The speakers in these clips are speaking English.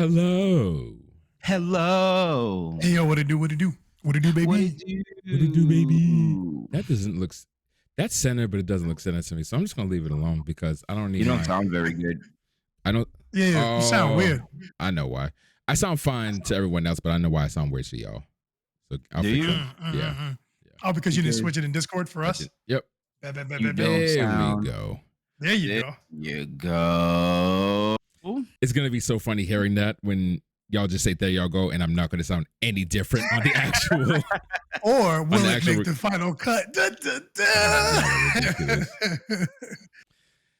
Hello. Hello. Hey, yo, what it do, baby? What it do, baby? That doesn't look, that's center, but it doesn't look center to me. So I'm just going to leave it alone because I don't need You don't sound very good. I don't. Yeah, you sound weird. I know why. I sound fine to everyone else, but I know why I sound weird to y'all. So I'll Do fix you? it. Yeah. Oh, because you didn't switch it in Discord for us? Yep. You don't There sound- we go. There you go. You go. It's going to be so funny hearing that when y'all just say there y'all go, and I'm not going to sound any different on the actual. Or will the it actual make the final cut? Da, da, ridiculous.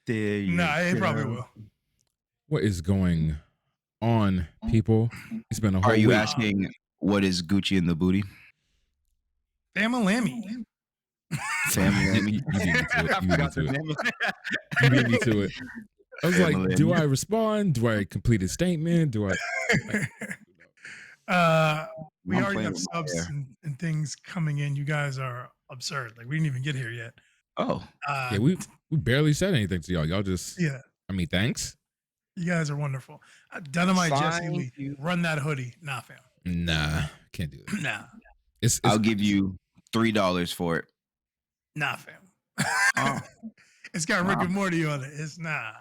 There you nah, it go. probably will. What is going on, people? It's been a whole Are you week. asking what is Gucci in the booty? Family. Family. You beat me to it. I You beat me forgot to the it. name. You beat me to it. I was like, Family. do I respond? Do I complete a statement? Do I? We I'm already playing have with my subs hair. and things coming in. You guys are absurd. Like, we didn't even get here yet. Oh, Yeah, we barely said anything to y'all. Y'all just. Yeah, I mean, thanks. you guys are wonderful. Dynamite Jesse Thank Lee, you. run that hoodie. Nah, fam. Nah, can't do that. Nah, It's I'll give you $3 for it. nah, fam. Oh. It's got Rick Wow. and Morty on it. It's nah.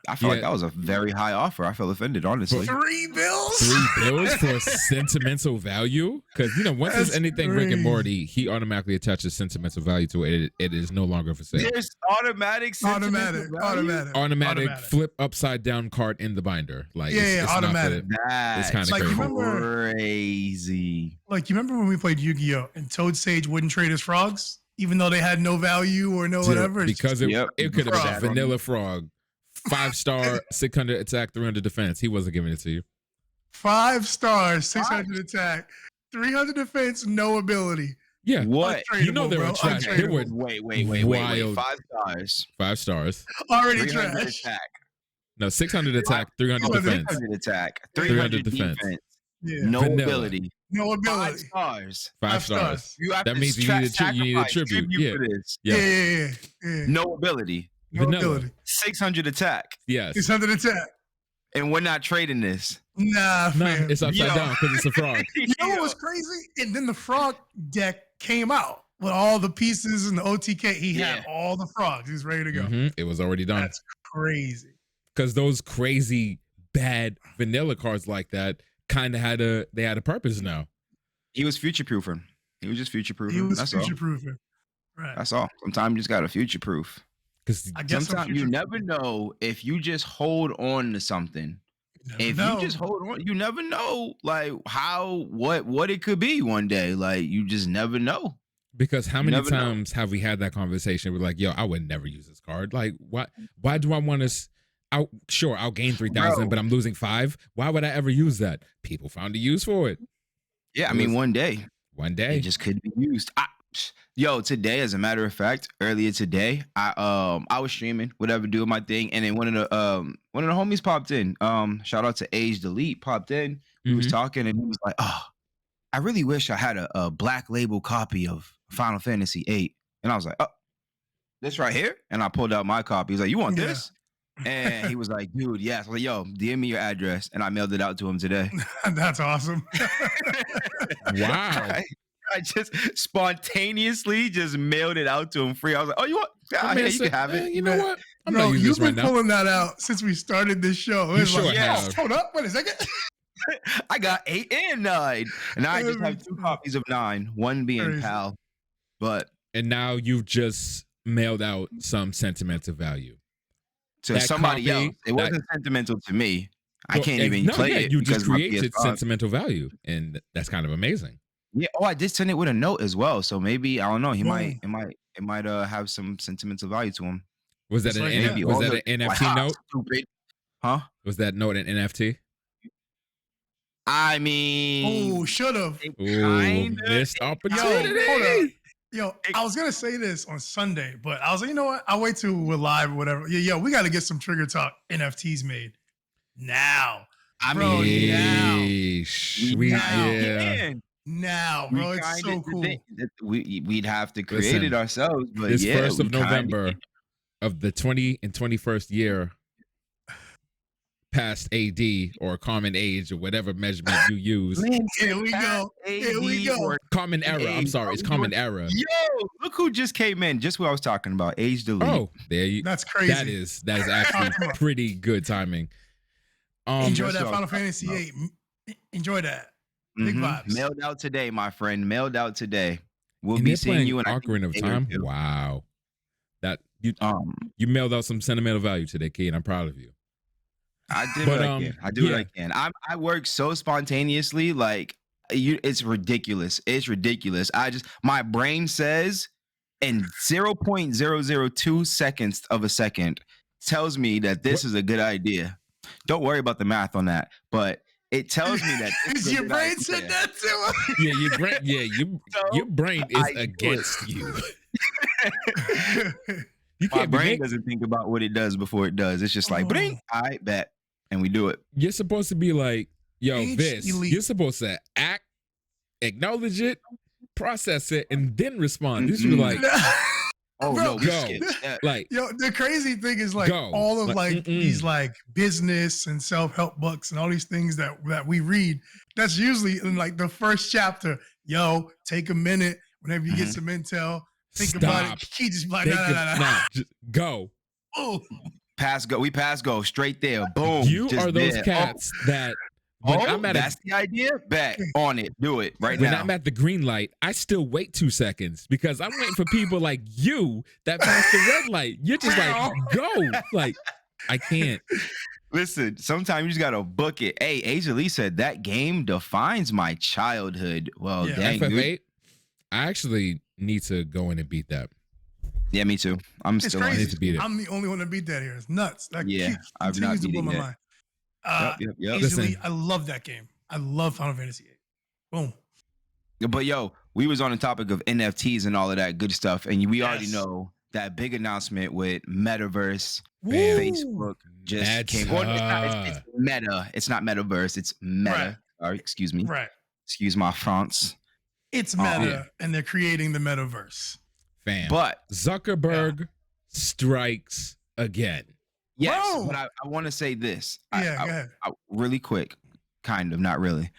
I feel like Yeah. that was a very high offer. I feel offended, honestly. $3 bills? 3 bills for sentimental value? Because once there's That's anything Rick and crazy. Morty, he automatically attaches sentimental value to it. It is no longer for sale. There's automatic Automatic. Flip upside down card in the binder. Like Yeah, it's not automatic. It's kinda Like, you crazy. remember- Crazy. Like, you remember when we played Yu-Gi-Oh! And Toad Sage wouldn't trade his frogs? Even though they had no value or no Dude, whatever? It's because Yep. it could have been a Frog. vanilla frog, 5-star, 600 attack, 300 defense. He wasn't giving it to you. 5 stars, 600 attack, 300 defense, no ability. Yeah, What? you know they were bro. trash. They Untradeable. were Wait. wild. 5 stars. 5 stars. Already 300 trash. attack. No, 600 attack, 300 300 defense. 300 attack. 300 300 defense. defense. Yeah. No Vanilla. ability. No 5 ability. stars. 5 stars. You have That to means you need a sacrifice tribute. Yeah. for this. Yeah. Yeah. No ability. No Vanilla. ability. 600 attack. Yes. 600 attack. And we're not trading this. Nah, No, fam. it's upside Yo. down because it's a frog. You know what was crazy? And then the frog deck came out with all the pieces and the OTK. He had all the frogs. He's ready to go. Mhm, it was already done. That's crazy. Because those crazy bad vanilla cards like that kind of had a purpose now. He was future proofing. He was just future He proofing. was That's all. future proofing. Right. That's all. Sometimes you just got to future proof. Because I guess Sometimes you never know if you just hold on to something. If you just hold on, you never know like what it could be one day. Like you just never know. how many never know. times have we had that conversation? We're like, yo, I would never use this card. Like, why do I want to? I'll gain 3,000, but I'm losing 5. Why would I ever use that? People found a use for it. Yeah, I It mean was- one day One day. it just could be used. Today, as a matter of fact, earlier today, I was streaming, whatever, doing my thing, and then one of the homies popped in. Shout out to Aged Elite, popped in. We was Mhm. talking, and he was like, "Oh, I really wish I had a black label copy of Final Fantasy VIII." And I was like, "Oh, this right here." And I pulled out my copy. He's like, "You want Yeah. this?" And he was like, "Dude, yes." I was like, "Yo, DM me your address," and I mailed it out to him today. That's awesome. Wow. I just spontaneously just mailed it out to him free. I was like, "Oh, you want? I Yeah, mean, you can have it." You know what? I'm Bro, not using you've this right been now. pulling that out since we started this show. You It's sure like, have. hold up, wait a second. I got 8 and 9, and I just have 2 copies of 9. One being Crazy. PAL, but And now you've just mailed out some sentimental value. to That somebody copy, else, it wasn't sentimental to me. I Well, can't even play it. You because just my created PS5. sentimental value, and that's kind of amazing. Yeah. Oh, I did send it with a note as well. So maybe I don't know. He Boom. might have some sentimental value to him. Was that It's an like, N- yeah. was All that the- an like, NFT note? Stupid. Huh? Was that note an NFT? I mean, Oh, should have. it Ooh, kinda- missed Yo, opportunity. hold up. Yo, I was gonna say this on Sunday, but I was like, you know what? I'll wait till we're live or whatever. Yeah, we got to get some Trigger Talk NFTs made now. I Bro, mean, now. Yeesh. Now, bro, it's so cool. We'd have to create Listen, it ourselves, but This yeah, 1st of we kinda November of the 20 and 21st year past AD or common age or whatever measurement you use. Man, Here we go. Here we AD go. or Common era. I'm age. sorry, it's common era. Yo, look who just came in. Just what I was talking about. Age delete. Oh, there you. That's crazy. That is actually Come on. pretty good timing. Enjoy that's that what I Final was talking Fantasy about. 8. Enjoy that. Big vibes. Mailed out today, my friend. Mailed out today. We'll And be they're seeing playing you in Ocarina of Time. Wow, that you mailed out some sentimental value today, Key, and I'm proud of you. I did But, what I can. I do what yeah. I can. I work so spontaneously, like it's ridiculous. It's ridiculous. My brain says in 0.002 seconds of a second tells me that this is a good idea. Don't worry about the math on that, but it tells me that this is a Your good brain idea. said that too. Yeah, your brain. Yeah, your brain is I do it. against you. You My can't be brain doesn't think about what it does before it does. It's just like, bling, I bet, and we do it. You're supposed to be like, yo, Age this. elite. You're supposed to act, acknowledge it, process it, and then respond. You should be like, Oh Bro, no, we go. skipped that. like, Yo, the crazy thing is like Go. all of Like, like these like business and self-help books and all these things that we read. That's usually in like the first chapter. Yo, take a minute whenever you get some intel. Think about stop. it. He just like Take nah. nah, just go. Oh, Pass go. We pass go straight there. Boom. You just are those there. cats that when I'm at that's the idea. Bet on it. Do it right when now. I'm at the green light, I still wait 2 seconds because I'm waiting for people like you that pass the red light. You're just like, go. Like, I can't. Listen, sometimes you just gotta book it. Hey, Asia Lee said that game defines my childhood. Well, Yeah. dang, dude. FF8, I actually need to go in and beat that. Yeah, me too. I'm it's still on crazy. need to beat it. I'm the only one to beat that here. It's nuts. That Yeah, I've not continues to beat blow it my yet. mind. Yep. Easily, Listen. I love that game. I love Final Fantasy 8. Boom. But yo, we was on the topic of NFTs and all of that good stuff, and we already Yes. know that big announcement with Metaverse. Bam. Facebook just That's, came. Well, it's Meta. It's not Metaverse. It's Meta. Right. Sorry, excuse me. Right. Excuse my France. It's meta, Yeah. and they're creating the metaverse. Fam. But Zuckerberg strikes again. yes, Bro. but I want to say this. Yeah, I, go ahead. really quick, kind of, not really.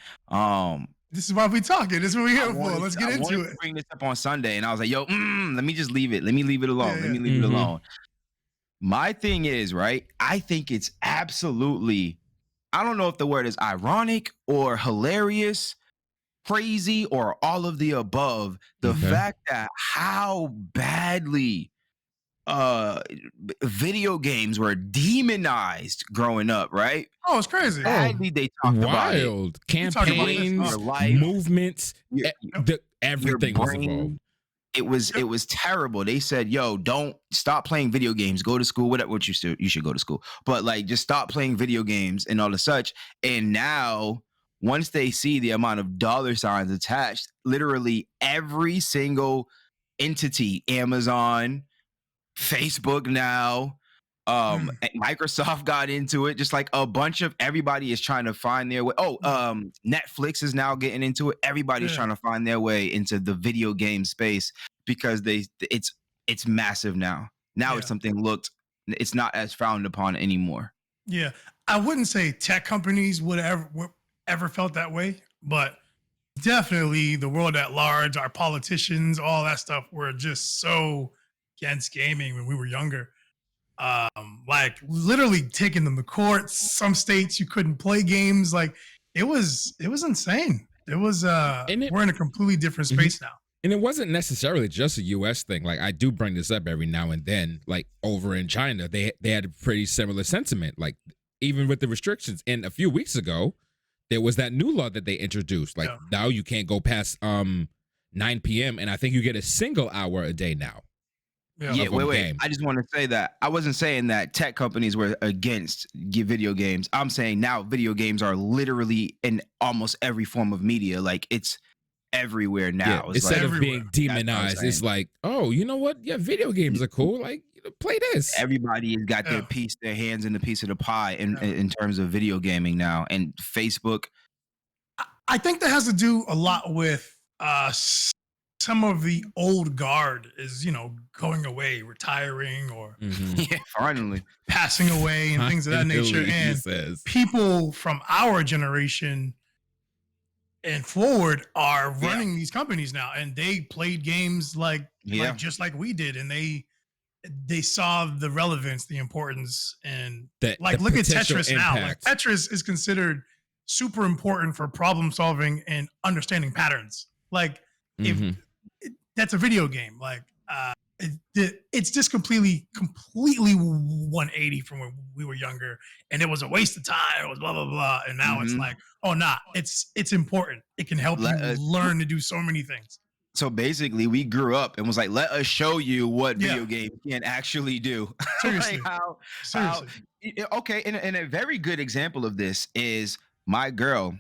This is why we talking. This is what we're here I for. wanted- Let's I get into wanted it. to bring this up on Sunday, and I was like, "Yo, let me just leave it. Let me leave it alone. Yeah, Let me yeah. leave it Mhm. alone." My thing is, right? I think it's absolutely. I don't know if the word is ironic or hilarious, crazy, or all of the above. The Okay. fact that how badly video games were demonized growing up, right? Oh, it's crazy. Badly they talked about it. Wild talking about this campaigns, your life, movements, your- everything was brain. involved. It was terrible. They said, "Yo, don't stop playing video games. Go to school. Whatever. What you should go to school, but like just stop playing video games and all the such." And now, once they see the amount of dollar signs attached, literally every single entity, Amazon, Facebook now, Microsoft got into it. Just like a bunch of everybody is trying to find their way. Netflix is now getting into it. Everybody's Yeah. trying to find their way into the video game space because it's massive now. Now it's Yeah. something it's not as frowned upon anymore. Yeah, I wouldn't say tech companies would ever felt that way, but definitely the world at large, our politicians, all that stuff were just so against gaming when we were younger. Like literally taking them to court. Some states you couldn't play games. Like it was insane. It was we're in a completely different space now. And it wasn't necessarily just a US thing. Like, I do bring this up every now and then. Like, over in China, they had a pretty similar sentiment. Like, even with the restrictions. And a few weeks ago, there was that new law that they introduced. Like, now you can't go past 9 p.m. And I think you get a single hour a day now. Yeah, of a wait. game. I just want to say that I wasn't saying that tech companies were against video games. I'm saying now video games are literally in almost every form of media. Like it's everywhere now. Yeah, It's instead like of being That's what I'm demonized, it's saying. like, oh, you know what? Yeah, video games are cool. Like, play this. everybody has got Yeah. their hands in the piece of the pie in terms of video gaming now. And Facebook, I think that has to do a lot with some of the old guard is, going away, retiring, or Yeah, finally. passing away and things of that nature. Finally, he And says. people from our generation and forward are running these companies now, and they played games like just like we did, and they saw the relevance, the importance, and like look at Tetris now. Like Tetris is considered super important for problem solving and understanding patterns. Like if that's a video game, like it's just completely 180 from when we were younger, and it was a waste of time. It was blah blah blah, and now it's like, oh, nah, it's important. It can help you learn to do so many things. So basically, we grew up and was like, let us show you what video games can actually do. Seriously. Seriously. Okay, and a very good example of this is my girl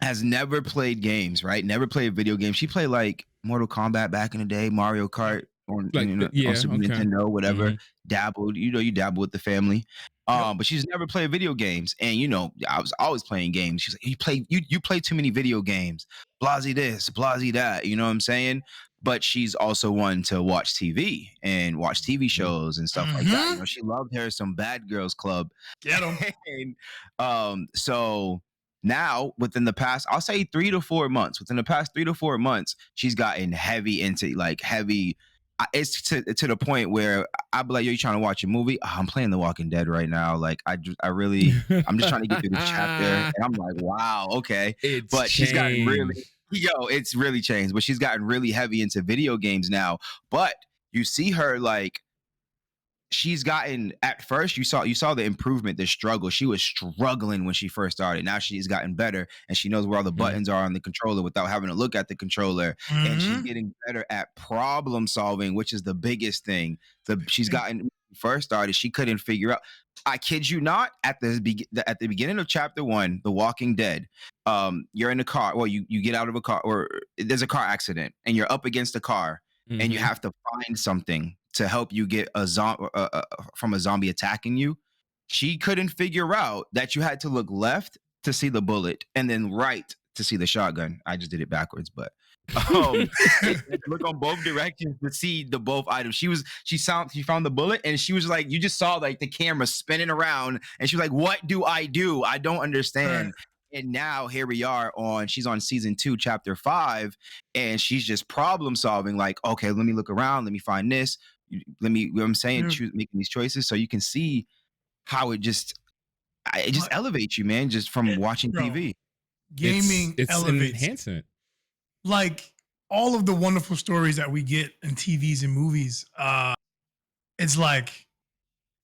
has never played games, right? Never played video games. She played like Mortal Kombat back in the day, Mario Kart, on Super Nintendo, whatever. Dabbled, you dabble with the family. But she's never played video games. And I was always playing games. She's like, you play too many video games. Blasey this, blasey that, you know what I'm saying? But she's also one to watch TV and watch TV shows and stuff like that. She loved her some Bad Girls Club. Get 'em. And, so now within the past, I'll say 3 to 4 months, she's gotten heavy into it's to the point where I'd be like, yo, you trying to watch a movie? Oh, I'm playing The Walking Dead right now. Like I'm just trying to get through this chapter. And I'm like, wow, okay. She's gotten really, it's really changed, but she's gotten really heavy into video games now. But you see her like, she's gotten, at first you saw the improvement, the struggle. She was struggling when she first started. Now she's gotten better, and she knows where all the buttons are on the controller without having to look at the controller. And she's getting better at problem solving, which is the biggest thing. She's gotten, when she first started, she couldn't figure out. I kid you not, at the beginning of chapter 1, The Walking Dead, you're in a car. Well, you get out of a car, or there's a car accident, and you're up against a car, and you have to find something to help you get from a zombie attacking you. She couldn't figure out that you had to look left to see the bullet and then right to see the shotgun. I just did it backwards, but look on both directions to see the both items. She found the bullet, and she was like, you just saw like the camera spinning around, and she was like, what do? I don't understand. And now here we are she's on season 2, chapter 5, and she's just problem solving. Like, okay, let me look around. Let me find this. Making these choices, so you can see how it just elevates you, man, just from watching TV. Gaming it's elevates. An enhancement. Like all of the wonderful stories that we get in TVs and movies, it's like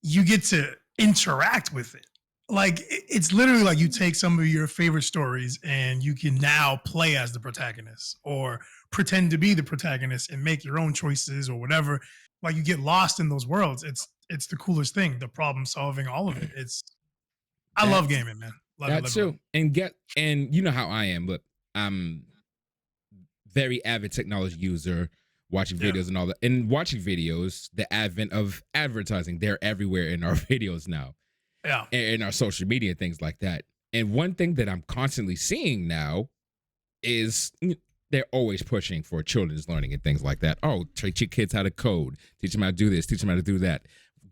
you get to interact with it. Like it's literally like you take some of your favorite stories and you can now play as the protagonist or pretend to be the protagonist and make your own choices or whatever. Like you get lost in those worlds. It's the coolest thing. The problem solving, all of it. I love gaming, man. That too. And you know how I am, but I'm very avid technology user, watching videos and all that. And watching videos, the advent of advertising, they're everywhere in our videos now. Yeah. And our social media and things like that. And one thing that I'm constantly seeing now is they're always pushing for children's learning and things like that. Oh, teach your kids how to code, teach them how to do this, teach them how to do that.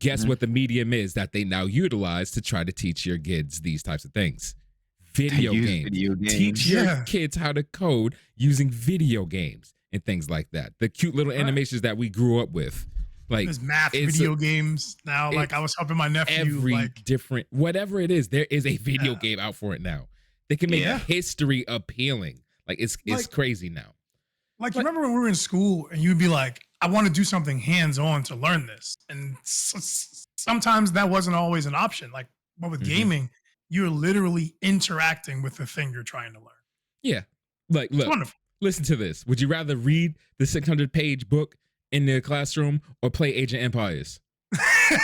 Guess what the medium is that they now utilize to try to teach your kids these types of things? Video games. Teach your kids how to code using video games and things like that. The cute little animations that we grew up with. Like there's math video games now. Like I was helping my nephew. Different, whatever it is, there is a video game out for it now. They can make history appealing. Like it's crazy now. Like you remember when we were in school and you'd be like, I want to do something hands-on to learn this. And sometimes that wasn't always an option. Like, but with gaming, you're literally interacting with the thing you're trying to learn. Yeah. Like, look, listen to this. Would you rather read the 600-page book in the classroom or play Age of Empires?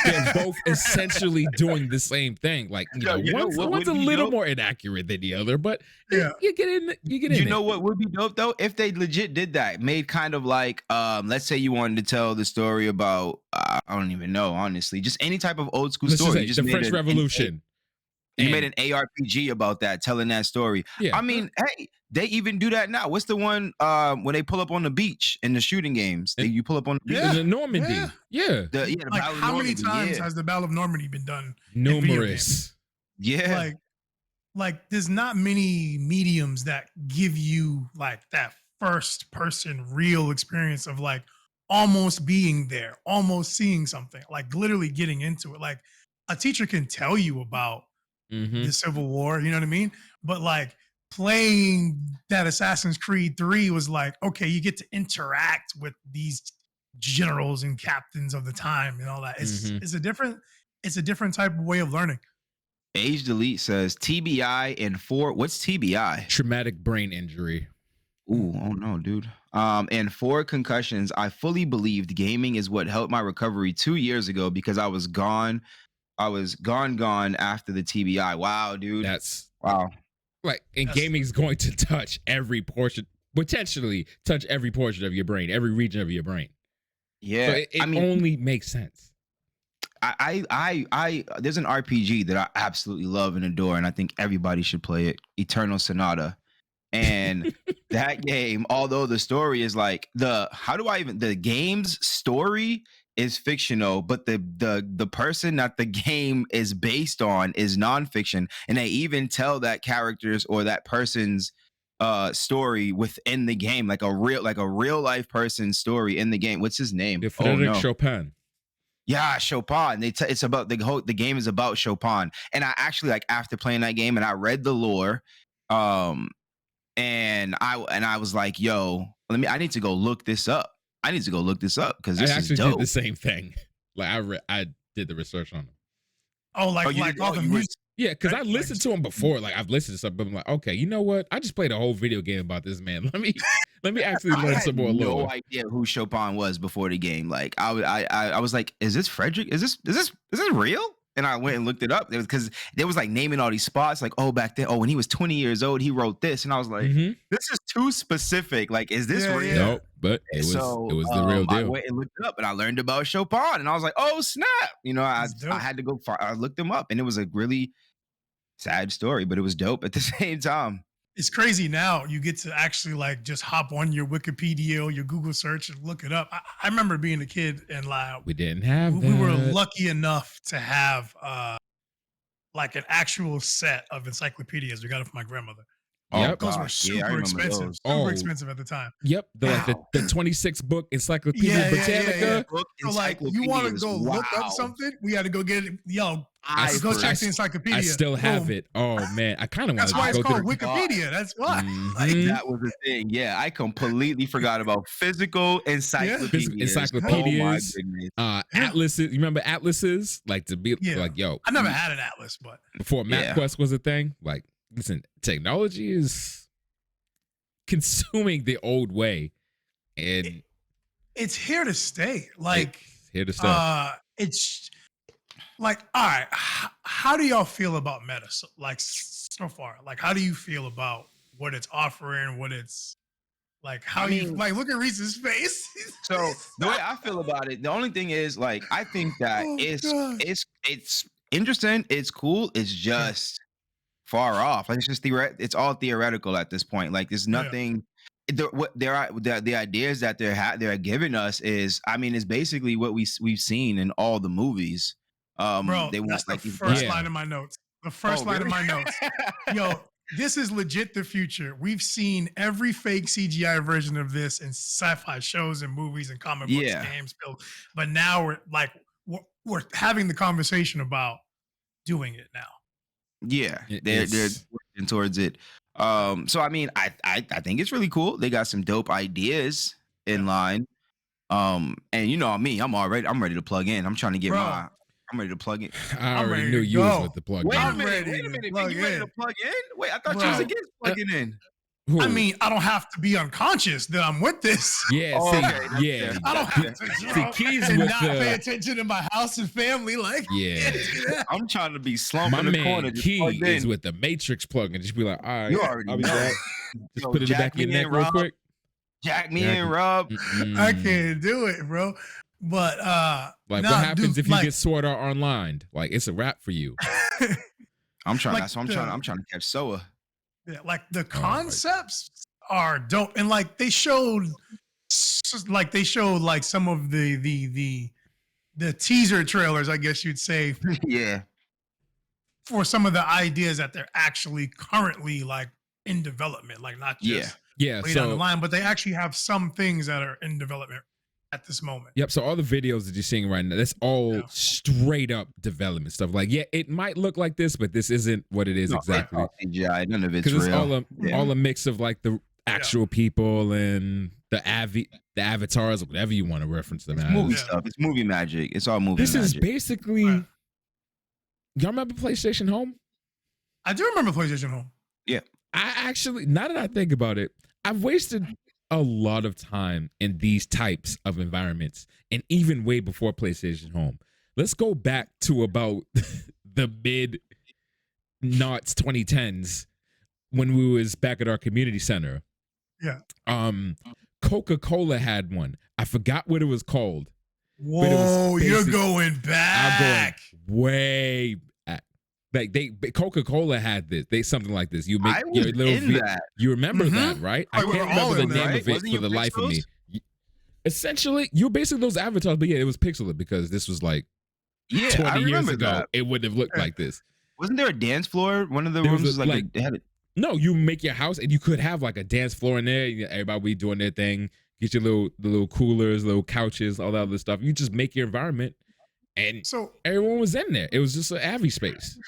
They're both essentially doing the same thing. Like, one's a little more inaccurate than the other, but you get in. You know what would be dope though? If they legit did that, made kind of like, let's say you wanted to tell the story about, I don't even know, honestly, just any type of old school story. Just the French Revolution. You made And- an ARPG about that, telling that story. Yeah. I mean, hey, they even do that now. What's the one when they pull up on the beach in the shooting games? You pull up on the beach. Yeah. In the Normandy. yeah. Yeah. The Like, Battle of how many Normandy, times yeah. has the Battle of Normandy been done? in video games? Numerous. Yeah. Like there's not many mediums that give you like that first person real experience of like almost being there, almost seeing something, like literally getting into it. Like a teacher can tell you about Mm-hmm. the Civil War, you know what I mean? But like playing that Assassin's Creed 3 was like, okay, you get to interact with these generals and captains of the time and all that. It's a different type of way of learning. Age Delete says TBI and 4. What's TBI? Traumatic brain injury. Ooh, oh no, dude. And 4 concussions. I fully believed gaming is what helped my recovery 2 years ago because I was gone after the TBI. Wow, dude. That's wow. Like, and gaming's going to touch every portion, potentially touch every portion of your brain, every region of your brain. Yeah. So it only makes sense. I there's an RPG that I absolutely love and adore, and I think everybody should play it. Eternal Sonata. And that game, although the story is like the game's story is fictional, but the person that the game is based on is nonfiction, and they even tell that characters or that person's story within the game, like a real life person's story in the game. What's his name? Frédéric Chopin. Yeah, Chopin. It's about the game is about Chopin. And I actually, like, after playing that game and I read the lore, and I was like, yo, I need to go look this up. Because this is dope. I actually did the same thing. Like I did the research on them. Oh, all the music. Yeah, because I listened to him before. Like I've listened to something, but I'm like, okay, you know what? I just played a whole video game about this man. Let me actually learn some more. No idea who Chopin was before the game. Like I was like, is this Frederick? Is this real? And I went and looked it up. It was because they was like naming all these spots. Like, oh, back then, when he was 20 years old, he wrote this. And I was like, this is too specific. Like, is this real? No, but it was the real deal. I went and looked it up, and I learned about Chopin, and I was like, oh snap! You know, I had to go. I looked him up, and it was a really sad story, but it was dope at the same time. It's crazy now. You get to actually like just hop on your Wikipedia or your Google search and look it up. I remember being a kid and like we didn't have we were lucky enough to have like an actual set of encyclopedias. We got it from my grandmother. Yep. Those were super expensive. Super expensive at the time. Yep. The 26 book Encyclopedia Britannica. Yeah. So like you want to go look up something, we had to go get it. Yo, go check the encyclopedia. I still have it. Oh man, I kind of want to go. That's why it's called Wikipedia. That's why. Like, that was the thing. Yeah, I completely forgot about physical encyclopedias. Encyclopedias. Oh, atlases. You remember atlases? Like to be like, yo. I never had an atlas, but before MapQuest was a thing, like. Listen, technology is consuming the old way, and it's here to stay. Like it's here to stay. It's like, all right, how do y'all feel about Meta? Like so far, like how do you feel about what it's offering? What it's like? Like look at Reese's face. So the way I feel about it, the only thing is like I think that it's interesting. It's cool. It's just. Far off. Like it's just it's all theoretical at this point. Like there's nothing. The ideas that they're giving us is basically what we've seen in all the movies. Bro, they that's the first line of my notes. The first line of my notes. Yo, this is legit the future. We've seen every fake CGI version of this in sci-fi shows and movies and comic books, games, but now we're having the conversation about doing it now. Yeah, they're working towards it. So I think it's really cool. They got some dope ideas in line. And you know me, I'm ready to plug in. I'm trying to get I'm ready to plug in. I already knew you was with the plug in. Wait a minute. You ready to plug in? Wait, I thought you was against plugging in. Who? I mean, I don't have to be unconscious that I'm with this. Yeah, I don't have to pay attention to my house and family. Like, I'm trying to be slumped in the corner. Key is with the Matrix plug and just be like, all right, you already I'll be back. Just put it back in your neck real quick. Jack me in, Rob. I can't do it, bro. But what happens if you get Sword Art Online? Like, it's a wrap for you. I'm trying. Like That's what I'm trying. I'm trying to catch Soa. yeah, like the Oh my- concepts are dope, and like they showed like some of the teaser trailers, I guess you'd say, Yeah. for some of the ideas that they're actually currently like in development, like not Yeah. just Yeah. way down the So line, but they actually have some things that are in development at this moment. yep. So all the videos that you're seeing right now, that's all Yeah. straight up development stuff. Like, yeah, it might look like this, but this isn't what it is No, exactly. it's all CGI. None of it's Because it's real. all a mix of like the actual people and the avatars, or whatever you want to reference them It's as. movie Yeah. stuff. It's movie magic. It's all movie This magic. is basically. Right. Y'all remember PlayStation Home? I do remember PlayStation Home. I actually, now that I think about it, I've wasted a lot of time in these types of environments, and even way before PlayStation Home. Let's go back to about the mid noughts 2010s when we was back at our community center. Yeah. Coca-Cola had one. I forgot what it was called. But it Whoa, was you're basic- going I'm back. going way back. Like Coca-Cola had this. They something like this. You make I your was little in that. You remember Mhm. that, right? I Oh, we can't were all remember the in that, name right? of it Wasn't for you the life of me. Pixels? Essentially, you're basically those avatars, but yeah, it was pixelated because this was like Yeah, 20 I years remember ago. that. It wouldn't have looked like this. Wasn't there a dance floor? One of the There rooms was was a- like, they had a, No, you make your house and you could have like a dance floor in there. Everybody be doing their thing. Get your the little coolers, little couches, all that other stuff. You just make your environment, and So everyone was in there. It was just an Avi space.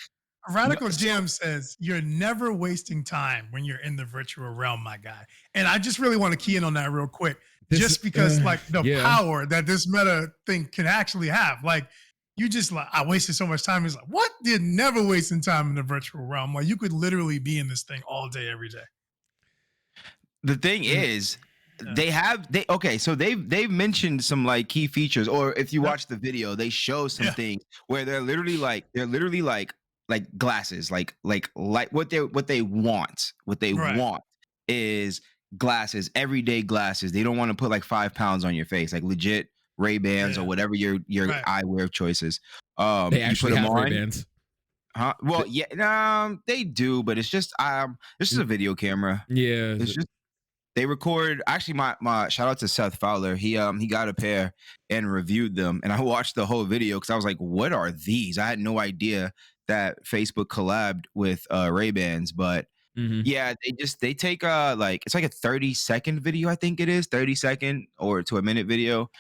Radical Jam says you're never wasting time when you're in the virtual realm, my guy. And I just really want to key in on that real quick, This- just because like the yeah. power that this meta thing can actually have. Like you just like I wasted so much time. It's like what? You're never wasting time in the virtual realm. Like you could literally be in this thing all day, every day. the thing is, Yeah. they've mentioned some like key features, or if you Yeah. watch the video, they show some Yeah. things where they're literally like glasses, like what they want Right. want is glasses, everyday glasses. They don't want to put like 5 pounds on your face, like legit Ray-Bans Yeah. or whatever your Right. eyewear choices. They actually have Ray-Bans. Huh? Well, yeah, they do, but it's just this is a video camera. Yeah. It's just they record. Actually, my shout out to Seth Fowler. He got a pair and reviewed them, and I watched the whole video because I was like, "What are these?" I had no idea that Facebook collabed with Ray-Bans, but Mhm. yeah, they take like it's like a 30-second video. I think it is 30-second or to a minute video,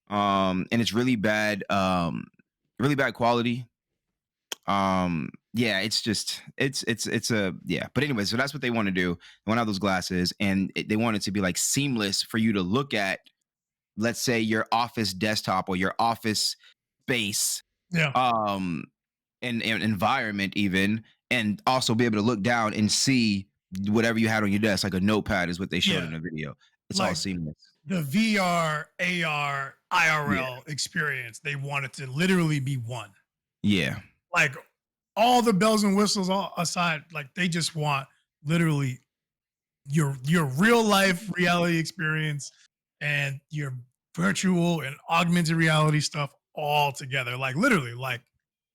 and it's really bad quality. Yeah, it's just it's a yeah, but anyway, so that's what they want to do. They want to have those glasses, and they want it to be like seamless for you to look at, let's say, your office desktop or your office space Yeah. and environment even, and also be able to look down and see whatever you had on your desk, like a notepad is what they showed Yeah. in the video. It's all Like- seamless. The VR, AR, IRL experience, they want it to literally be one. Yeah. Like all the bells and whistles all aside, like they just want literally your real life reality experience and your virtual and augmented reality stuff all together. Like literally, like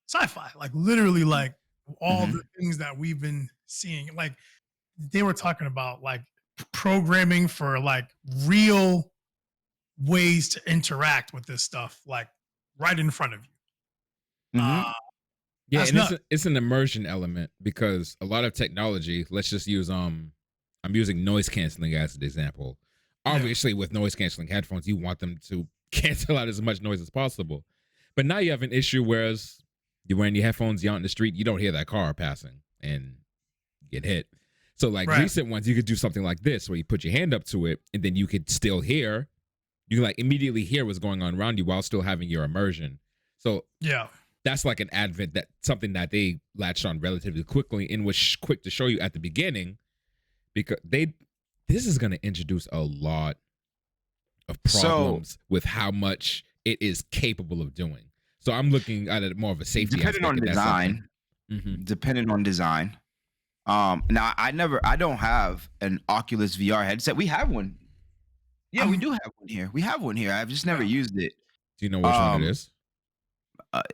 sci-fi, like literally, like all the things that we've been seeing. Like they were talking about like programming for like real ways to interact with this stuff, like right in front of you. Mhm. Yeah, That's and nuts. it's an immersion element because a lot of technology, let's just use I'm using noise canceling as an example. Yeah. Obviously, with noise canceling headphones, you want them to cancel out as much noise as possible. But now you have an issue whereas you're wearing your headphones, you're out in the street, you don't hear that car passing and get hit. So like Right. recent ones, you could do something like this where you put your hand up to it and then you could still hear, you can like immediately hear what's going on around you while still having your immersion. So Yeah. that's like an advent, that something that they latched on relatively quickly and was quick to show you at the beginning, because this is going to introduce a lot of problems with how much it is capable of doing. So I'm looking at it more of a safety Depending on aspect, if that's design. something- Mhm. Depending on design. Now I don't have an Oculus VR headset. We have one. Yeah, we do have one here. We have one here. I've just never Yeah. used it. Do you know which one it is?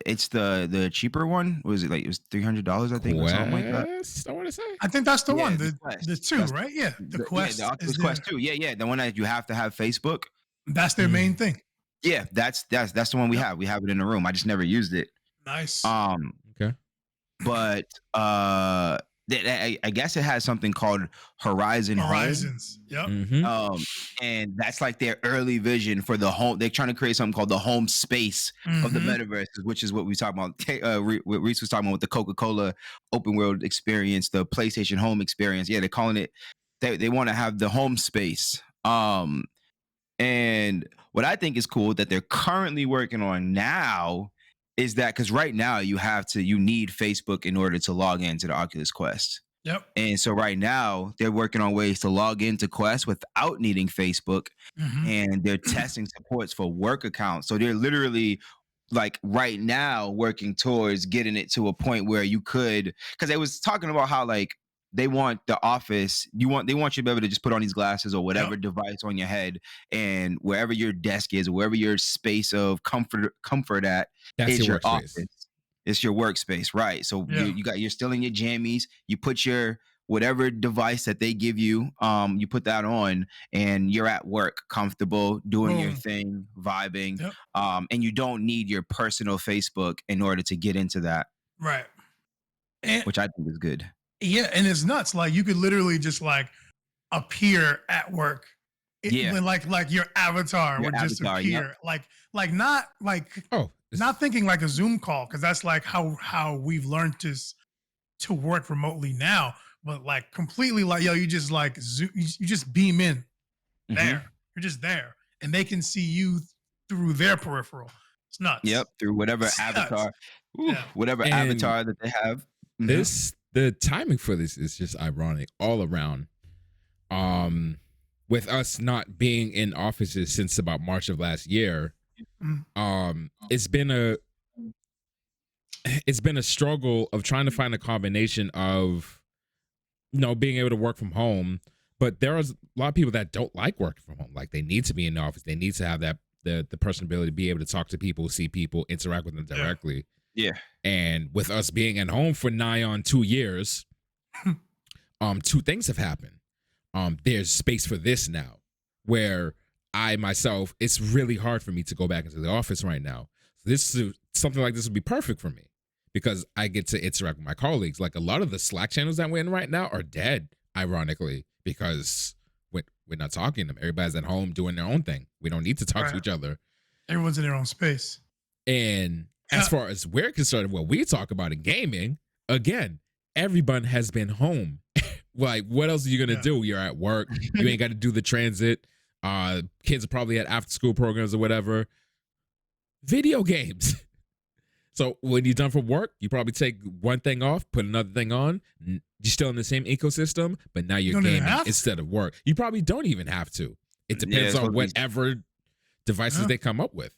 It's the cheaper one. What was it like? It was $300, I think, or something like that. Quest, I want to say. I think that's the Yeah, one. the The Quest. two, That's right? Yeah, the the Quest Oculus is Quest 2. Yeah, the one that you have to have Facebook. that's their main Mm. thing. Yeah, that's the one we Yep. have. We have it in the room. I just never used it. Nice. Okay. But I guess it has something called Horizon Home. Horizons. Yep. Mm-hmm. And that's like their early vision for the home. They're trying to create something called the home space of the Mhm. metaverse, which is what we talked about. What Reese was talking about with the Coca-Cola open world experience, the PlayStation home experience. Yeah, they're calling it. They want to have the home space. And what I think is cool that they're currently working on now is that because right now you need Facebook in order to log into the Oculus Quest. Yep. And so right now they're working on ways to log into Quest without needing Facebook, Mhm. and they're testing supports for work accounts. So they're literally like right now working towards getting it to a point where you could, because they was talking about how like they want the office, they want you to be able to just put on these glasses or whatever Yep. device on your head, and wherever your desk is, wherever your space of comfort at That's is your your workspace. office. It's your workspace, right? So Yeah. you're still in your jammies. You put your whatever device that they give you, you put that on, and you're at work, comfortable, doing your Boom. thing, vibing, Yep. and you don't need your personal Facebook in order to get into that, Right. And which I think is good. yeah, and it's nuts. Like you could literally just like appear at work. Yeah. When like your avatar Your would just avatar, yep. appear. Like not like Oh, not thinking like a Zoom call, because that's like how we've learned to work remotely now, but like completely like you just like Zoom, you just beam in Mhm. there. You're just there, and they can see you through their peripheral. It's nuts. Yep, through whatever It's nuts. avatar, Yeah. whatever And avatar that they have. Mhm. the timing for this is just ironic all around. With us not being in offices since about March of last year, it's been a struggle of trying to find a combination of being able to work from home, but there are a lot of people that don't like working from home. Like they need to be in the office, they need to have that the person ability to be able to talk to people, see people, interact with them directly. Yeah. And with us being at home for nigh on 2 years, two things have happened. There's space for this now, where I myself, it's really hard for me to go back into the office right now. Something like this would be perfect for me because I get to interact with my colleagues. Like a lot of the Slack channels that we're in right now are dead, ironically, because we're not talking to them. Everybody's at home doing their own thing. We don't need to talk to each other. Everyone's in their own space. And as far as we're concerned, what we talk about in gaming, again, everyone has been home. Like, what else are you gonna do? You're at work. You ain't got to do the transit. Kids are probably at after school programs or whatever. Video games. So when you're done from work, you probably take one thing off, put another thing on. You're still in the same ecosystem, but now you're gaming instead of work. You probably don't even have to. It depends on whatever devices they come up with.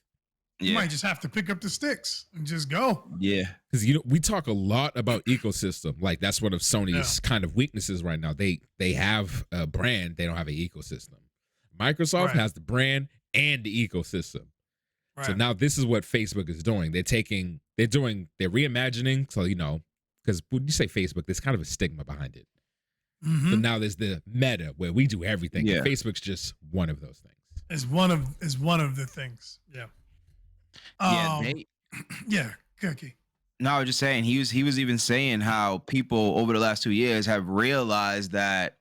You might just have to pick up the sticks and just go. Yeah. Because we talk a lot about ecosystem. Like that's one of Sony's kind of weaknesses right now. They have a brand, they don't have an ecosystem. Microsoft has the brand and the ecosystem. Right. So now this is what Facebook is doing. They're reimagining. So because when you say Facebook, there's kind of a stigma behind it. So now there's the meta where we do everything. Yeah. Facebook's just one of those things. It's one of the things. Yeah. Yeah, Cookie. No, I was just saying he was even saying how people over the last 2 years have realized that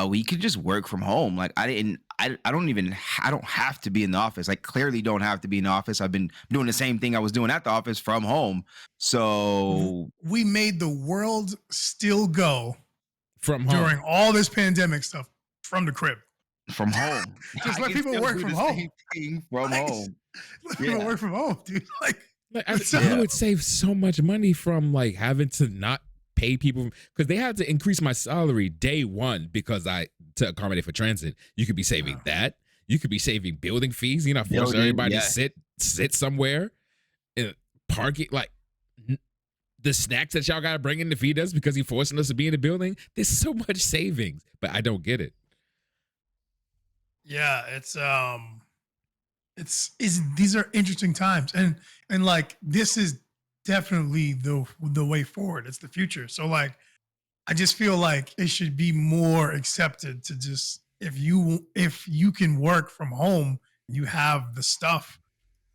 we could just work from home. Like I don't have to be in the office. I clearly don't have to be in the office. I've been doing the same thing I was doing at the office from home. So we made the world still go from home during all this pandemic stuff from the crib. From home. Just let people work from home. From home. Let people work from home, dude. I would save so much money from like having to not pay people because they had to increase my salary day one because to accommodate for transit. You could be saving that. You could be saving building fees. You're not forcing everybody to sit somewhere, parking. Like the snacks that y'all gotta bring in to feed us because you're forcing us to be in the building. There's so much savings, but I don't get it. Yeah, it's these are interesting times, and like this is definitely the way forward. It's the future. So like I just feel like it should be more accepted to just if you can work from home, you have the stuff.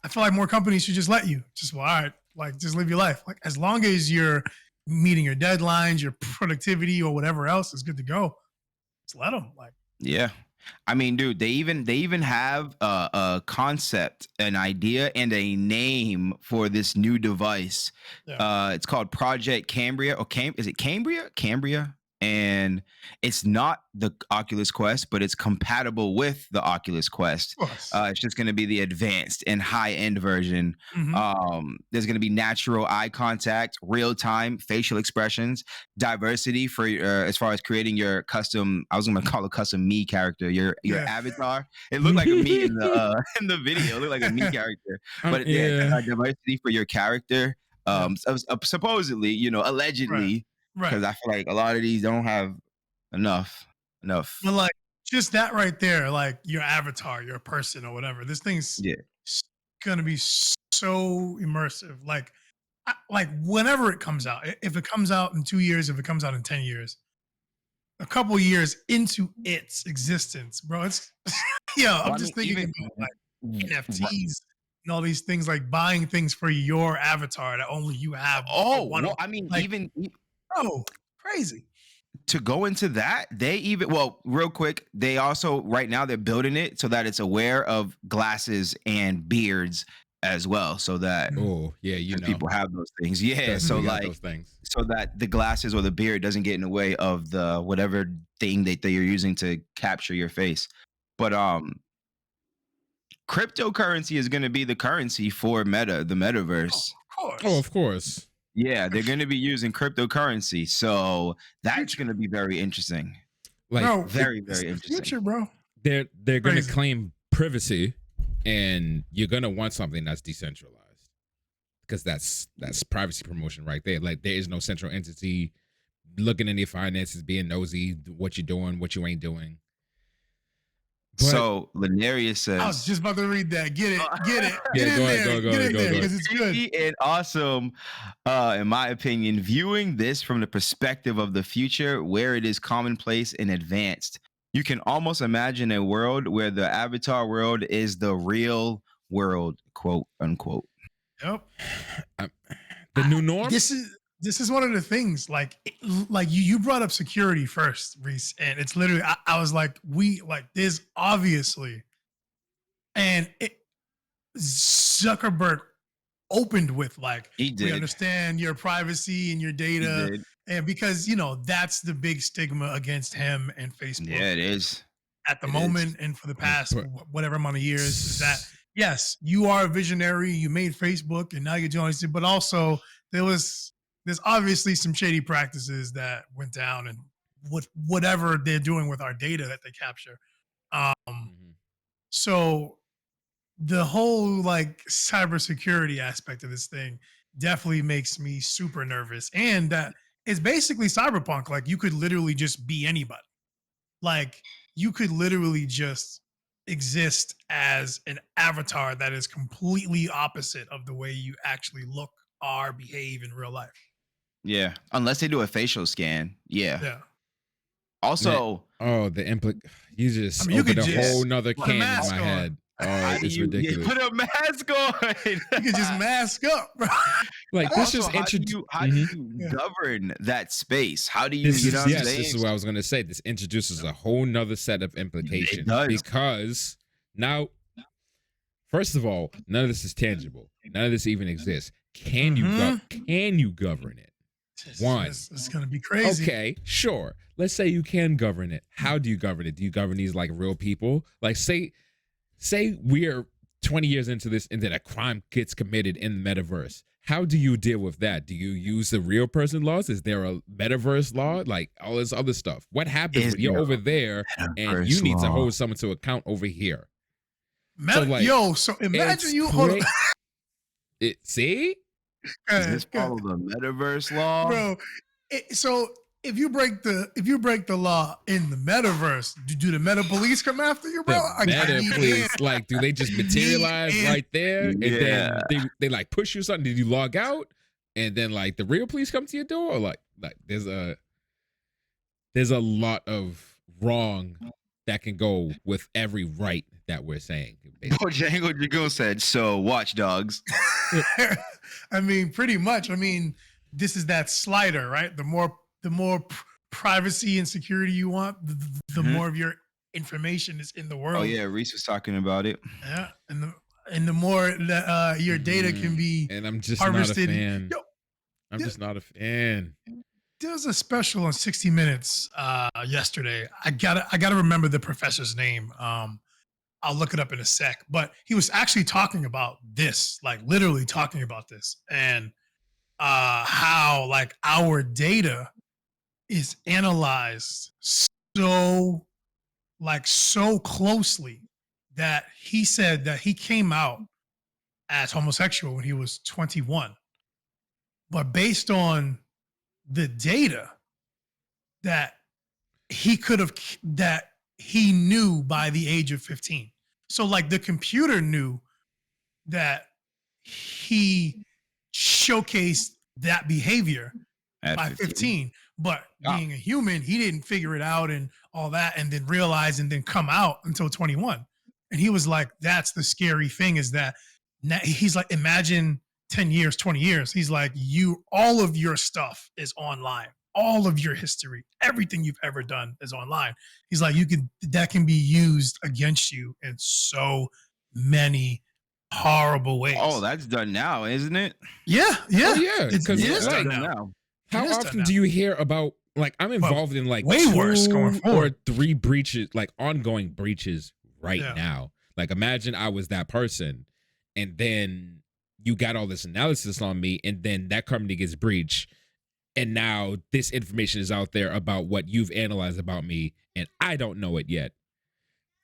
I feel like more companies should just let you just, well, all right, like just live your life. Like as long as you're meeting your deadlines, your productivity or whatever else is good to go, just let them. Like, Yeah. I mean, dude, they even have a concept, an idea, and a name for this new device. yeah, It's called Project Cambria, or is it Cambria? Cambria, and it's not the Oculus Quest, but it's compatible with the Oculus Quest. of course. It's just going to be the advanced and high end version. Hmm. There's going to be natural eye contact, real time facial expressions, diversity for as far as creating your custom. I was going to call it custom me character, your Yeah. avatar. It looked like a me in the in the video. It looked like a me character, but Yeah. diversity for your character. Yeah. Supposedly, Right. allegedly, because Right. I feel like a lot of these don't have enough. But like just that right there, like your avatar, your person or whatever, this thing's Yeah, gonna be so immersive. Like, like whenever it comes out, if it comes out in 2 years, if it comes out in 10 years, a couple years into its existence, bro, it's yeah. well, I'm I mean, just thinking even about like right. NFTs and all these things, like buying things for your avatar that only you have or Oh, one of. well, I mean, Like, bro, crazy. to go into that, they even real quick, they also right now they're building it so that it's aware of glasses and beards as well, so that Mm. Oh, yeah, you because know. people have those things. Yeah, Trust so me, we got like those things. so that the glasses or the beard doesn't get in the way of the whatever thing that they're using to capture your face. But cryptocurrency is going to be the currency for the Oh, metaverse. of course. Oh, of course. Yeah, they're going to be using cryptocurrency. So that's Future. going to be very interesting. Like Bro, Very, it's very the interesting. future, bro. they're gonna Crazy. claim privacy, and you're gonna want something that's decentralized, because that's privacy promotion right there. Like there is no central entity looking in your finances, being nosy, what you're doing, what you ain't doing. But So Lenarius I was says, just about to read that. Get it. Get it. Yeah, Get in go ahead, there. go Get ahead, in go there ahead. because it's good. "Creepy and awesome, in my opinion, viewing this from the perspective of the future where it is commonplace and advanced. You can almost imagine a world where the avatar world is the real world, quote unquote." Yep. the new norm. This is one of the things. Like you brought up security first, Reese, and it's literally I was like, there's obviously, and Zuckerberg opened with like, He we did. understand your privacy and your He data, did. and because that's the big stigma against him and Facebook. Yeah, it is. At the It moment is. and for the past But- whatever amount of years is that yes, you are a visionary, you made Facebook and now you're doing it, but also there's obviously some shady practices that went down and whatever they're doing with our data that they capture. Mhm. So the whole like cybersecurity aspect of this thing definitely makes me super nervous, and that it's basically cyberpunk. Like you could literally just be anybody. Like you could literally just exist as an avatar that is completely opposite of the way you actually look or behave in real life. Yeah. Unless they do a facial scan. Yeah. Yeah. Also, Oh, you just I mean, you opened could a just whole nother put a can in mask my on. head. Oh, how do it's you ridiculous. put a mask on? You could just mask up, bro. Like this Also, just how do introduced. you Yeah. govern that space? How do you, This you know is what I'm yes. saying? This is what I was gonna say. This introduces a whole nother set of implications does. because now, first of all, none of this is tangible. None of this even exists. Can you govern it? One. It's gonna be crazy. Okay, sure. Let's say you can govern it. How do you govern it? Do you govern these like real people? Like say we're 20 years into this and then a crime gets committed in the metaverse. How do you deal with that? Do you use the real person laws? Is there a metaverse law? Like all this other stuff. What happens Is when you're there over there and metaverse you need to law? hold someone to account over here? So imagine It's you hold on. See? Does this follow the metaverse law? Bro. So if you break the law in the metaverse, do the meta police come after you, bro? The meta police, like, do they just materialize right there, and then they like push you something? Did you log out, and then like the real police come to your door? Or like there's a lot of wrong that can go with every right that we're saying. Django Dragoon said, "So watchdogs." I mean, pretty much. I mean, this is that slider, right? The more privacy and security you want, the more of your information is in the world. Oh yeah, Reese was talking about it. Yeah, and the more that your data can be and I'm just harvested. not a fan. I'm just not a fan. There was a special on 60 Minutes yesterday. I gotta remember the professor's name. I'll look it up in a sec. But he was actually talking about this, like literally talking about this, and how like our data is analyzed so closely that he said that he came out as homosexual when he was 21, but based on the data that he knew by the age of 15. So like the computer knew that he showcased that behavior by 15, but being a human, he didn't figure it out and all that, and then realize and then come out until 21. And he was like, that's the scary thing, is that he's like, imagine 10 years, 20 years. He's like, all of your stuff is online. All of your history, everything you've ever done is online. He's like, that can be used against you in so many horrible ways. Oh, that's done now, isn't it? Yeah. Oh, yeah. Because It's done like, now. How often do you hear about, like, I'm involved in like way worse going or forward. 3 breaches, like ongoing breaches right now. Like, imagine I was that person, and then you got all this analysis on me, and then that company gets breached, and now this information is out there about what you've analyzed about me, and I don't know it yet.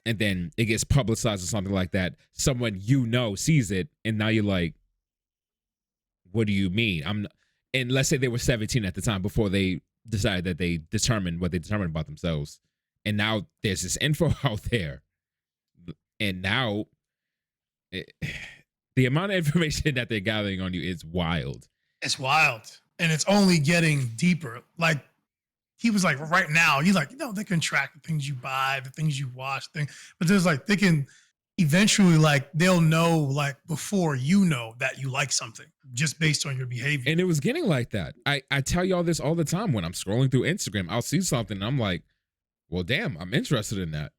And then it gets publicized or something like that. Someone sees it, and now you're like, what do you mean? And let's say they were 17 at the time before they decided that they determined what they determined about themselves. And now there's this info out there. And now the amount of information that they're gathering on you is wild. It's wild. And it's only getting deeper. Like, he was like, right now, he's like, they can track the things you buy, the things you watch, but there's like, they can eventually, like, they'll know, like, before you know that you like something just based on your behavior. And it was getting like that. I tell y'all this all the time. When I'm scrolling through Instagram, I'll see something and I'm like, well, damn, I'm interested in that.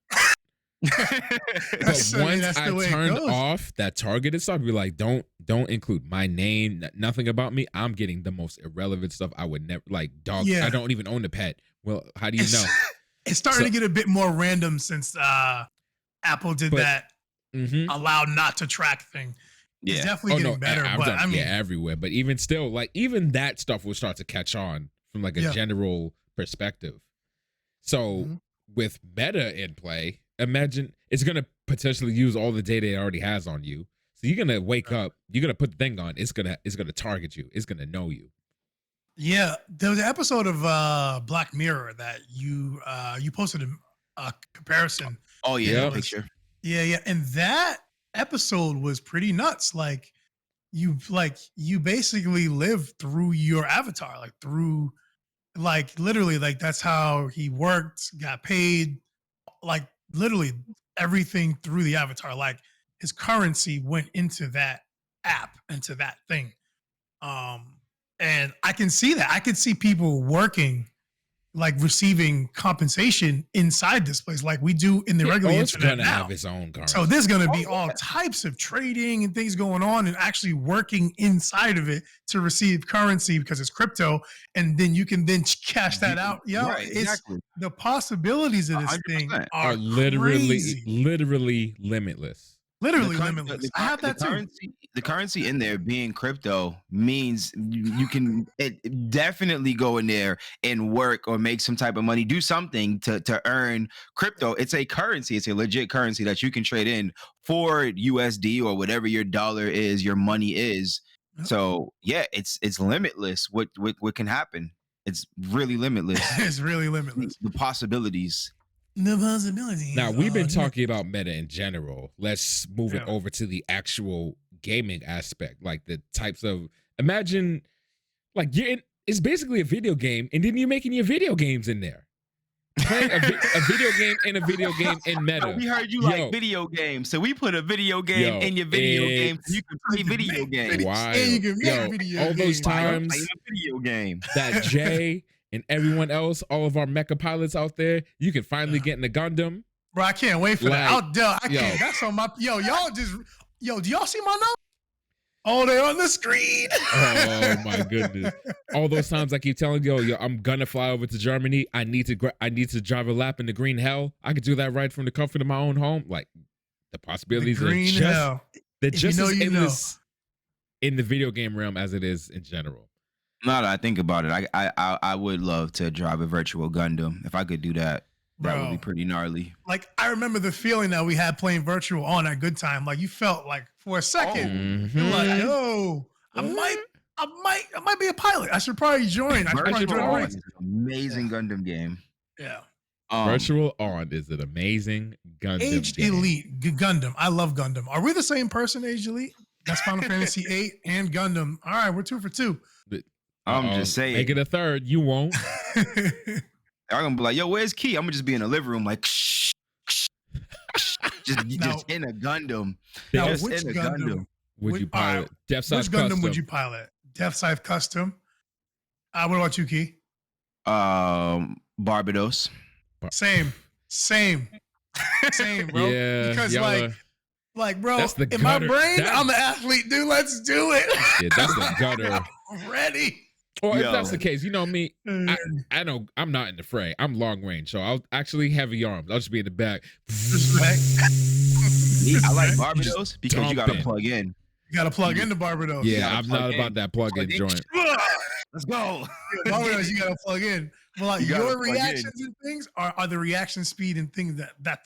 But once I turned off that targeted stuff, be like, don't include my name, nothing about me. I'm getting the most irrelevant stuff. I would never, like, dog. I don't even own a pet. Well, how do you know? It's starting to get a bit more random since Apple did that allow not to track thing. It's definitely getting better. But I mean, everywhere. But even still, like, even that stuff will start to catch on from like a general perspective. So with Meta in play, imagine it's going to potentially use all the data it already has on you. So you're going to wake up, you're going to put the thing on, it's going to target you. It's going to know you. Yeah. There was an episode of Black Mirror that you posted a comparison. Oh yeah, picture. Yeah. And that episode was pretty nuts. Like you basically live through your avatar, like through, like, literally, like, that's how he worked, got paid, like, literally everything through the avatar. Like, his currency went into that app, into that thing. And I can see that. I could see people working, like, receiving compensation inside this place, like we do in the regular internet it's gonna now. have its own currency. So there's going to be all types of trading and things going on, and actually working inside of it to receive currency because it's crypto, and then you can then cash that out. Exactly. The possibilities of this 100%. Thing are literally crazy. Literally limitless. Literally limitless. I have that too. The currency in there being crypto means you can definitely go in there and work or make some type of money, do something to earn crypto. It's a currency. It's a legit currency that you can trade in for USD or whatever your dollar is, your money is. So yeah, it's limitless what can happen. It's really limitless. It's really limitless. The possibilities. The possibilities. Now we've been are talking about meta in general. Let's move it Yeah. over to the actual gaming aspect, like the types of. Imagine, like it's basically a video game, and then you're making your video games in there. Playing a video game in a video game in meta. We heard you like video games, so we put a video game in your video game so you can play video games. Wow. Yeah, you can make video all those games. times Play a video game. that Jay and everyone else, all of our mecha pilots out there, you can finally get in the Gundam. Bro, I can't wait for that. I yo. can't. That's on my. Y'all just. Do y'all see my number? Oh, they're on the screen. Oh my goodness! All those times I keep telling you, yo, I'm gonna fly over to Germany. I need to drive a lap in the green hell. I could do that right from the comfort of my own home. Like the possibilities are just they're just as endless in the video game realm as it is in general. Now that I think about it, I would love to drive a virtual Gundam. If I could do that, that would be pretty gnarly. Like I remember the feeling that we had playing virtual on that good time. Like you felt like for a second, you're like, yo, I might be a pilot. I should probably join. I should probably Virtual join. On is an amazing Gundam game. Yeah. Virtual On is an amazing Gundam Aged game. Elite Gundam. I love Gundam. Are we the same person, Aged Elite? That's Final Fantasy VIII and Gundam. All right, we're 2 for 2. I'm just saying. Make it a third. You won't. I'm gonna be like, yo, where's Key? I'm gonna just be in the living room like, just in a Gundam. Now, Just which in a Gundam Would you pilot? Depth Which size Gundam custom. would you pilot? Depth Size Custom. What about you, Key? Barbados. Same, bro. Yeah, because y'all like, bro, that's the in my gutter. brain, I'm an athlete, dude. Let's do it. Yeah, that's the gutter. I'm ready. Or if Yo. that's the case, you know me, I know I'm not in the fray. I'm long range, so I'll actually heavy arms. I'll just be in the back. Respect. I like Barbados because you gotta dump in. plug in. You gotta plug into Barbados. Yeah, gotta I'm plug not in. about that plug-in joint. Let's go. Barbados, you gotta plug in. But like You gotta your plug in. reactions and things are the reaction speed and things that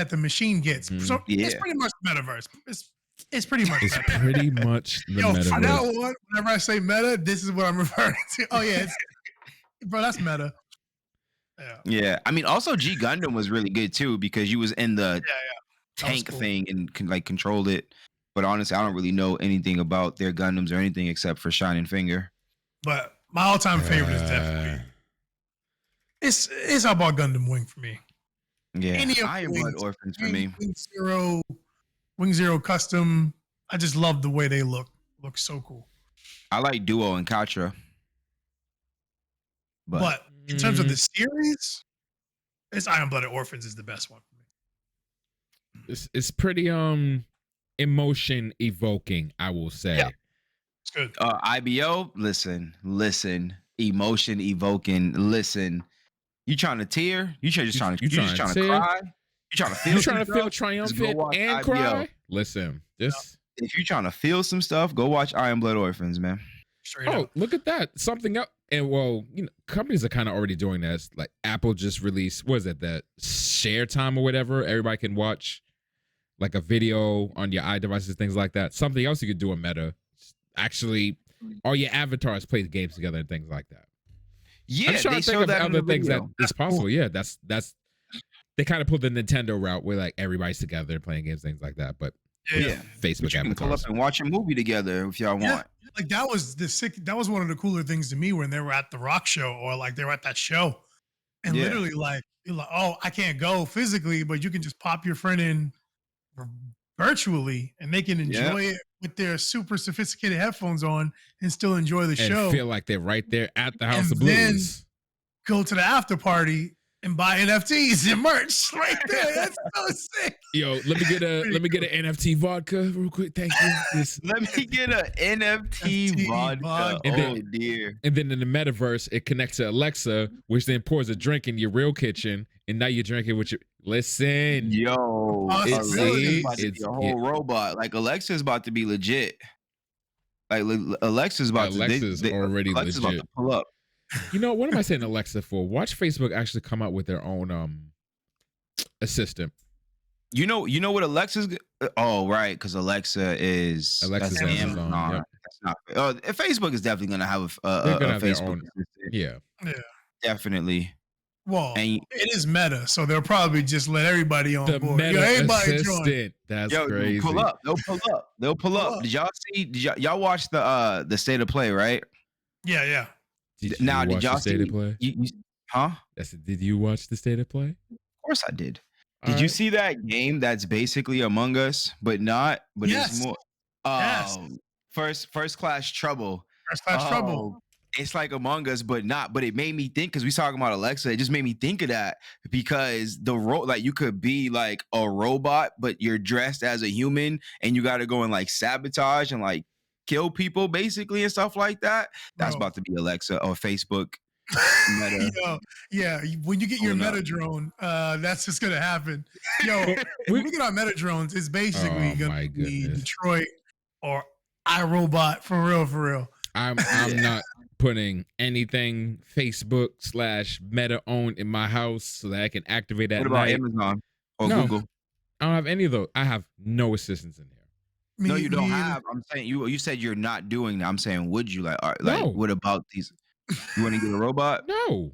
the machine gets. Mhm. So it's Yeah. pretty much metaverse. It's pretty much It's meta. pretty much the Yo, from now metaverse. on, whenever I say meta, this is what I'm referring to. Oh yeah, bro, that's meta. Yeah. Yeah, I mean, also G Gundam was really good too because you was in the That was tank cool. thing and can like control it. But honestly, I don't really know anything about their Gundams or anything except for Shining Finger. But my all-time favorite is definitely it's about Gundam Wing for me. Yeah, Any of Iron the Blood wings. Orphans for me. Wing Zero Custom. I just love the way they look. Look so cool. I like Duo and Katra. But in terms of the series, it's Iron Blooded Orphans is the best one for me. It's pretty emotion evoking, I will say. Yeah. It's good. IBO, listen, emotion evoking, listen. You trying to tear? You just trying to tear? cry? You trying to feel? You trying to some feel stuff? Just go triumphant watch and IBO. cry? Listen, this. If you trying to feel some stuff, go watch Iron Blood Orphans, man. Straight Oh, up. look at that! Something up, and well, you know, companies are kind of already doing this. Like Apple just released, what is it, that share time or whatever? Everybody can watch like a video on your iDevices, things like that. Something else you could do in Meta, actually, all your avatars play games together and things like that. Yeah, I'm trying they to think showed of that in other the things video. that is possible. Yeah, that's they kind of pulled the Nintendo route where like everybody's together playing games, things like that. But Yeah. Facebook But you can pull up avatars. and watch a movie together if y'all Yeah. want. Like that was one of the cooler things to me when they were at the rock show or like they were at that show. And Yeah. literally like you're like, oh, I can't go physically, but you can just pop your friend in virtually and they can enjoy it with their super sophisticated headphones on and still enjoy the And show. feel like they're right there at the House And of then- Blues. Go to the after party and buy NFTs and merch right there. That's so sick. Yo, let me get an NFT vodka real quick. Thank you. This- Let me get a NFT NFT vodka. vodka. And Oh then- dear. And then in the metaverse, it connects to Alexa, which then pours a drink in your real kitchen, and now you're drinking with your. Listen, Yo, It's- Alexa's about to it's- be a whole robot. Like Alexa's about to be legit. Like Alexa's about Alexa's to. already Alexa's about legit. to pull up. You know what am I saying Alexa for? Watch Facebook actually come out with their own assistant. You know what Alexa's? Oh, right, because Alexa's Alexa's that's Amazon, yep. That's not. Facebook is definitely gonna have They're a gonna have their Facebook own. assistant. Yeah, Yeah. Definitely. Well, And it is Meta, so they'll probably just let everybody on The board. Meta Everybody join. assistant. That's yo, crazy. pull up. They'll pull up. They'll pull Pull up. up. Did y'all see? Y'all watch the state of play, right? Yeah. Did Now, you did watch y'all the state see? of play? Huh? Did you watch the state of play? Of course I did. All Did you right. see that game that's basically Among Us, but not? But it's Yes. more. Yes. First class trouble. First class trouble. It's like Among Us, but not. But it made me think because we talking about Alexa. It just made me think of that because the role, like you could be like a robot, but you're dressed as a human, and you got to go and like sabotage and like kill people basically and stuff like that. That's Bro. about to be Alexa or Facebook. Meta. Yo, yeah. When you get your Pulling up. Meta drone, that's just gonna happen. Yo, if we get our Meta drones, it's basically Oh, gonna my be goodness. Detroit or iRobot for real. I'm not putting anything Facebook/Meta owned in my house so that I can activate at What about night. Amazon or No. Google? I don't have any of those. I have no assistants in here. No, you don't Me either. have. I'm saying you said you're not doing that. I'm saying would you like? No. What about these? You want to get a robot? No.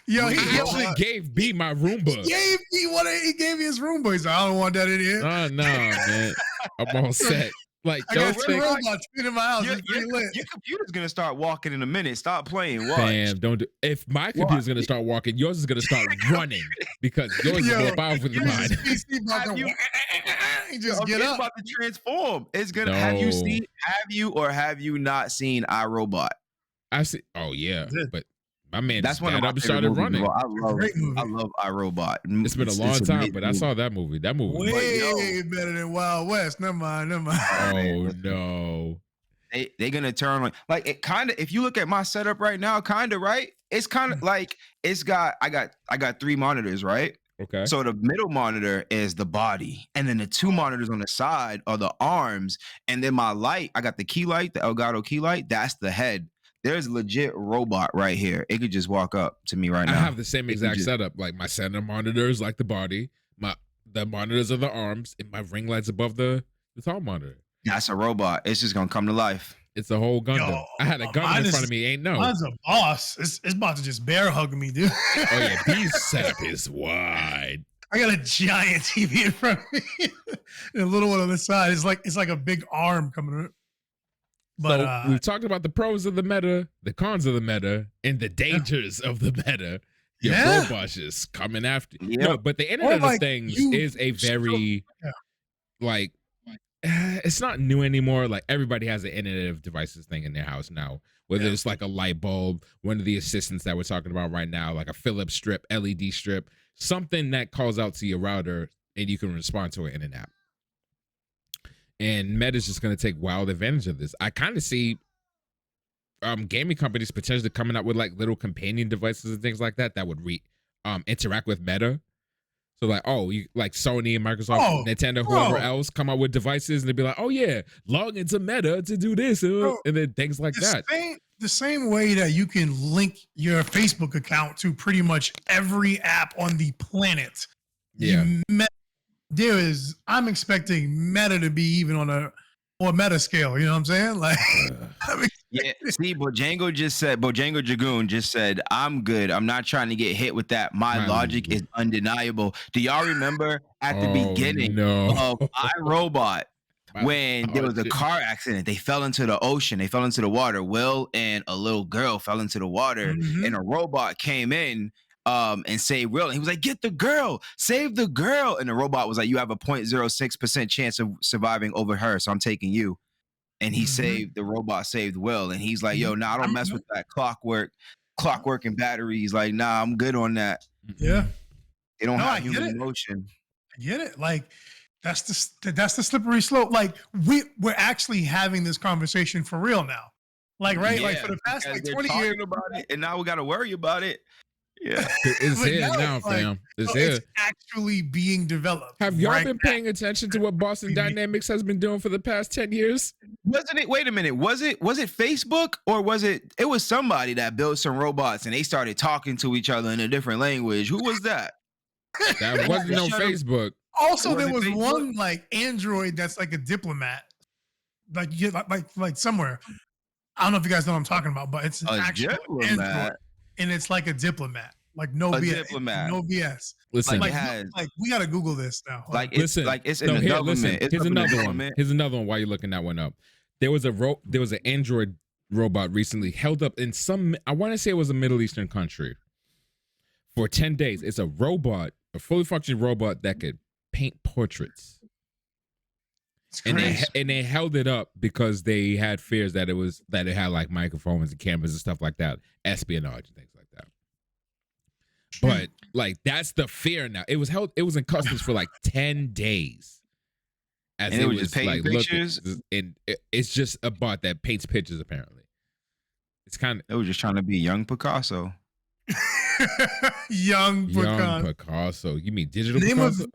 Yo, Wait, I yo, actually what? gave B my Roomba. He gave me his Roomba. He's like, I don't want that in here. Oh, no, man. I'm all set. Like, I got those two things. robots in my house. Your, It's pretty lit. your computer's gonna start walking in a minute. Stop playing. Watch. Damn, don't do. If my computer's gonna start walking, yours is gonna start running because yours is more powerful than mine. PC about to he just get It's up. about to transform. It's gonna. Have you No. seen? Have you not seen iRobot? I see. Oh yeah, did. but my man That's just one of got my up and favorite started movies, running. bro. Great movie. I love iRobot. It's been a long It's time, amazing but I movie. saw that movie. That movie. was- Way better than Wild West. Never mind. Oh no. They're gonna turn on like it kind of. If you look at my setup right now, kind of right. It's kind of like it's got. I got 3 monitors, right? Okay. So the middle monitor is the body, and then the 2 monitors on the side are the arms, and then my light. I got the key light, the Elgato key light. That's the head. There's legit robot right here. It could just walk up to me right I now. have the same It exact just- setup. Like my center monitor is like the body. The monitors are the arms, and my ring light's above the tall monitor. That's a robot. It's just gonna come to life. It's a whole Gundam. Yo, I had a Gundam mine in is- front of me. Ain't no. Mine's a boss. It's about to just bear hug me, dude. Oh yeah, B's setup is wide. I got a giant TV in front of me and a little one on the side. It's like a big arm coming up. But So we've talked about the pros of the meta, the cons of the meta, and the dangers of the meta. Your Yeah. robots just coming after. Yeah. No, but the Internet of like Things you- is a very Yeah. like it's not new anymore. Like everybody has an Internet of Devices thing in their house now. Whether Yeah. it's like a light bulb, one of the assistants that we're talking about right now, like a Philips strip, LED strip, something that calls out to your router and you can respond to it in an app. And Meta's just going to take wild advantage of this. I kind of see gaming companies potentially coming out with like little companion devices and things like that would interact with Meta. So like, oh, you like Sony and Microsoft, Oh, Nintendo, bro. whoever else come out with devices and they'd be like, oh yeah, log into Meta to do this, Bro, and then things like that. The same way that you can link your Facebook account to pretty much every app on the planet. Yeah. I'm expecting Meta to be even on a more meta scale. You know what I'm saying? Like, I mean, Yeah. See, Bojango Dragoon just said, I'm good. I'm not trying to get hit with that. My logic is undeniable. Do y'all remember at the beginning of iRobot when there was a car accident? They fell into the ocean. They fell into the water. Will and a little girl fell into the water, and a robot came in and saved Will. And he was like, get the girl, save the girl. And the robot was like, you have a 0.06% chance of surviving over her, so I'm taking you. And he the robot saved Will. And he's like, yo, nah, I don't mess with that clockwork and batteries. Like, nah, I'm good on that. yeah, They don't No, I have get human it. emotion. I get it. Like, that's the slippery slope. Like, we're actually having this conversation for real now. Like, right? Like for the past because like they're 20 talking years, about it, and now we got to worry about it. Yeah. It's But here now now, it's like, fam. It's so here. it's actually being developed. Have y'all right been now. paying attention to what Boston Dynamics has been doing for the past 10 years? Wasn't it? Wait a minute. Was it Facebook or was it? It was somebody that built some robots and they started talking to each other in a different language. Who was that? That wasn't on Shut up. Facebook. Also, Was there it was Facebook? one like Android that's like a diplomat, like you get like somewhere. I don't know if you guys know what I'm talking about, but it's an A actual diplomat? Android. and it's like a diplomat. Like no A BS. diplomat. No BS. Listen, Like, Like we gotta Google this now. Hold like on. it's listen. like it's in No, the here, government. listen. It's Here's up in the another one. government. Here's another one. While you're looking that one up, there was an Android robot recently held up in some. I want to say it was a Middle Eastern country for 10 days. It's a robot, a fully functioning robot that could paint portraits. It's And crazy. they held it up because they had fears that it had like microphones and cameras and stuff like that, espionage and things like that. But like that's the fear now. It was in customs for like 10 days. As And it it was was just painting like pictures? looking, and it's just a bot that paints pictures. Apparently, it's kind They were just trying to be young Picasso. Young of young Pecan. Picasso. You mean digital Name of- Picasso?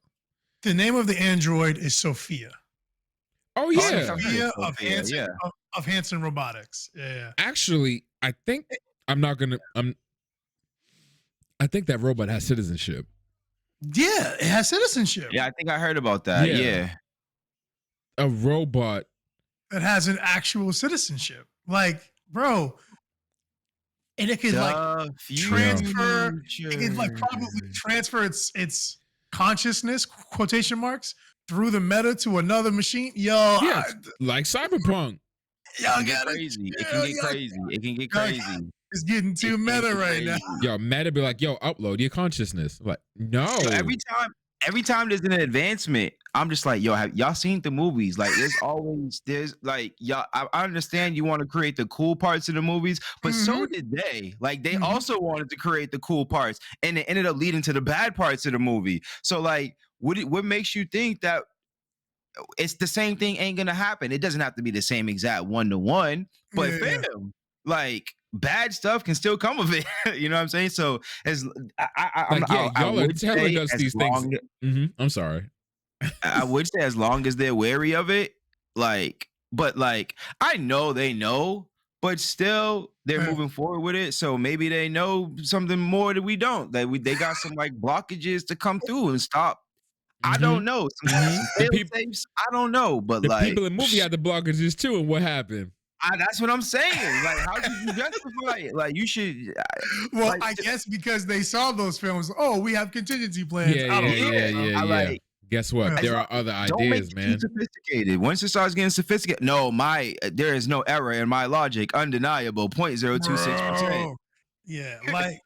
The name of the android is Sophia. Oh Oh, yeah. yeah. Sophia of Sophia, Hanson yeah. of Hanson Robotics. Yeah. Actually, I think I think that robot has citizenship. Yeah, it has citizenship. Yeah, I think I heard about that. Yeah. Yeah. A robot. It has an actual citizenship. Like, bro. And it can like transfer. It can like probably transfer its consciousness, quotation marks, through the meta to another machine. Yo, Yeah, like Cyberpunk. y'all It can get got it. crazy. It can get crazy. It can get crazy. It's getting too It can meta get right now. crazy. Yo, Meta be like, yo, upload your consciousness. I'm like, no. So every time there's an advancement, I'm just like, yo, have y'all seen the movies? Like, there's like, y'all. I understand you want to create the cool parts of the movies, but so did they. Like, they Mhm. also wanted to create the cool parts, and it ended up leading to the bad parts of the movie. So, like, what makes you think that it's the same thing ain't gonna happen? It doesn't have to be the same exact 1-to-1, but Yeah. fam, like, bad stuff can still come of it. You know what I'm saying? So as Y'all are telling us these things. I'm sorry. I would say as long as they're wary of it, like, but like I know they know, but still they're Right. moving forward with it. So maybe they know something more that we don't. That they got some like blockages to come through and stop. I don't know. Mhm. The peop- Safes, I don't know, but The like people in the movie had the blockages too, and what happened? that's what I'm saying. Like, how did you justify it? Like, you should. Well, like, I guess because they saw those films. Oh, we have contingency plans. Yeah, I don't know. yeah. like, Guess what? Yeah. There are other don't make ideas, it man. too sophisticated. Once it starts getting sophisticated, no, there is no error in my logic. Undeniable. 0.026%. Bro. Yeah, like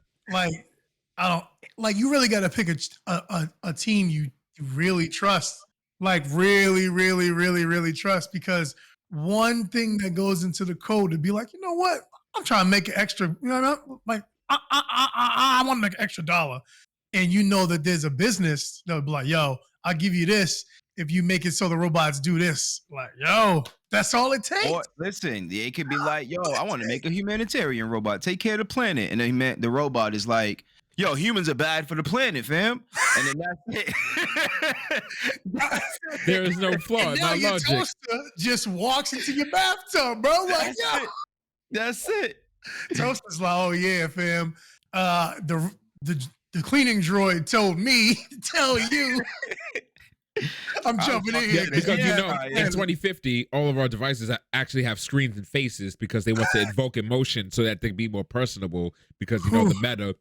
I don't like. You really got to pick a team you really trust. Like really trust, because one thing that goes into the code to be like, you know what? I'm trying to make an extra. You know what I mean? Like I want to make an extra $1, and you know that there's a business that'll be like, yo, I'll give you this if you make it so the robots do this. Like, yo, that's all it takes. Or listen, it could be like, yo, I want to make a humanitarian robot, take care of the planet, and then the robot is like, yo, humans are bad for the planet, fam. And then that's it. There is no flaw And in now my your logic. toaster just walks into your bathtub, bro. Like, yo, That's it. toaster's like, oh yeah, fam. The cleaning droid told me to tell you. I'm jumping in here. Because Yeah, you know, yeah. in 2050, all of our devices actually have screens and faces because they want to invoke emotion so that they can be more personable. Because you know the meta,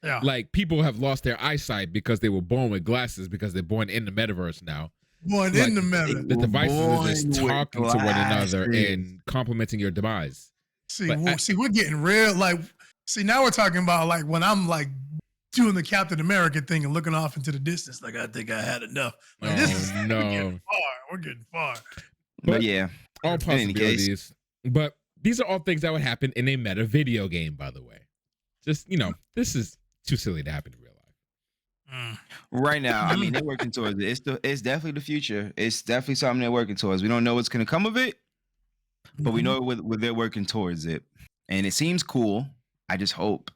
Yeah. like people have lost their eyesight because they were born with glasses because they're born in the metaverse now. Born like, in the meta. The devices are just Born with talking to one another glasses. and complementing your demise. See, But see, we're getting real. Like, see, now we're talking about like when I'm like doing the Captain America thing and looking off into the distance. Like, I think I had enough. Like, Oh, no. We're getting far. But yeah, All in any case. possibilities. But these are all things that would happen in a meta video game, by the way. Just, you know, this is too silly to happen in real life. right now, I mean, they're working towards it. It's definitely the future. It's definitely something they're working towards. We don't know what's going to come of it, but we know they're working towards it. And it seems cool. I just hope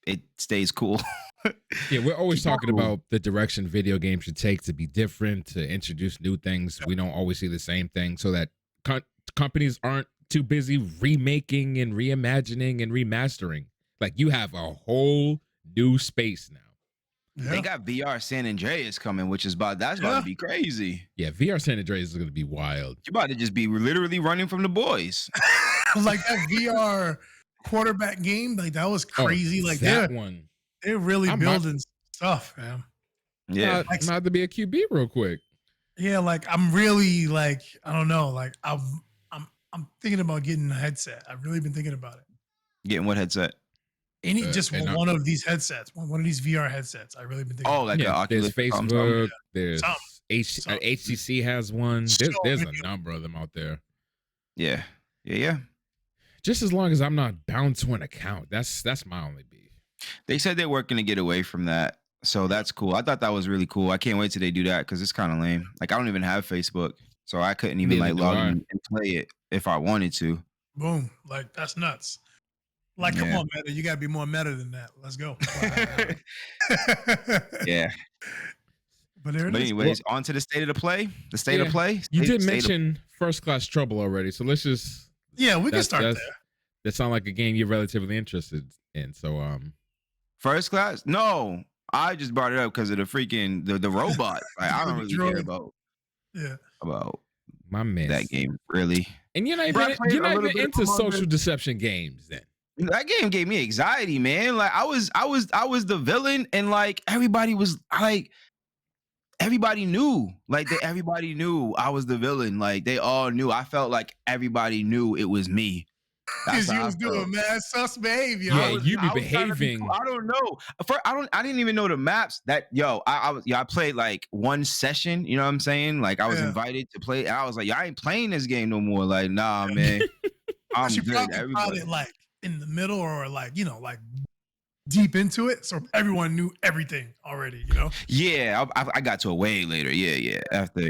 it stays cool. Yeah, we're always Keep talking cool. about the direction video games should take to be different, to introduce new things. We don't always see the same thing so that companies aren't too busy remaking and reimagining and remastering. Like, you have a whole new space now. Yeah. They got VR San Andreas coming, which is about to be crazy. Yeah, VR San Andreas is going to be wild. You're about to just be literally running from the boys. like that VR quarterback game, like that was Oh, crazy. Like that one. they're really I'm building stuff, man. Yeah. I'm about to be a QB real quick. Yeah, like I'm really like I don't know, like I'm thinking about getting a headset. I've really been thinking about it. Getting what headset? Just and one of these headsets, one of these VR headsets. I really been thinking. Oh, about like it. an Yeah, there's Oculus. or something? Facebook. There's Something. HTC has one. So There's a many. number of them out there. Yeah. Yeah. Just as long as I'm not bound to an account. That's my only beef. They said they're working to get away from that. So that's cool. I thought that was really cool. I can't wait till they do that because it's kind of lame. Like I don't even have Facebook. So I couldn't even Neither like do log I. in and play it if I wanted to. Boom, like that's nuts. Like, come Yeah. on, Meta, you gotta be more meta than that. Let's go. Yeah. But there it But is. anyways, on to the state of the play. The state of Yeah. play. You did State of- mention First Class Trouble already, so let's just. Yeah, we can that's- start there. That sounds like a game you're relatively interested in. So First class? No. I just brought it up because of the freaking the robot. Like, I don't really care Yeah. about my man, that game, really. and you're not Bro, I even played you're a not little even bit of into Among social Us. deception games. Then That game gave me anxiety, man. Like I was the villain, and like everybody was like, everybody knew. Like everybody knew I was the villain. Like they all knew. I felt like everybody knew it was me. Because you how I was doing felt. mad sus behavior. Yeah, I was you be trying to behaving. cool. I don't know. I didn't even know the maps. That I played like one session. You know what I'm saying? Like I was Yeah. invited to play. I was like, I ain't playing this game no more. Like nah, man. I'm She good. probably brought Everybody. it like in the middle or like, like deep into it. So everyone knew everything already, Yeah, I got to it way later. Yeah. After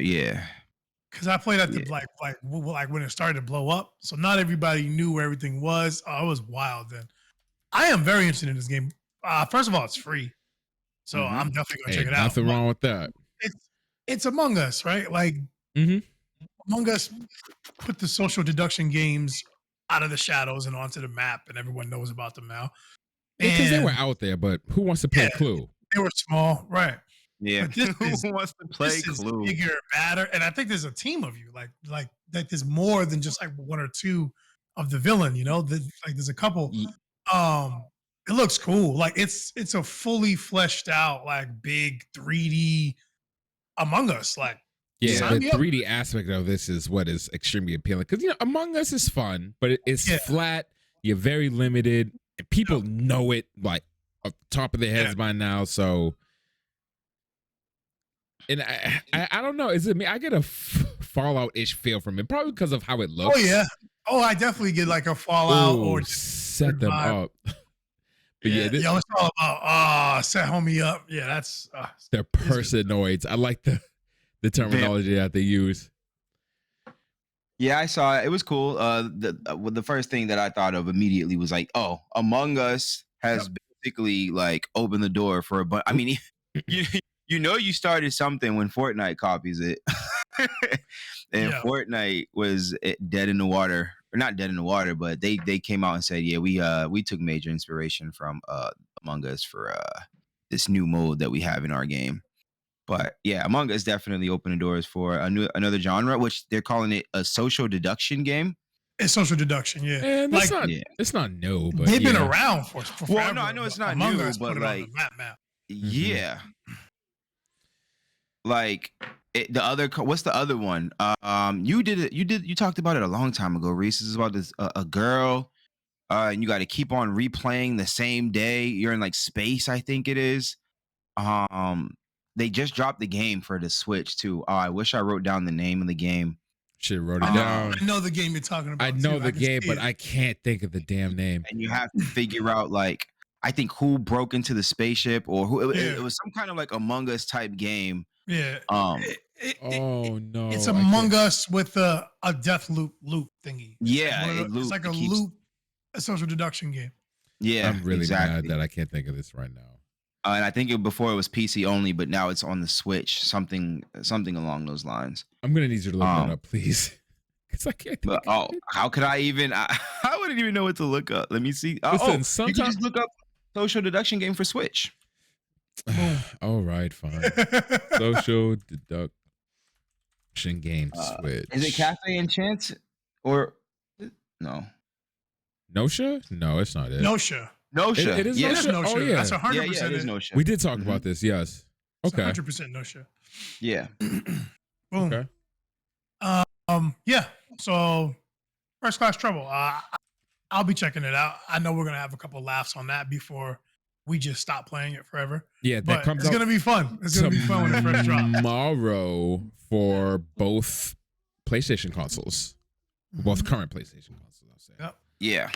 Because I played at the like when it started to blow up. So not everybody knew where everything was. Oh, it was wild then. I am very interested in this game. First of all, it's free. So Mhm. I'm definitely gonna hey, check it out. nothing wrong with that. It's Among Us, right? Like Mhm. Among Us put the social deduction games out of the shadows and onto the map, and everyone knows about them now. Because they And were out there, but who wants to play Yeah. Clue? they were small, right? Yeah. But this is- Who wants to play This is Clue? bigger, badder, and I think there's a team of you. Like there's more than just like one or two of the villain. There's a couple. Ye- It looks cool. Like it's a fully fleshed out, like big 3D Among Us. Like Yeah, Sign the me up. 3D aspect of this is what is extremely appealing. Because Among Us is fun, but it's Yeah. flat. You're very limited. And people know it like off the top of their heads by now. So, and I don't know. Is it me? I get a Fallout-ish feel from it, probably because of how it looks. oh yeah, I definitely get like a Fallout or set them vibe. up. But yeah, it's all about set homie up. Yeah, that's they're personoids. I like the terminology that they use. Yeah, I saw it. It was cool. The first thing that I thought of immediately was like, oh, Among Us has basically like opened the door for a bunch. I mean, you started something when Fortnite copies it, and Yeah. Fortnite was dead in the water, or not dead in the water, but they came out and said, yeah, we took major inspiration from Among Us for this new mode that we have in our game. But yeah, Among Us definitely opened the doors for another genre, which they're calling it a social deduction game. it's social deduction. Yeah, And that's Like- not Yeah. it's not new, but they've been yeah. around for Well, forever. no, I know it's not Among new, Us but put it on like, the map. yeah, like the other. What's the other one? You talked about it a long time ago, Reese. This is about this a girl, and you got to keep on replaying the same day. You're in like space, I think it is. They just dropped the game for the Switch too. Oh, I wish I wrote down the name of the game. Should have wrote it I down. know the game you're talking about. I know too. the can game, see but it. I can't think of the damn name. And you have to figure out like I think who broke into the spaceship or who it Yeah. was some kind of like Among Us type game. Yeah. Oh no! It's I Among can't- Us with a death loop thingy. Yeah, It's like a loop, a social deduction game. Yeah, I'm really exactly. mad that I can't think of this right now. And I think before it was PC only, but now it's on the Switch. Something along those lines. I'm gonna need you to look that Um, up, please, because I can't. But Think of it. how could I even? I wouldn't even know what to look up. Let me see. Listen, You can sometimes- just look up social deduction game for Switch. All right, fine. Social deduction game Switch. Is it Cafe and Chance or no? Nosha? No, it's not it. Nosha. Nosha. It is yeah. It is Nosha? Nosha. Oh, yeah. That's Yeah, 100%. yeah, it is Nosha. We did talk Mhm. about this. Yes. Okay. 100% Nosha. Yeah. Boom. Okay. Yeah. So, First Class Trouble. I'll be checking it out. I know we're gonna have a couple laughs on that before we just stop playing it forever. Yeah, that But comes it's out gonna be fun. It's gonna be fun when it first drops. tomorrow for both PlayStation consoles, both current PlayStation consoles. I'll say. Yep. Yeah.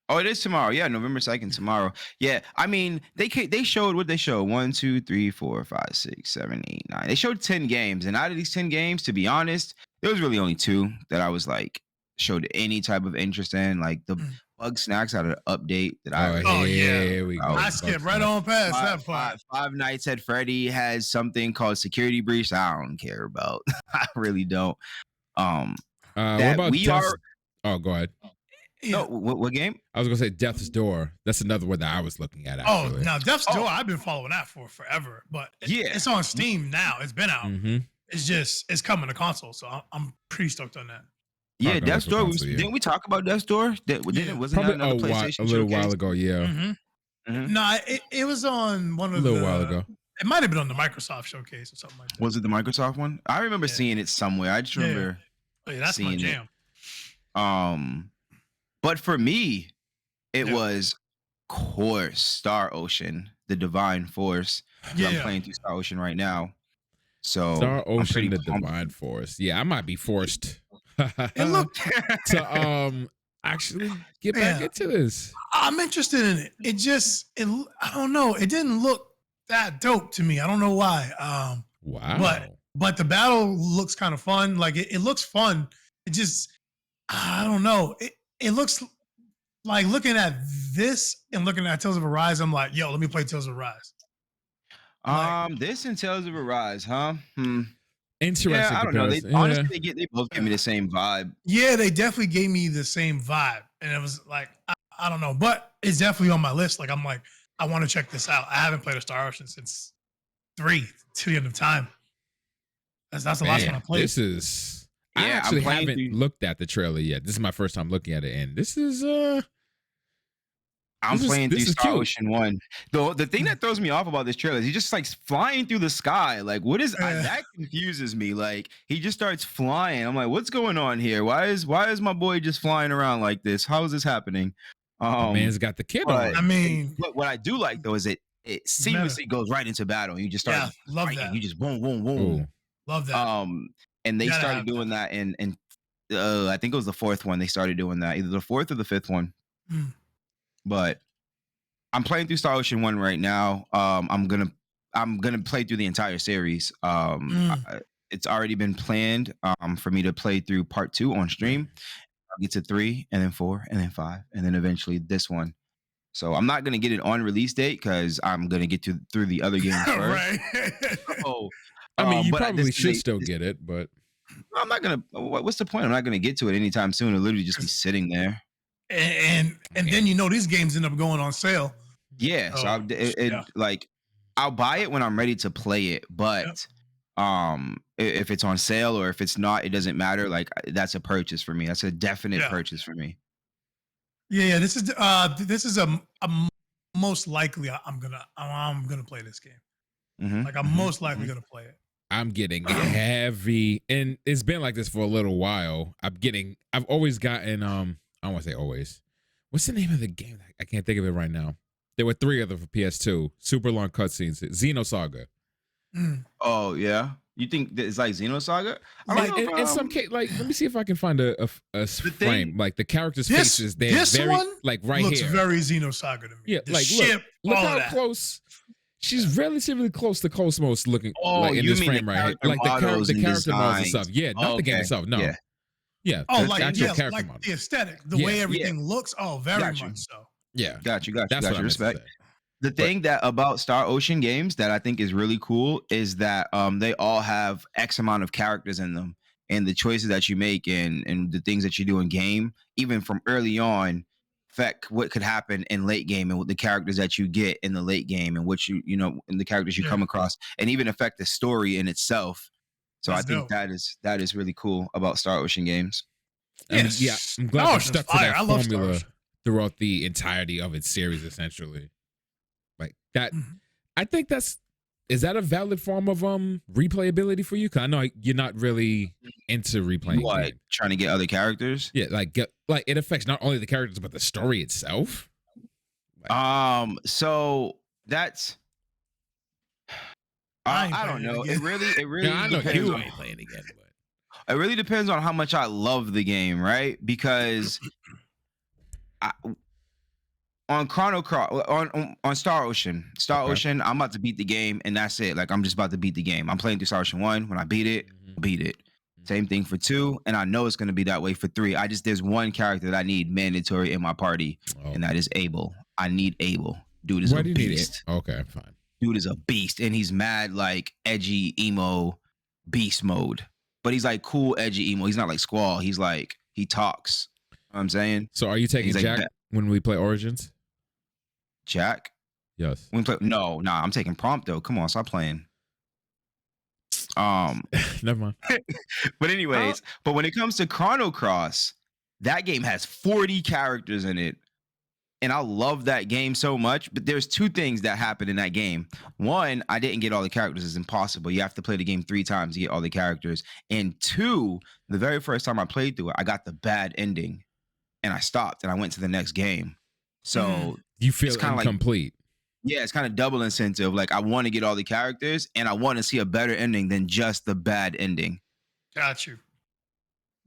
Oh, it is tomorrow. Yeah, November 2nd, tomorrow. Yeah, I mean, they showed what they showed. 1, 2, 3, 4, 5, 6, 7, 8, 9. They showed 10 games. And out of these 10 games, to be honest, there was really only 2 that I was like, showed any type of interest in. Like the Bug Snacks out of the update that I Oh, yeah. Here we go. I skipped right on past that part. Five Nights at Freddy has something called Security Breach. I don't care about. I really don't. What that about we Death's... are. Oh, go ahead. Yeah. No, what game? I was gonna say Death's Door. That's another one that I was looking at. Oh, Actually. now Death's Door, I've been following that for forever, but Yeah. it's on Steam now. It's been out. Mm-hmm. It's coming to console, so I'm pretty stoked on that. Yeah, Talking Death's about Door. console, yeah. Didn't we talk about Death's Door? Wasn't Probably that another PlayStation a little showcase? while ago. Yeah, Mhm. No, it was on one a of little while ago. It might have been on the Microsoft showcase or something like that. Was it the Microsoft one? I remember Yeah. seeing it somewhere. I just Yeah. remember. Oh, yeah, that's my seeing it. jam. But for me, it Yeah. was course Star Ocean, the Divine Force. Yeah. I'm playing through Star Ocean right now. So Star I'm pretty Ocean, the pumped. Divine Force. Yeah, I might be forced It looked. to actually get back Yeah. into this. I'm interested in it. I don't know. It didn't look that dope to me. I don't know why. Wow. But the battle looks kind of fun. Like it looks fun. It just, I don't know. It looks like looking at this and looking at Tales of Arise. I'm like, yo, let me play Tales of Arise. This and Tales of Arise, huh? Interesting. Yeah, I don't know. comparison. Honestly, they both give me the same vibe. Yeah, they definitely gave me the same vibe, and it was like, I don't know, but it's definitely on my list. Like I'm like, I want to check this out. I haven't played a Star Ocean since 3 to the end of time. That's the last one I played. This is. I Yeah, I'm actually playing haven't through- looked at the trailer yet. This is my first time looking at it, and this is I'm playing through this is Star cute. Ocean 1. The thing that throws me off about this trailer is he just like flying through the sky. Like, what is that confuses me. Like, he just starts flying. I'm like, what's going on here? Why is my boy just flying around like this? How is this happening? man's got the kid but- on. I mean, What I do like though is it seamlessly goes right into battle. And you just start yeah, love fighting. that. You just boom, boom, boom. Ooh. Love that. And they Gotta started have doing that in I think it was the 4th one. They started doing that, either the 4th or the 5th one. Mm. But I'm playing through Star Ocean 1 right now. I'm gonna play through the entire series. It's already been planned for me to play through part 2 on stream. I'll get to 3 and then 4 and then 5 and then eventually this one. So I'm not gonna get it on release date because I'm gonna get through the other games first. Right. So, I mean, you but probably this- should still this- get it, but I'm not gonna. What's the point? I'm not gonna get to it anytime soon. It'll literally just be sitting there. and then these games end up going on sale. Yeah. So Yeah. like I'll buy it when I'm ready to play it. But if it's on sale or if it's not, it doesn't matter. Like that's a purchase for me. That's a definite purchase for me. Yeah. This is a most likely I'm gonna play this game. Mhm, Like I'm mhm, most likely mhm. gonna play it. I'm getting heavy, and it's been like this for a little while. I've always gotten I don't want to say always. What's the name of the game? I can't think of it right now. There were 3 of them for PS2. Super long cutscenes. Xenosaga. Oh yeah. You think that it's like Xenosaga? I don't Like know in some case, like let me see if I can find a frame. Like the characters' This- faces, they're this very one like right Looks here. very Xenosaga to me. Yeah, The like ship, look all how of that. close. She's relatively close to Cosmos looking Oh, like in you this mean the frame right here. character Like the models and character models and designs. stuff. Yeah, not the game Okay, itself. No. yeah. Yeah. Oh, the like actual yeah, character like model. the aesthetic, the Yeah. way everything looks. Oh, very Got you. much so. Yeah. Got you. That's what I meant to Respect. say. The thing that about Star Ocean games that I think is really cool is that they all have X amount of characters in them, and the choices that you make and the things that you do in game, even from early on, affect what could happen in late game and what the characters that you get in the late game and what you know and the characters you Yeah. come across, and even affect the story in itself. So That's I think dope. that is really cool about Star Ocean games. I mean, yeah, I'm glad Star they Ocean's stuck to fire. that I love Star formula Ocean. throughout the entirety of its series, essentially. Like that, Mhm. I think is that a valid form of replayability for you? Because I know you're not really into replaying What? games. Trying to get other characters? Yeah, like it affects not only the characters but the story itself. So that's I ain't I don't playing it know. again. It really Yeah, I know depends you on, ain't playing again, but it really depends on how much I love the game, right? Because I, on Chrono Cross, on Star Ocean, Okay. Ocean, I'm about to beat the game, and that's it. Like I'm just about to beat the game. I'm playing through Star Ocean 1. When I beat it, Mhm. beat it. Same thing for 2, and I know it's gonna be that way for 3. There's one character that I need mandatory in my party, Oh. and that is Abel. I need Abel. Dude is Why a do you need it? beast. Okay, fine. Dude is a beast, and he's mad like edgy emo beast mode. But he's like cool edgy emo. He's not like Squall. He's like he talks. You know what I'm saying? So are you taking He's like Jack when we play Origins? Jack. Yes. When we play, no, nah, I'm taking Prompt though. Come on, stop playing. Never mind. But anyways, but when it comes to Chrono Cross, that game has 40 characters in it. And I love that game so much. But there's 2 things that happen in that game. One, I didn't get all the characters. It's impossible. You have to play the game 3 times to get all the characters. And 2, the very first time I played through it, I got the bad ending. And I stopped and I went to the next game. So You feel it's kinda like- incomplete. yeah, it's kind of double incentive. Like I want to get all the characters and I want to see a better ending than just the bad ending. Got you.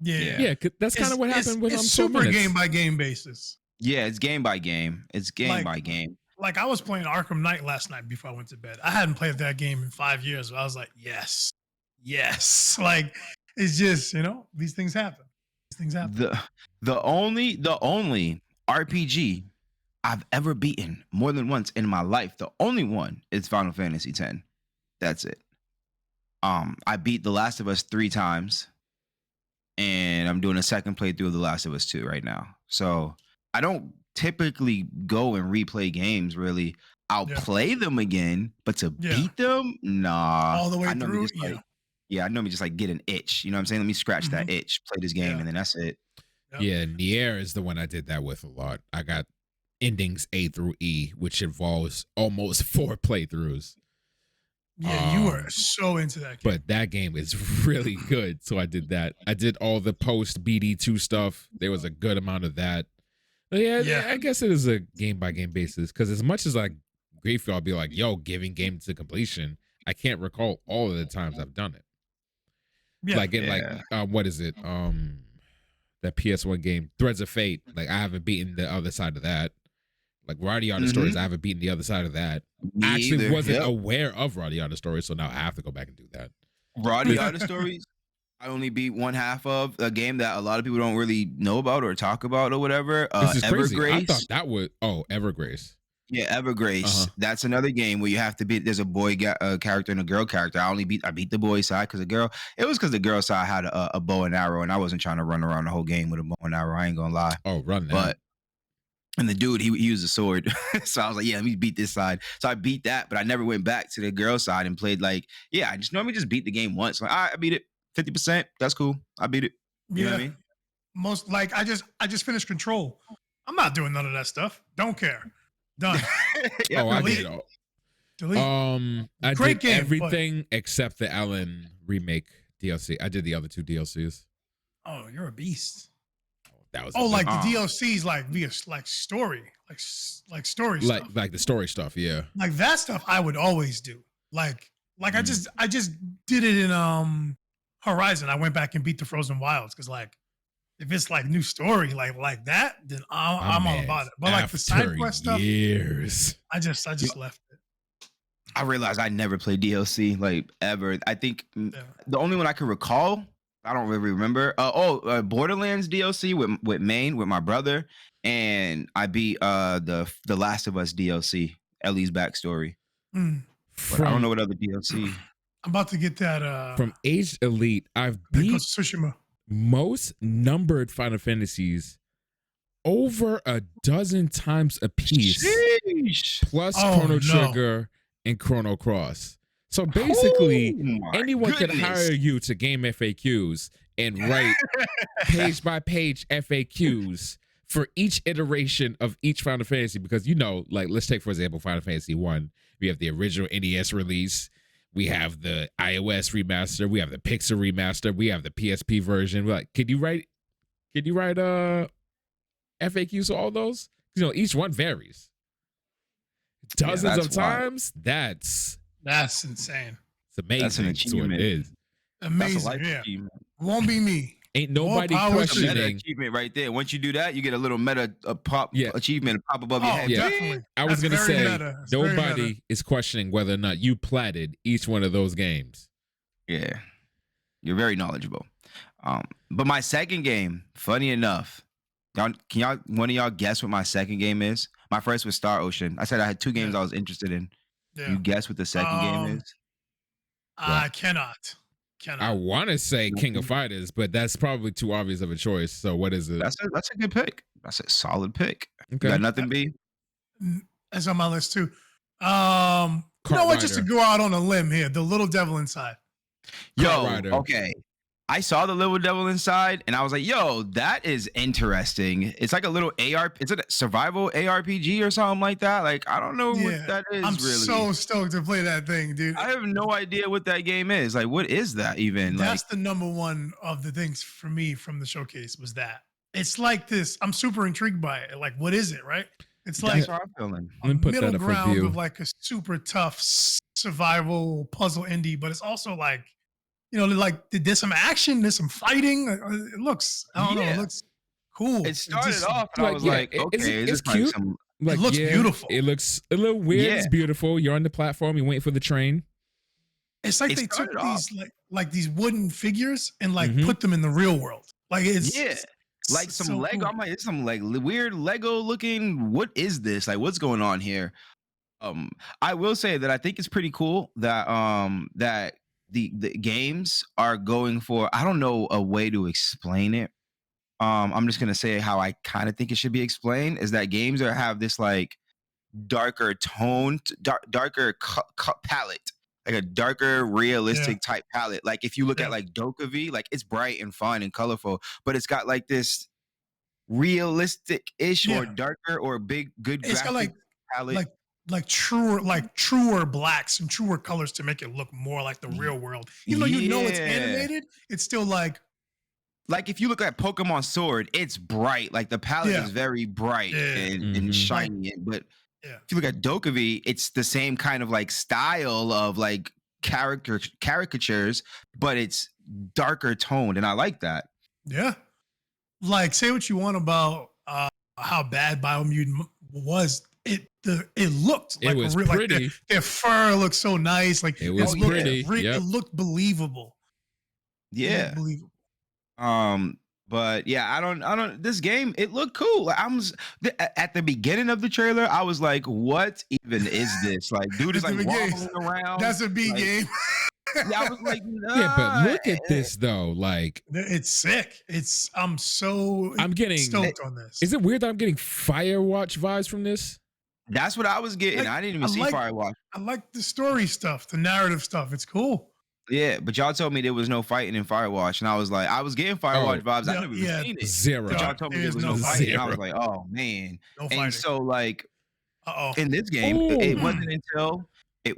Yeah. Yeah, that's kind of what happened with it's Soul super Minutes. game by game basis. Yeah, it's game by game. It's game Like- by game. Like I was playing Arkham Knight last night before I went to bed. I hadn't played that game in 5 years. But I was like, yes. Like it's just, these things happen. These things happen. The only RPG I've ever beaten more than once in my life, the only one is Final Fantasy X. That's it. I beat The Last of Us 3 times, and I'm doing a second playthrough of The Last of Us 2 right now. So I don't typically go and replay games really. I'll Yeah. play them again, but to Yeah. beat them, nah. All the way I normally through. just, like, Yeah. yeah, I normally just like get an itch. You know what I'm saying? Let me scratch that itch, play this game, Yeah. and then that's it. Yep. Yeah, Nier is the one I did that with a lot. I got endings A through E, which involves almost 4 playthroughs. Yeah, you were so into that game. But that game is really good. So I did that. I did all the post BD2 stuff. There was a good amount of that. But yeah, I guess it is a game by game basis. Because as much as I agree for, I'll be like, yo, giving game to completion, I can't recall all of the times I've done it. Yeah. Like in what is it? That PS1 game, Threads of Fate. Like I haven't beaten the other side of that. Like Radiata Stories, I haven't beaten the other side of that. Me I actually either. wasn't Yep. aware of Radiata Stories, so now I have to go back and do that. Radiata Stories, I only beat one half of a game that a lot of people don't really know about or talk about or whatever. This is crazy. I Evergrace. thought that would Evergrace. Yeah, Evergrace. Uh-huh. That's another game where you have to beat. There's a boy character and a girl character. I beat the boy side because the girl side had a bow and arrow, and I wasn't trying to run around the whole game with a bow and arrow. I ain't gonna lie. Oh, run that. But and the dude, he used a sword. So I was like, yeah, let me beat this side. So I beat that, but I never went back to the girl side and played I just normally just beat the game once. Like, all right, I beat it 50%. That's cool. I beat it. You know what I mean? Most I just finished Control. I'm not doing none of that stuff. Don't care. Done. Yeah, I delete did. it. All. Delete. I Great did game, everything except the Ellen remake DLC. I did the other 2 DLCs. Oh, you're a beast. That was Like the Uh. DLCs, like via like story, like story stuff. like the story stuff. Yeah. Like that stuff, I would always do. Like I just did it in Horizon. I went back and beat the Frozen Wilds because if it's like new story like that, then I'm all about it. But like the side quest stuff, years. I just left it. I realized I never played DLC ever. I think the only one I can recall, I don't really remember. Borderlands DLC with Maine with my brother, and I beat the Last of Us DLC, Ellie's backstory. But I don't know what other DLC. I'm about to get that From Aged Elite, I've Ghost beat of Tsushima. most numbered Final Fantasies over a dozen times a piece, Sheesh. plus Oh, Chrono no. Trigger and Chrono Cross. So basically, Oh my anyone could goodness. hire you to game FAQs and write page by page FAQs for each iteration of each Final Fantasy, because like let's take for example Final Fantasy 1. We have the original NES release, we have the iOS remaster, we have the Pixel remaster, we have the PSP version. We're like, could you write FAQs for all those? Each one varies. Dozens of times. That's insane. It's amazing. That's an That's what it achievement. is. Amazing. Yeah. Achievement. Won't be me. Ain't nobody power to That's a meta questioning. achievement right there. Once you do that, you get a little meta Yeah. achievement pop above your Oh, head. Yeah. definitely. I was That's gonna very say meta. It's very nobody meta. is questioning whether or not you platted each one of those games. Yeah. You're very knowledgeable. But my second game, funny enough, one of y'all guess what my second game is? My first was Star Ocean. I said I had two games Yeah. I was interested in. Yeah. You guess what the second game Um, is? I cannot. I want to say King of Fighters, but that's probably too obvious of a choice. So what is it? That's a good pick. That's a solid pick. Okay. You got nothing, B? That's on my list too. You know what? Just to Rider. go out on a limb here, the Little Devil Inside. Yo, Rider. okay. I saw the Little Devil Inside, and I was like, "Yo, that is interesting." It's like a little AR. It's a survival ARPG or something like that. Like, I don't know Yeah. what that is. I'm really, so stoked to play that thing, dude. I have no idea what that game is. Like, what is that even? That's the number one of the things for me from the showcase was that. It's like this. I'm super intrigued by it. Like, what is it, right? It's like That's how I'm feeling. a Let me put middle that up for ground view. of like a super tough survival puzzle indie, but it's also like, like there's some action, there's some fighting. It looks, I don't know, Yeah. it looks cool. It started just- off, and I like, was yeah, like, "Okay, it's is this cute. like some?" Like, looks beautiful. It looks a little weird. Yeah. It's beautiful. You're on the platform. You wait for the train. It's like It they took started off- these like these wooden figures and like Mhm. put them in the real world. Like it's Yeah. Like s- some so Lego. cool. I'm like, it's some like weird Lego looking. What is this? Like, what's going on here? I will say that I think it's pretty cool that that the games are going for, I don't know a way to explain it. I'm just gonna say how I kind of think it should be explained is that games have this like darker tone, darker palette, like a darker realistic type palette. Like if you look Yeah. at like Dokuvi, like it's bright and fun and colorful, but it's got like this realistic-ish or Yeah. darker or big good It's got graphic palette. like truer blacks and truer colors to make it look more like the real world. Even though you know it's Yeah. animated, it's still like Like if you look at Pokemon Sword, it's bright. Like the palette Yeah. is very bright Yeah. and Mhm. shiny. But Yeah. if you look at Dokuvi, it's the same kind of like style of like caricatures, but it's darker toned, and I like that. yeah. Like say what you want about how bad Biomutant was. It looked It like was a real, like pretty. their fur looked so nice. Like It was looked pretty, yep. It looked believable. It looked Yeah. believable. But yeah, I don't. This game, it looked cool. Like, at the beginning of the trailer, I was like, "What even is this?" Like, dude is At like the beginning. wobbling around. That's a B like, game. Yeah, I was like, Yeah, but look at this though. Like, It's sick. I'm so I'm getting. stoked on this. Is it weird that I'm getting Firewatch vibes from this? That's what I was getting. Like, I didn't even I see like- Firewatch. I like the story stuff, the narrative stuff. It's cool. Yeah, but y'all told me there was no fighting in Firewatch, and I was like, I was getting Firewatch vibes. I Yeah, never even yeah. seen it. Zero. But y'all Dog, told me there there's was no no fighting, and I was Zero. like, oh man. No fighting. And so like Uh-oh. in this game, Ooh. it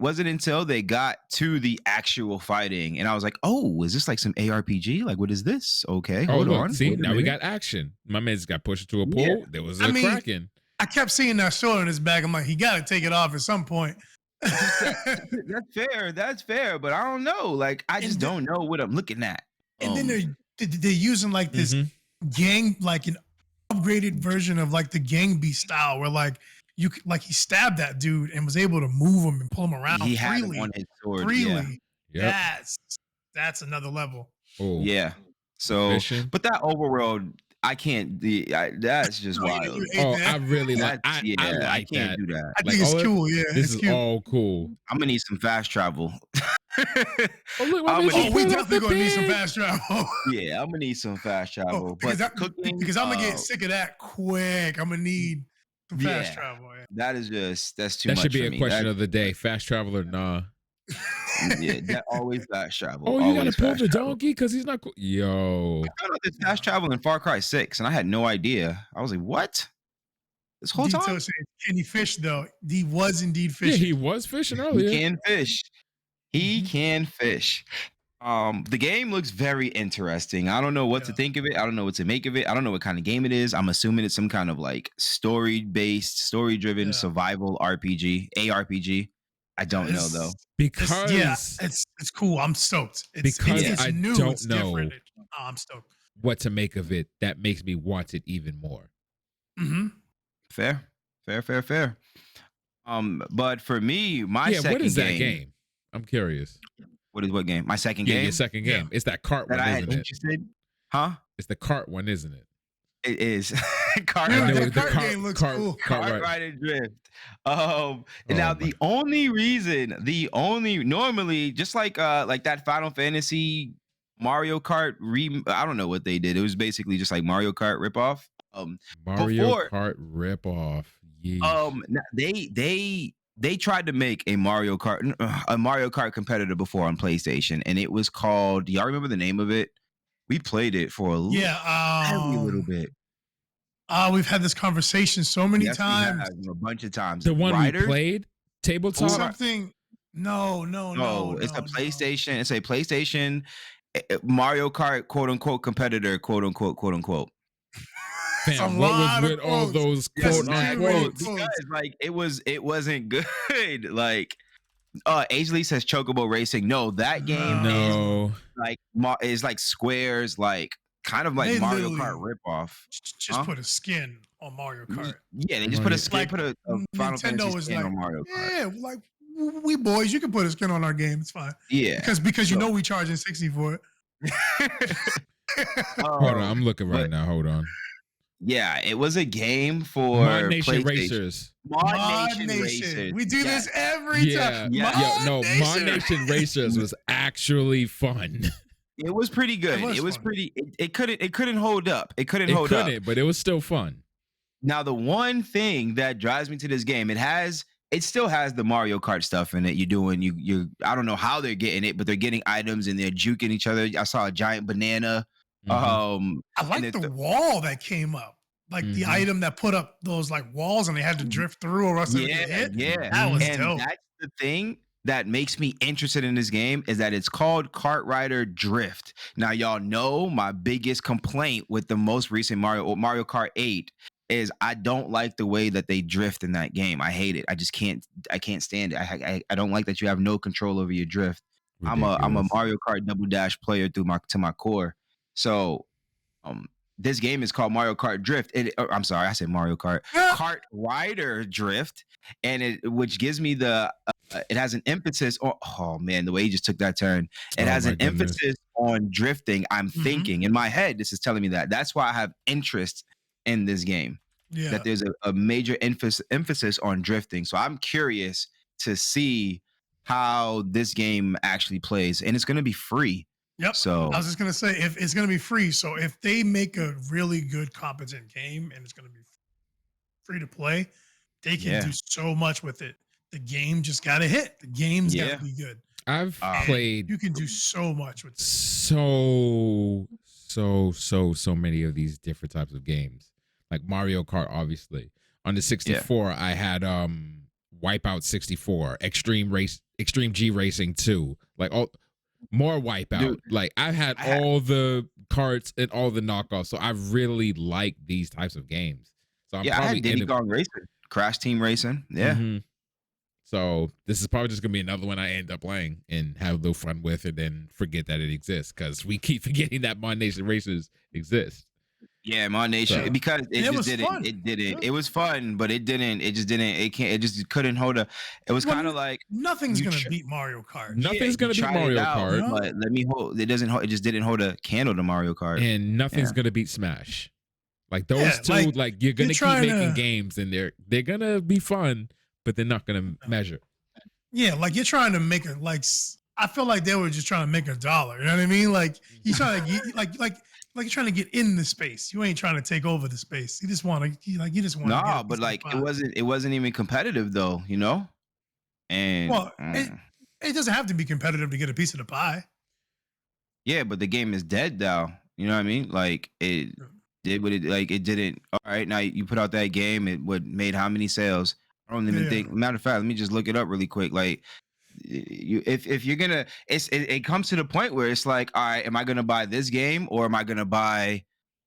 wasn't until they got to the actual fighting, and I was like, oh, is this like some ARPG? Like, what is this? Okay, Oh, hold look, on. see, wait a now we minute. got action. My man's got pushed to a pool. Yeah. There was I a mean, Kraken. I kept seeing that sword in his bag. I'm like, he got to take it off at some point. That's fair, but I don't know. Like, I just And don't know what I'm looking at. And then they're using like this Mhm. gang, like an upgraded version of like the gang beast style, where like he stabbed that dude and was able to move him and pull him around he had him freely. on his sword. Freely. Yep. That's another level. Oh, Yeah. So, Mission. but that overworld, I can't. That's just No, wild. you hate Oh, that. I really like. That's, I like can't that. do that. I like, think it's all it- cool. Yeah, This it's is cute. all cool. I'm gonna need some fast travel. Oh, look, I'm my man's gonna- Oh, we pulling out definitely the gonna need some bag. fast travel. Yeah, I'm gonna need some fast travel. because, but cooking, because I'm gonna get sick of that quick. I'm gonna need some fast Yeah. travel. Yeah. that's too That much should be for a me. question That- of the day. Fast travel or nah? Yeah, that always fast travel. Oh, you gotta Always pull fast the travel. donkey because he's not. Yo, I found out there's fast travel in Far Cry 6, and I had no idea. I was like, what? This whole Dito time? said, "Can he fish though?" He was indeed yeah, fishing. he was fishing He earlier. can fish. He Mhm. can fish. The game looks very interesting. I don't know what to Yeah. think of it. I don't know what to make of it. I don't know what kind of game it is. I'm assuming it's some kind of like story-based, story-driven Yeah. survival RPG, ARPG. I don't know though. Because It's cool. I'm stoked. Because It's I new. don't It's different. know. I'm stoked. what to make of it, that makes me want it even more. Mm-hmm. Fair. But for me, my Yeah, second what is that game. game? I'm curious. What game? My second Yeah, game your second Yeah. game. It's that cart that one, I had isn't it? interested. Huh? It's the cart one, isn't it? It is. Kart Dude, I knew Rider. it that was the cart game looks cool. cart Kart ride. Rider Drift. Now my- the only reason, normally just like that Final Fantasy Mario Kart I don't know what they did. It was basically just like Mario Kart ripoff. Mario Before Kart ripoff. Yeesh. they tried to make a Mario Kart competitor before on PlayStation, and it was called. Do y'all remember the name of it? We played it for a very little bit. We've had this conversation so many Yes, we times. have, a bunch of times. The one we Riders? played? Tabletop? Something. No. It's a PlayStation. It's a PlayStation Mario Kart quote unquote competitor quote unquote. Fam, Some what was lot of with all quotes. those Yes, quote mad unquote? quotes. Because like it wasn't good. Like Ageley says Chocobo Racing. No, that game No. is like Square's like kind of like They Mario literally Kart ripoff. Just Huh? put a skin on Mario Kart. Yeah, they just put a skin, Like, put a Final Nintendo Fantasy is skin like, on Mario Kart. yeah, like we boys, you can put a skin on our game. It's fine. Yeah. Because you So- know we charging 60 for it. Hold on, I'm looking right but- now. Hold on. Yeah, it was a game for Mod Nation PlayStation. Racers. Mod Nation Racers. We do this every Yeah. time. Yeah. Mod Nation Racers was actually fun. It was pretty good. It It was was fun. pretty. It couldn't hold up. It couldn't It hold up. couldn't, but it was still fun. Now the one thing that drives me to this game, it still has the Mario Kart stuff in it. You I don't know how they're getting it, but they're getting items and they're juking each other. I saw a giant banana. Mhm. I like and the wall that came up. Like the Mhm. item that put up those like walls and they had to drift through or else they would get hit. Yeah. That was And dope. that's the thing that makes me interested in this game is that it's called Kart Rider Drift. Now, y'all know my biggest complaint with the most recent Mario Kart 8 is I don't like the way that they drift in that game. I hate it. I can't stand it. I don't like that you have no control over your drift. I'm a Ridiculous. Mario Kart Double Dash player to my core. So this game is called Mario Kart Drift. I'm sorry, I said Mario Kart. Kart Rider Drift, and which gives me it has an emphasis on. Oh man, the way he just took that turn. It Oh, has my an goodness. emphasis on drifting. I'm thinking in my head, this is telling me that. That's why I have interest in this game. Yeah. That there's a major emphasis on drifting. So I'm curious to see how this game actually plays, and it's going to be free. Yep. So I was just gonna say if it's gonna be free, so if they make a really good, competent game and it's gonna be free to play, they can Yeah. do so much with it. The game just gotta hit. The game's Yeah. gotta be good. I've And played You can do so much with it. so many of these different types of games. Like Mario Kart, obviously. On the 64, I had Wipeout 64, Extreme G Racing 2. Like more Wipeout. Dude, like I had all the carts and all the knockoffs. So I really like these types of games. So I'm I probably had Diddy Kong Racing, Crash Team Racing. Yeah. Mhm. So this is probably just gonna be another one I end up playing and have a little fun with, and then forget that it exists because we keep forgetting that Mod Nation Racers exist. Yeah, Mod Nation, So- because it It just was didn't. fun. It didn't. Yeah. It was fun, but it didn't. It just didn't. It just couldn't hold a. It was Well, kind of like Nothing's You gonna tr- beat Mario Kart. Nothing's you gonna beat tried Mario it out, Kart, No. but let me hold. It doesn't. It just didn't hold a candle to Mario Kart. and nothing's Yeah. gonna beat Smash. Like those Yeah, two, like you're gonna keep trying making to- games, and they're gonna be fun, but they're not gonna measure. Yeah, like you're trying to make it like I feel like they were just trying to make $1. You know what I mean? Like you're trying to get like you're trying to get in the space. You ain't trying to take over the space. You just want to you just want to. No, but like it wasn't even competitive though, you know. And Well, It doesn't have to be competitive to get a piece of the pie. Yeah, but the game is dead now. You know what I mean? Like it did what it didn't. All right, now you put out that game. It would made how many sales? I don't even think. Matter of fact, let me just look it up really quick. Like you, if you're gonna, it comes to the point where it's like, all right, am I gonna buy this game or am I gonna buy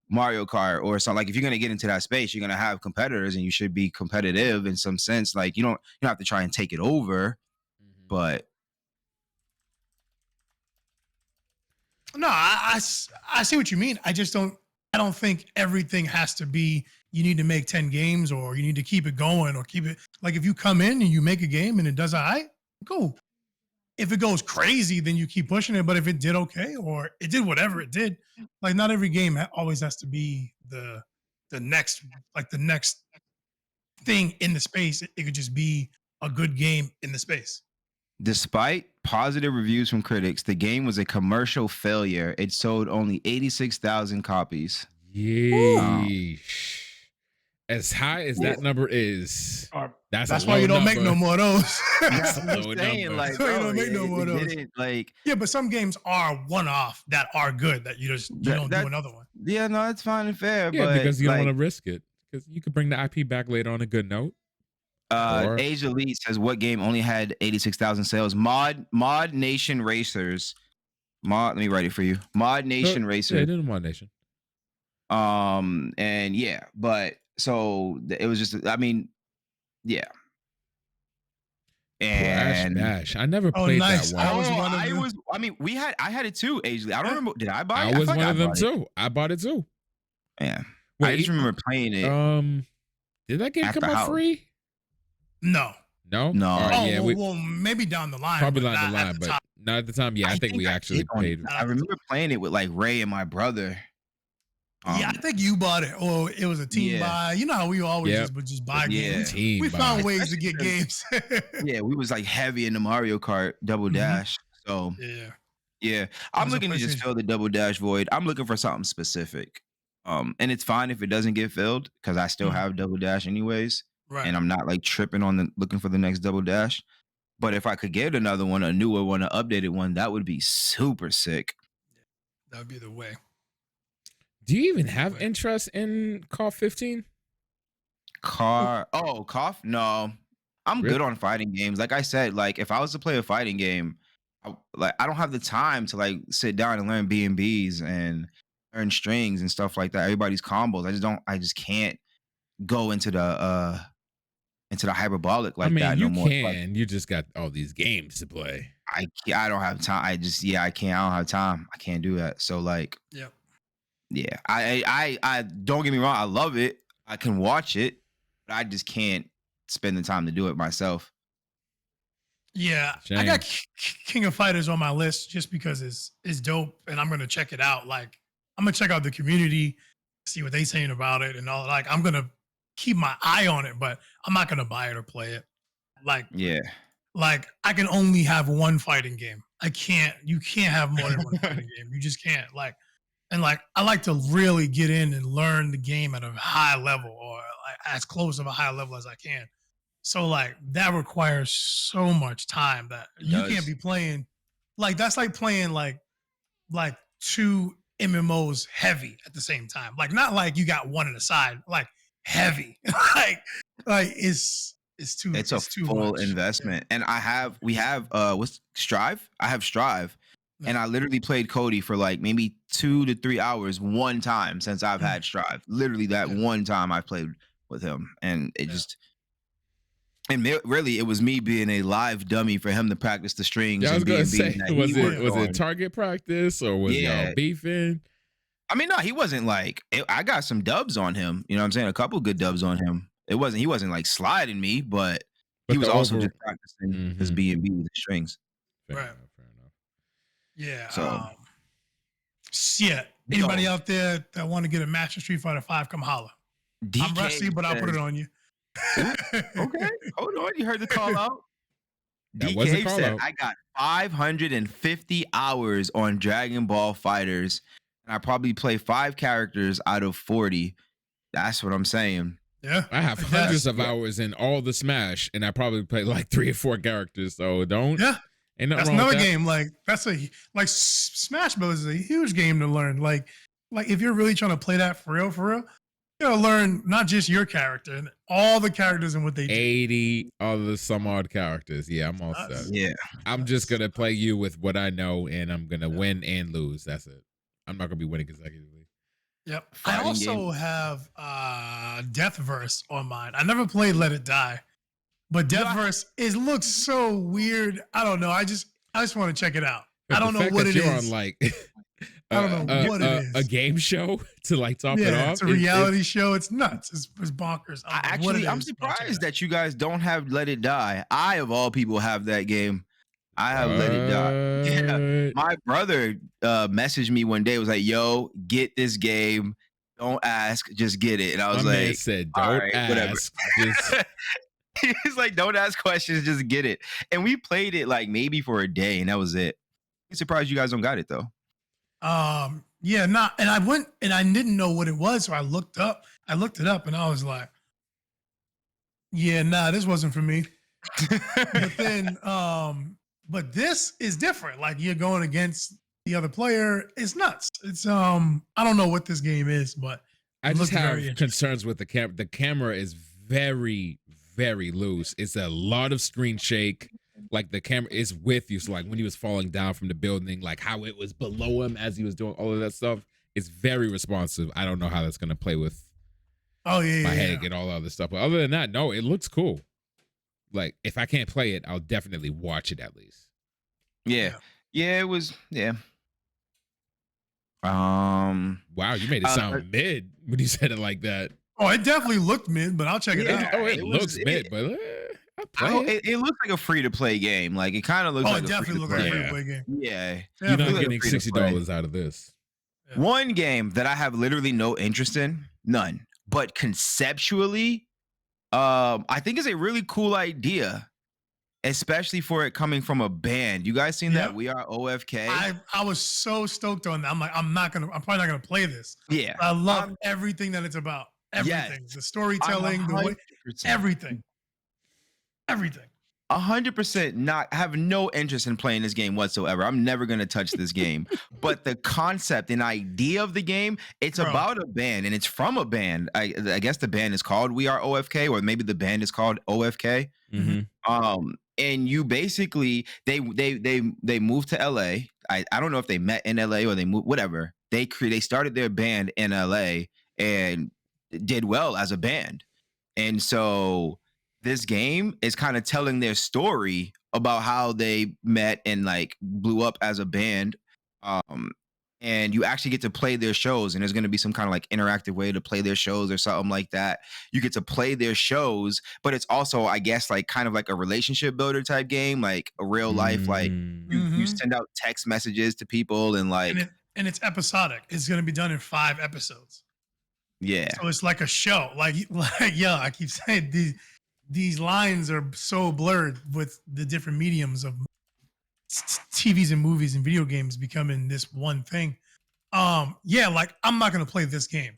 Mario Kart or something? Like if you're gonna get into that space, you're gonna have competitors, and you should be competitive in some sense. Like you don't have to try and take it over, but. No, I see what you mean. I don't think everything has to be you need to make 10 games or you need to keep it going or keep it like if you come in and you make a game and it does all right, cool. If it goes crazy, then you keep pushing it. But if it did okay or it did whatever it did, like not every game always has to be the next thing in the space. It could just be a good game in the space. Despite positive reviews from critics, the game was a commercial failure. It sold only 86,000 copies. Yeesh. As high as that number is, that's why you don't make no more of those. That's what I'm saying. Like, that's why you don't make no more of those. Like, yeah, but some games are one-off that are good that you don't do another one. Yeah, no, it's fine and fair. Yeah, but because you don't want to risk it. Because you could bring the IP back later on a good note. Age Elite says what game only had 86,000 sales? Mod Nation Racers. Let me write it for you. Mod Nation Racers. Yeah, it didn't Mod Nation. And yeah, but so it was just. I mean, yeah. And Bash. I never played that one. I had it too. Age Elite. I don't remember. Did I buy it? I was one of them too. I bought it too. Yeah. Wait, I just remember playing it. Did that game come out free? No. No. Yeah, well, maybe down the line. Probably down the line, but not at the time. Yeah, I think we actually paid. I remember playing it with like Ray and my brother. Yeah, I think you bought it, or it was a team buy. You know how we always just buy games. We found ways to get games. Yeah, we was like heavy in the Mario Kart Double Dash. So yeah, I'm looking to just fill the Double Dash void. I'm looking for something specific. And it's fine if it doesn't get filled because I still have Double Dash anyways. Right. And I'm not like tripping on looking for the next Double Dash. But if I could get another one, a newer one, an updated one, that would be super sick. That would be the way. Do you even have interest in KOF 15? KOF? No. I'm good on fighting games. Like I said, like if I was to play a fighting game, I don't have the time to like sit down and learn B&Bs and learn strings and stuff like that. Everybody's combos. I just can't go into the hyperbolic like that no more. You can. You just got all these games to play. I don't have time. I can't. I don't have time. I can't do that. So like, yeah. I don't get me wrong. I love it. I can watch it, but I just can't spend the time to do it myself. Yeah, I got King of Fighters on my list just because it's dope, and I'm gonna check it out. Like, I'm gonna check out the community, see what they saying about it, and all. Like, I'm gonna keep my eye on it, but I'm not gonna buy it or play it. Like, like I can only have one fighting game. You can't have more than one fighting game. You just can't. Like, and like I like to really get in and learn the game at a high level, or like as close of a high level as I can. So like that requires so much time that you can't be playing. Like that's like playing like two MMOs heavy at the same time. Like not like you got one on the side. Like heavy. like it's too. It's a full investment. And we have what's Strive? I have Strive. And I literally played Cody for like maybe 2 to 3 hours one time since I've had Strive. Literally that one time I played with him. And it just, and really it was me being a live dummy for him to practice the strings. Yeah, I was going to say, was it target practice or was y'all beefing? I mean, no, he wasn't like, I got some dubs on him. You know what I'm saying? A couple good dubs on him. He wasn't like sliding me, but he was also just practicing his B&B with the strings. Fair enough. Yeah. So, anybody out there that want to get a match in Street Fighter 5, come holler. I'm rusty, but I'll put it on you. Okay, hold on. You heard the call out. That was a call said, out. I got 550 hours on Dragon Ball Fighters, and I probably play 5 characters out of 40. That's what I'm saying. Yeah, I have hundreds of hours in all the Smash, and I probably play like 3 or 4 characters. So don't Ain't nothing That's wrong with another that. game. Like Smash Bros is a huge game to learn. Like if you're really trying to play that for real, you gotta learn not just your character and all the characters and what they do. 80 other some odd characters. Yeah, I'm all set. Yeah. I'm just gonna play you with what I know, and I'm gonna win and lose. That's it. I'm not gonna be winning consecutively. Yep. I Fighting also game. have Deathverse on mine. I never played Let It Die, but Deathverse looks so weird. I don't know. I just want to check it out. I don't know what it is. You're on like I don't know what it is. A game show to like top it off. It's a reality show. It's nuts. It's bonkers. I'm surprised that you guys don't have Let It Die. I, of all people, have that game. I have Let It Die. Yeah. My brother messaged me one day. Was like, "Yo, get this game. Don't ask, just get it." And I was My man like, said, "Don't ask." whatever. Just He's like, "Don't ask questions, just get it." And we played it like maybe for a day, and that was it. I'm surprised you guys don't got it though. Yeah, not. And I went and I didn't know what it was, so I looked it up, and I was like, "Yeah, nah, this wasn't for me." But then, but this is different. Like you're going against the other player. It's nuts. It's I don't know what this game is, but I it just looked have very concerns with the camera. The camera is very, very loose. It's a lot of screen shake. Like the camera is with you. So like when he was falling down from the building, like how it was below him as he was doing all of that stuff. It's very responsive. I don't know how that's gonna play with my head and all the other stuff. But other than that, no, it looks cool. Like if I can't play it, I'll definitely watch it at least. Yeah, it was. Yeah. Wow, you made it sound mid when you said it like that. Oh, it definitely looked mid, but I'll check it out. Oh, it looks mid, but it looks like a free to play game. Like it kind of looks like it definitely looks like a free to play game. Yeah, you're not getting $60 out of this. Yeah. One game that I have literally no interest in, none. But conceptually, I think is a really cool idea, especially for it coming from a band. You guys seen that? We Are OFK. I was so stoked on that. I'm like, I'm probably not gonna play this. Yeah, I love everything that it's about. Everything, the storytelling, the way, everything. 100% not have no interest in playing this game whatsoever. I'm never going to touch this game. But the concept and idea of the game, it's about a band and it's from a band. I guess the band is called We Are OFK, or maybe the band is called OFK. Mm-hmm. And you basically they moved to LA. I don't know if they met in LA or they moved, whatever. They started their band in LA and did well as a band. And so this game is kind of telling their story about how they met and like blew up as a band. And you actually get to play their shows, and there's going to be some kind of like interactive way to play their shows or something like that. You get to play their shows, but it's also, I guess, like kind of like a relationship builder type game, like a real life, like you send out text messages to people and like, and it's episodic. It's going to be done in 5 episodes. Yeah. So it's like a show. Like yeah, I keep saying these lines are so blurred with the different mediums of TVs and movies and video games becoming this one thing. Yeah, like I'm not gonna play this game.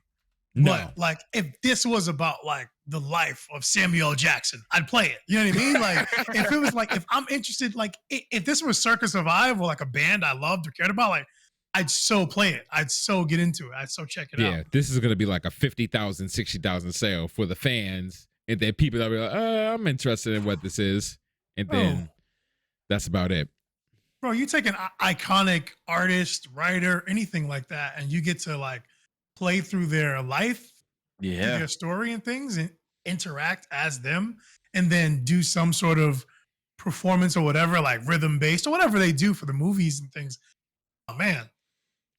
No. But like if this was about like the life of Samuel Jackson, I'd play it. You know what I mean? Like if it was like, if I'm interested, like if this was Circus Survive or like a band I loved or cared about, like I'd so play it. I'd so get into it. I'd so check it out. Yeah, this is gonna be like a 50,000, 60,000 sale for the fans. And then people that be like, I'm interested in what this is. And then that's about it. Bro, you take an iconic artist, writer, anything like that, and you get to like play through their life, their story and things, and interact as them, and then do some sort of performance or whatever, like rhythm based or whatever they do for the movies and things. Oh man.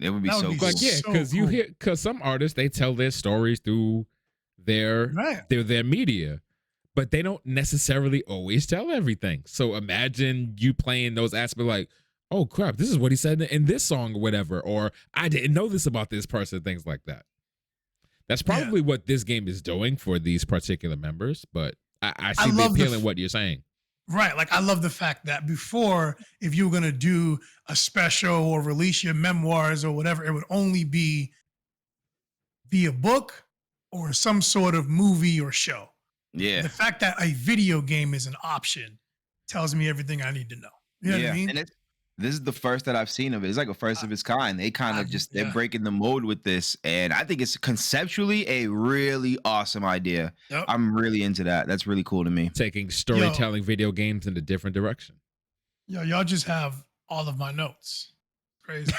It would be so cool. Like, yeah, because because some artists, they tell their stories through their media, but they don't necessarily always tell everything. So imagine you playing those aspects like, oh crap, this is what he said in this song or whatever, or I didn't know this about this person, things like that. That's probably what this game is doing for these particular members, but I see the appeal in what you're saying. Right. Like I love the fact that before, if you were going to do a special or release your memoirs or whatever, it would only be via book or some sort of movie or show. Yeah. The fact that a video game is an option tells me everything I need to know. You know what I mean? And this is the first that I've seen of it. It's like a first of its kind. They kind of they're breaking the mold with this, and I think it's conceptually a really awesome idea. Yep. I'm really into that. That's really cool to me. Taking storytelling video games in a different direction. Yo, y'all just have all of my notes. Crazy.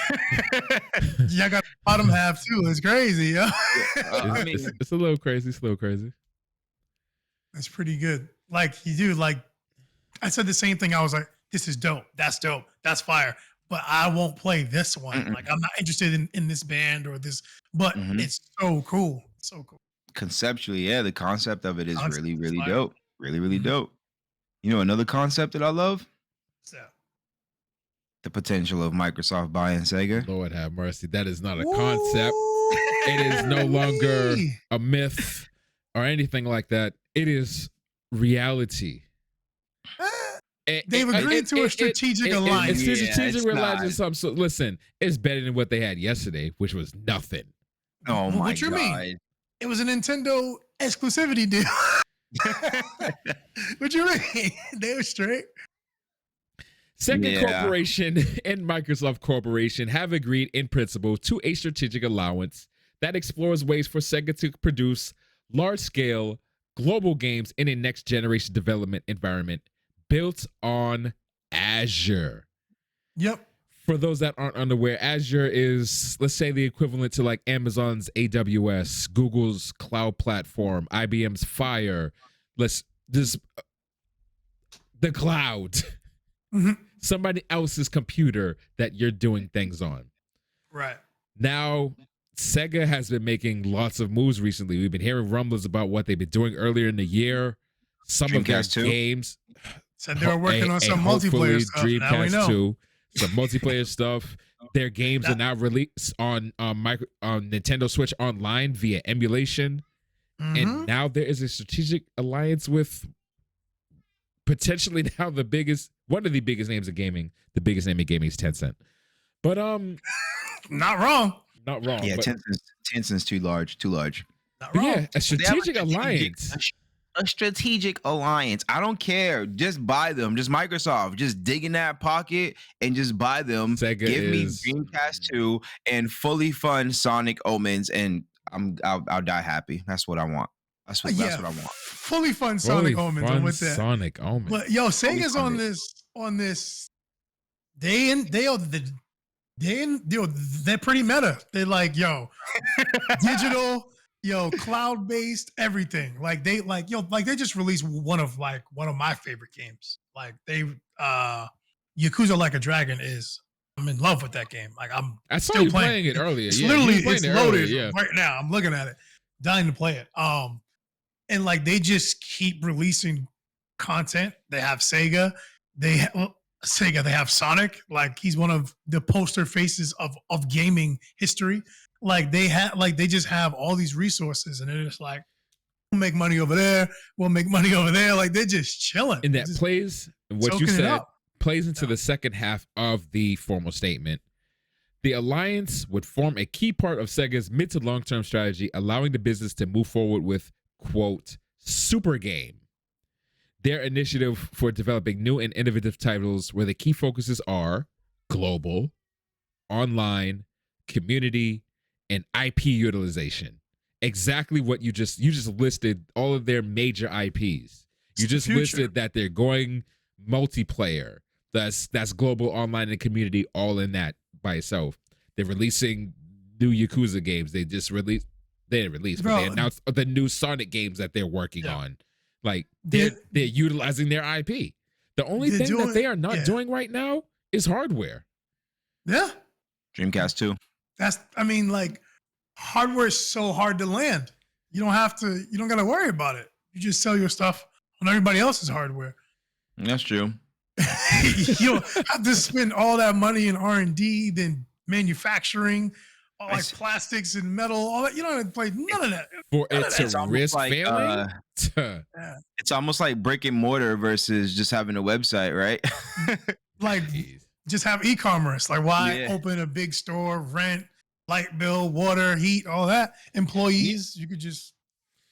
Y'all got the bottom half too. It's crazy, yo. I mean, It's a little crazy. It's a little crazy. That's pretty good. Like you do, like I said the same thing. I was like, this is dope. That's dope. That's fire. But I won't play this one. Like I'm not interested in this band or this, but it's so cool. So cool. Conceptually, yeah, the concept of it is really, really fire. dope. Really, really dope. You know, another concept that I love? So The potential of Microsoft buying Sega. Lord have mercy. That is not a concept. It is no longer a myth or anything like that. It is reality. They've agreed to a strategic alliance. It's strategic alliance. not. So listen, it's better than what they had yesterday, which was nothing. Oh my What you god. mean? It was a Nintendo exclusivity deal. What you mean? They were straight. Sega Corporation and Microsoft Corporation have agreed in principle to a strategic alliance that explores ways for Sega to produce large-scale global games in a next-generation development environment built on Azure. Yep. For those that aren't unaware, Azure is, let's say, the equivalent to like Amazon's AWS, Google's cloud platform, IBM's Fire. The cloud. Somebody else's computer that you're doing things on. Right. Now, Sega has been making lots of moves recently. We've been hearing rumblings about what they've been doing earlier in the year. Some of their games. Said they were working on some multiplayer stuff. Now we know. Dreamcast 2, some multiplayer stuff. Their games are now released on Nintendo Switch Online via emulation. And now there is a strategic alliance with potentially now one of the biggest names of gaming. The biggest name of gaming is Tencent. But not wrong. Not wrong. Yeah, but, Tencent's too large. Not wrong. Yeah, a strategic alliance. A strategic alliance. I don't care. Just buy them. Just Microsoft. Just dig in that pocket and just buy them. Sega Give me Dreamcast 2 and fully fund Sonic Omens, and I'll die happy. That's what I want. That's what I want. Fully fun Sonic Omens. I'm with that. Sonic Omens. But yo, Sega's on this. They're pretty meta. They're like, yo, digital, cloud-based, everything. Like they just released one of my favorite games. Like Yakuza Like a Dragon I'm in love with that game. Like I saw you playing it earlier. It's loaded right now. I'm looking at it, dying to play it. And like they just keep releasing content. They have Sega. They have Sonic. Like he's one of the poster faces of gaming history. Like they just have all these resources, and they're just like, we'll make money over there. We'll make money over there. Like they're just chilling. And that plays what you said plays into the second half of the formal statement. The alliance would form a key part of Sega's mid to long-term strategy, allowing the business to move forward with, quote, super game. Their initiative for developing new and innovative titles where the key focuses are global, online, community, and IP utilization. Exactly what you just listed all of their major IPs. You just listed that they're going multiplayer. That's global, online, and community all in that by itself. They're releasing new Yakuza games. They announced the new Sonic games that they're working on. Like they're utilizing their IP. The only thing that they are not doing right now is hardware. Yeah. Dreamcast 2. Hardware is so hard to land. You don't got to worry about it. You just sell your stuff on everybody else's hardware. That's true. You don't have to spend all that money in R&D, then manufacturing, all like plastics and metal, all that. You don't have to play none of that. For it to risk failing? It's almost like brick and mortar versus just having a website, right? Like just have e-commerce. Like why open a big store, rent, light bill, water, heat, all that. Employees, you could just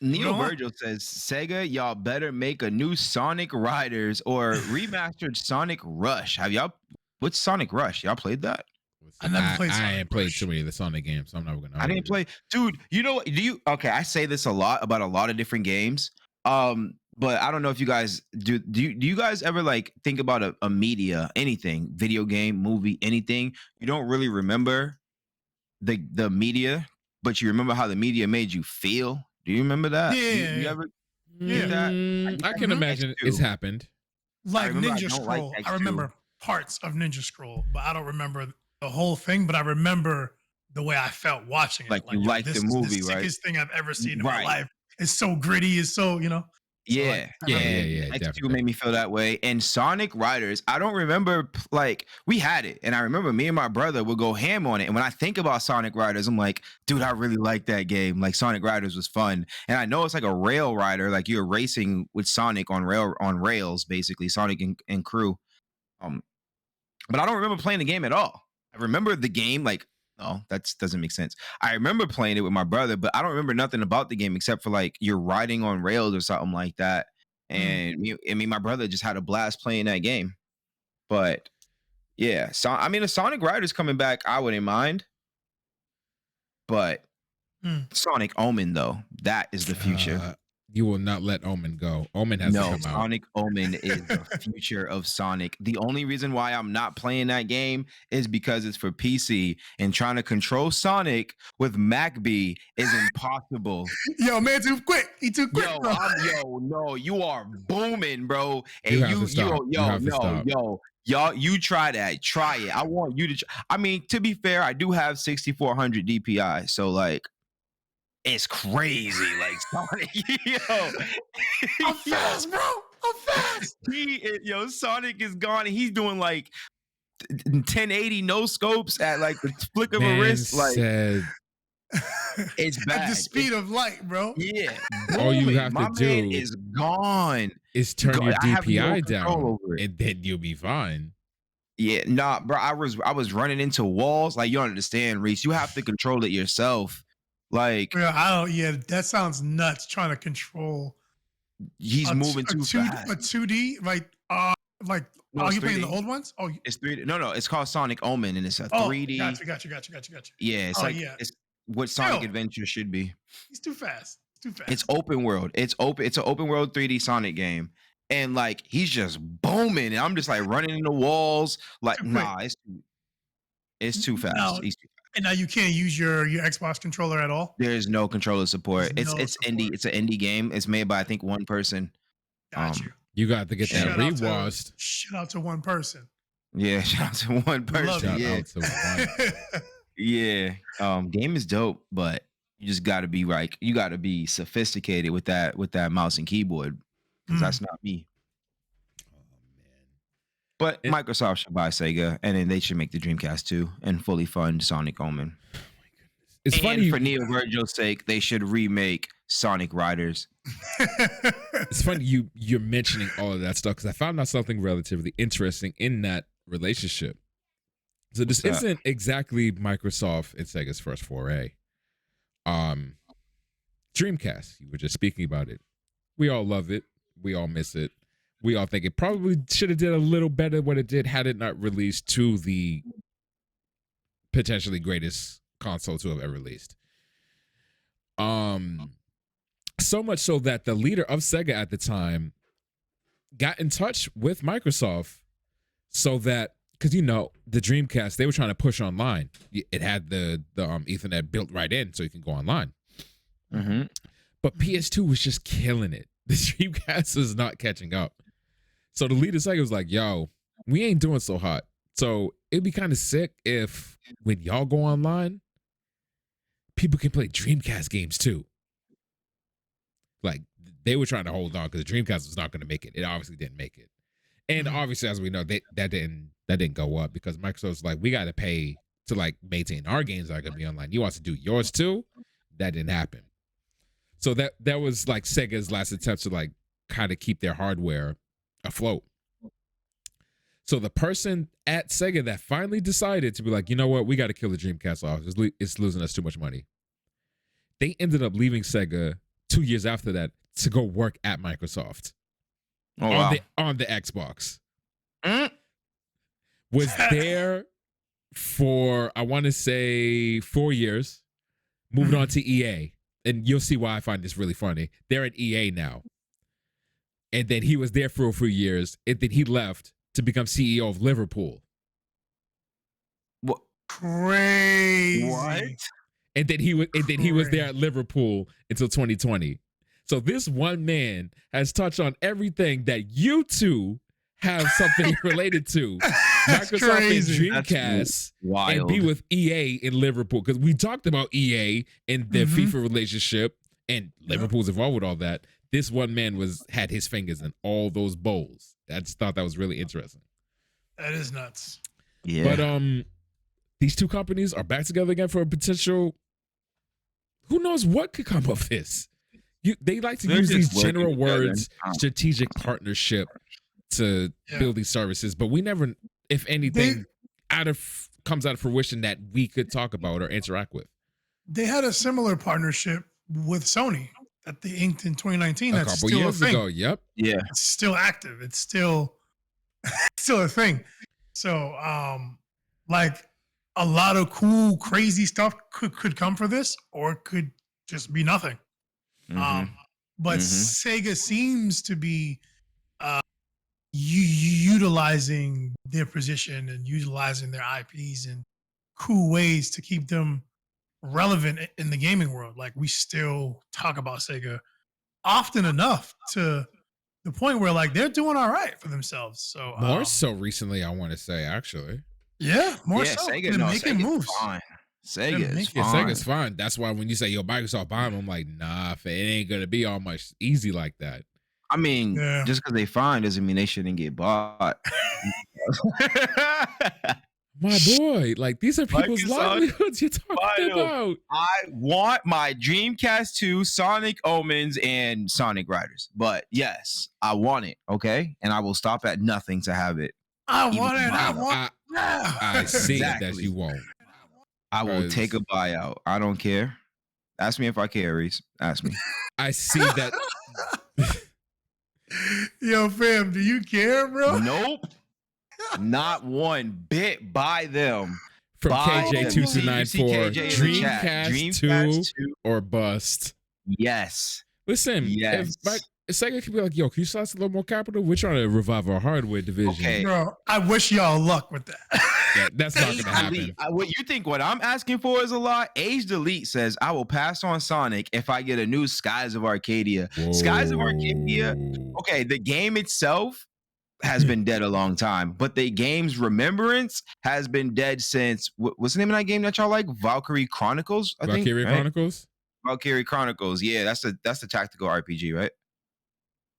Neo know what? Virgil says, Sega, y'all better make a new Sonic Riders or remastered Sonic Rush. What's Sonic Rush? Y'all played that? I never played I Sonic ain't played Rush. too many of the Sonic games, so I'm never gonna. I didn't play, dude. You know what? Okay, I say this a lot about a lot of different games. But I don't know if you guys do. Do you guys ever like think about a media, anything, video game, movie, anything? You don't really remember the media, but you remember how the media made you feel. Do you remember that? You Yeah. ever Yeah. get that? I can imagine it's happened. Like remember I Ninja don't like Scroll. X2. I remember parts of Ninja Scroll, but I don't remember the whole thing. But I remember the way I felt watching it. Like you yo, liked this the is movie, the right? sickest thing I've ever seen in my Right. life. It's so gritty. It's so, So, Yeah, I remember- Yeah, X2 definitely. made me feel that way. And Sonic Riders, I don't remember, like, we had it. And I remember me and my brother would go ham on it. And when I think about Sonic Riders, I'm like, dude, I really like that game. Like, Sonic Riders was fun. And I know it's like a rail rider, like you're racing with Sonic on rails, basically, Sonic and crew. But I don't remember playing the game at all. I remember the game, like, no, that doesn't make sense. I remember playing it with my brother, but I don't remember nothing about the game except for like you're riding on rails or something like that. And my brother just had a blast playing that game. But yeah, so I mean, the Sonic Riders coming back, I wouldn't mind. But Sonic Omen, though, that is the future. You will not let Omen go. Omen has to come out. Sonic Omen is the future of Sonic. The only reason why I'm not playing that game is because it's for PC, and trying to control Sonic with MacB is impossible. Yo, man, too quick. He too quick, bro. No, you are booming, bro. And You have to stop. Y'all, you try that. Try it. I want you to. I mean, to be fair, I do have 6400 DPI, so like, it's crazy. Like Sonic, I'm fast, bro. I'm fast. Sonic is gone, and he's doing like 1080 no scopes at like the flick of a wrist. Like, it's bad. At the speed of light, bro. Yeah. All you have My to do man is gone. is turn your I have no DPI control down, over it. and then you'll be fine. Yeah, nah, bro. I was running into walls. Like, you don't understand, Reese. You have to control it yourself. Like, Yeah, that sounds nuts. Trying to control. he's moving too fast. A 2D, like, No, are it's you playing the 3D. old ones? Oh, It's 3D. No, it's called Sonic Omen, and it's a 3D. Gotcha. Yeah, it's it's what Sonic Adventure should be. He's too fast. It's open world. It's an open world 3D Sonic game. And like, he's just booming, and I'm just like running into walls. Like, it's too fast. He's too fast. And now you can't use your Xbox controller at all. There's no controller support. There's no It's support. indie. It's an indie game. It's made by, I think, one person. Got you. You got to get that rewatched. Shout out to one person. Yeah, shout out to one person. Shout out to one. Yeah. Game is dope, but you just gotta be like, you gotta be sophisticated with that mouse and keyboard. Because that's not me. But Microsoft should buy Sega, and then they should make the Dreamcast too and fully fund Sonic Omen. Oh my goodness. It's funny, for Neo Virgil's sake, they should remake Sonic Riders. It's funny you're mentioning all of that stuff, because I found out something relatively interesting in that relationship. So this isn't exactly Microsoft and Sega's first foray. Dreamcast, you were just speaking about it. We all love it. We all miss it. We all think it probably should have did a little better what it did had it not released to the potentially greatest console to have ever released. So much so that the leader of Sega at the time got in touch with Microsoft so that, because the Dreamcast, they were trying to push online. It had the Ethernet built right in so you can go online. Mm-hmm. But PS2 was just killing it. The Dreamcast is not catching up. So the leader of Sega was like, yo, we ain't doing so hot. So it'd be kind of sick if when y'all go online, people can play Dreamcast games too. Like, they were trying to hold on because the Dreamcast was not going to make it. It obviously didn't make it. And obviously, as we know, that didn't go up because Microsoft's like, we got to pay to like maintain our games that are going to be online. You want to do yours too? That didn't happen. So that was like Sega's last attempt to like kind of keep their hardware afloat. So the person at Sega that finally decided to be like, you know what, we got to kill the Dreamcast off. It's losing us too much money. They ended up leaving Sega 2 years after that to go work at Microsoft Oh wow. on the Xbox. Mm. Was there for, I want to say, 4 years, moved on to EA. And you'll see why I find this really funny. They're at EA now. And then he was there for a few years, and then he left to become CEO of Liverpool. What? Crazy. What? And then he was there at Liverpool until 2020. So this one man has touched on everything that you two have something related to. That's Microsoft crazy. and Dreamcast, That's wild. and be with EA in Liverpool, because we talked about EA and their FIFA relationship, and Liverpool's involved with all that. This one man had his fingers in all those bowls. I just thought that was really interesting. That is nuts. Yeah. But these two companies are back together again for a potential. Who knows what could come of this? They like to They're use these just working general together. words, strategic partnership, to build these services, but we never, if anything, comes out of fruition that we could talk about or interact with. They had a similar partnership with Sony that they inked in 2019. A That's couple still a years thing. ago, yep. Yeah. It's still active. It's still a thing. So like a lot of cool, crazy stuff could come for this, or it could just be nothing. But Sega seems to be utilizing their position and utilizing their IPs in cool ways to keep them relevant in the gaming world. Like, we still talk about Sega often enough to the point where, like, they're doing all right for themselves. So More so recently, I want to say, actually. Yeah, more Yeah, so. Sega, They're making Sega's moves. fine. Sega is Yeah, fine. Sega's fine. That's why when you say, yo, Microsoft buy them, I'm like, nah, it ain't going to be all much easy like that. I mean, Yeah. just because they fine doesn't mean they shouldn't get bought. My boy, like, these are people's Microsoft livelihoods you're talking about. I want my Dreamcast 2, Sonic Omens, and Sonic Riders. But yes, I want it, okay? And I will stop at nothing to have it. I Even want it. I buyout. want I see that Exactly. you won't. I will Because- take a buyout. I don't care. Ask me if I care, Reese. Ask me. I see that. Yo, fam, do you care, bro? Nope. Not one bit. Buy them. From Buy them. KJ2294, KJ in the chat. Dreamcast 2 or bust. Yes. Listen, Yes. if Sega could be like, yo, can you sell us a little more capital? We're trying to revive our hardware division. Okay. Bro, I wish y'all luck with that. Yeah, that's not going to happen. Delete. What you think what I'm asking for is a lot? Age Delete says, I will pass on Sonic if I get a new Skies of Arcadia. Skies of Arcadia, Whoa. okay, the game itself has been dead a long time, but the game's remembrance has been dead since, what's the name of that game that y'all like? Valkyrie Chronicles, I think. Valkyrie right? Chronicles? Valkyrie Chronicles. Yeah, that's the tactical RPG, right?